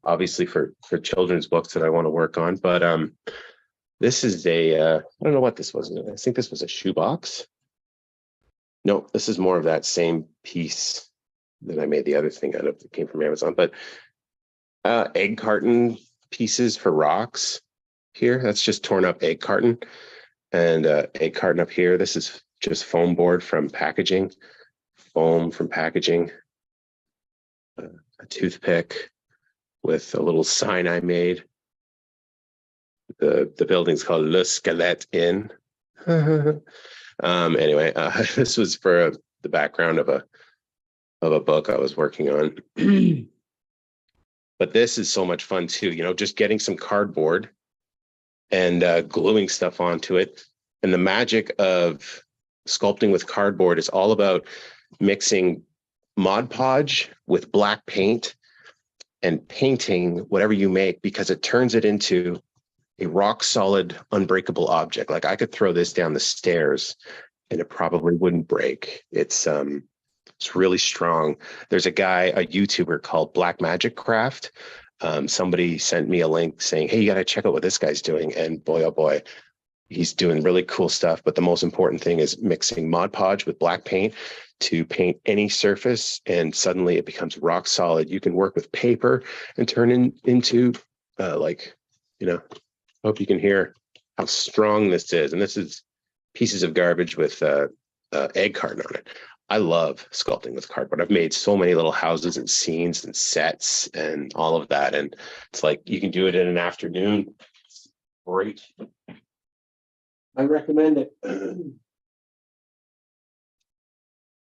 H: obviously for children's books that I want to work on. But this is I don't know what this was. I think this was a shoebox. No, this is more of that same piece that I made the other thing out of that came from Amazon. But egg carton pieces for rocks here. That's just torn up egg carton. And egg carton up here. This is just foam board from packaging. Foam from packaging. A toothpick with a little sign I made. The building's called Le Squelette-Inn. Anyway, this was for the background of a book I was working on. But this is so much fun too, just getting some cardboard and gluing stuff onto it. And the magic of sculpting with cardboard is all about mixing Mod Podge with black paint and painting whatever you make, because it turns it into a rock solid, unbreakable object. Like I could throw this down the stairs and it probably wouldn't break. It's really strong. There's a YouTuber called Black Magic Craft. Somebody sent me a link saying, hey, you got to check out what this guy's doing. And boy, oh boy, he's doing really cool stuff. But the most important thing is mixing Mod Podge with black paint to paint any surface, and suddenly it becomes rock solid. You can work with paper and turn into hope you can hear how strong this is. And this is pieces of garbage with a egg carton on it. I love sculpting with cardboard. I've made so many little houses and scenes and sets and all of that. And it's like you can do it in an afternoon. Great. I recommend it.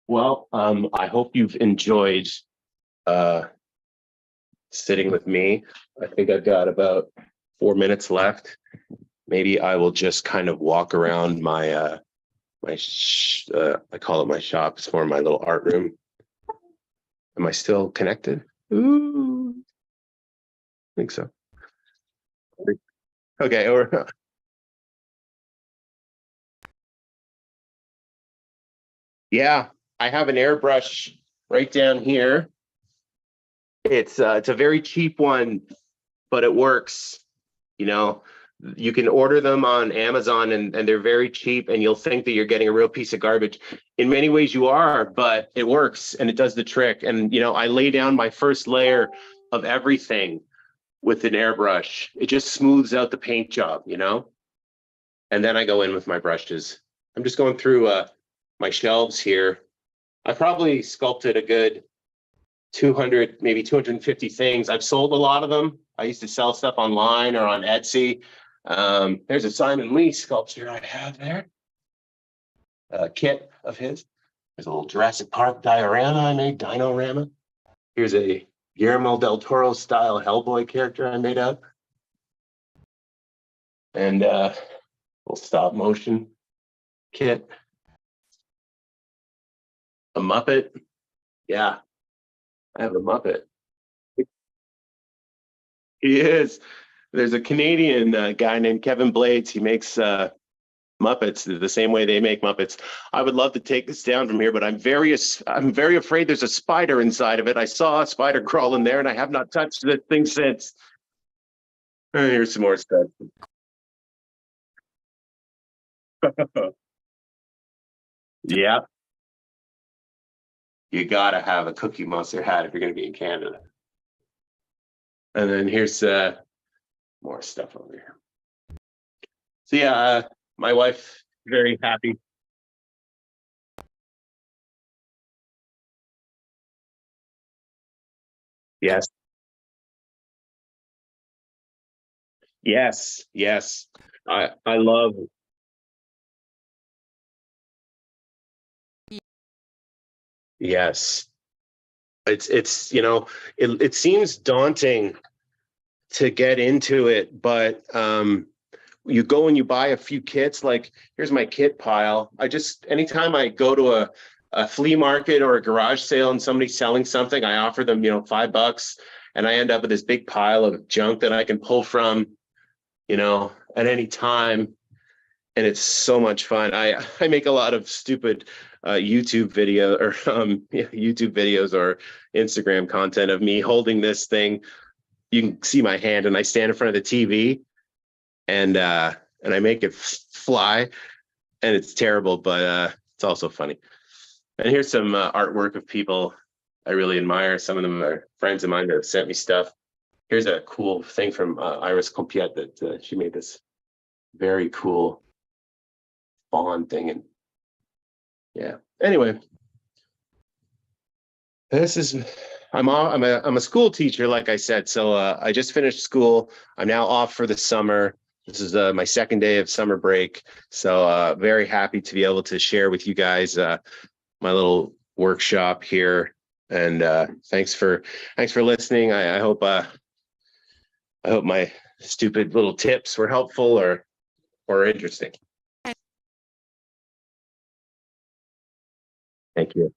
H: Well, I hope you've enjoyed sitting with me. I think I've got about 4 minutes left. Maybe I will just kind of walk around my I call it my shop. It's more my little art room. Am I still connected? Ooh, I think so. Okay, or yeah, I have an airbrush right down here. It's a very cheap one, but it works. You know, you can order them on Amazon and they're very cheap, and you'll think that you're getting a real piece of garbage. In many ways you are, but it works and it does the trick. And, you know, I lay down my first layer of everything with an airbrush. It just smooths out the paint job, you know? And then I go in with my brushes. I'm just going through my shelves here. I probably sculpted a good 200, maybe 250 things. I've sold a lot of them. I used to sell stuff online or on Etsy. There's a Simon Lee sculpture I have there. A kit of his. There's a little Jurassic Park diorama I made, Dinorama. Here's a Guillermo del Toro style Hellboy character I made up. And a little stop motion kit. A Muppet. Yeah, I have a Muppet. He is. There's a Canadian guy named Kevin Blades. He makes Muppets the same way they make Muppets. I would love to take this down from here, but I'm very afraid there's a spider inside of it. I saw a spider crawl in there, and I have not touched this thing since. Here's some more stuff. Yeah. You gotta have a Cookie Monster hat if you're gonna be in Canada. And then here's more stuff over here. So yeah, my wife very happy. Yes. Yes. Yes. I love. Yes. It's you know, it seems daunting to get into it, but you go and you buy a few kits. Like here's my kit pile. Anytime I go to a flea market or a garage sale and somebody's selling something, I offer them, you know, $5, and I end up with this big pile of junk that I can pull from, you know, at any time. And it's so much fun. I make a lot of stupid YouTube videos or Instagram content of me holding this thing. You can see my hand, and I stand in front of the TV, and I make it fly, and it's terrible, but it's also funny. And here's some artwork of people I really admire. Some of them are friends of mine that have sent me stuff. Here's a cool thing from Iris Compiet that she made this very cool fawn thing. And yeah, anyway, I'm a school teacher, like I said. So I just finished school. I'm now off for the summer. This is my second day of summer break. So very happy to be able to share with you guys my little workshop here. And thanks for listening. I hope my stupid little tips were helpful or interesting. Thank you.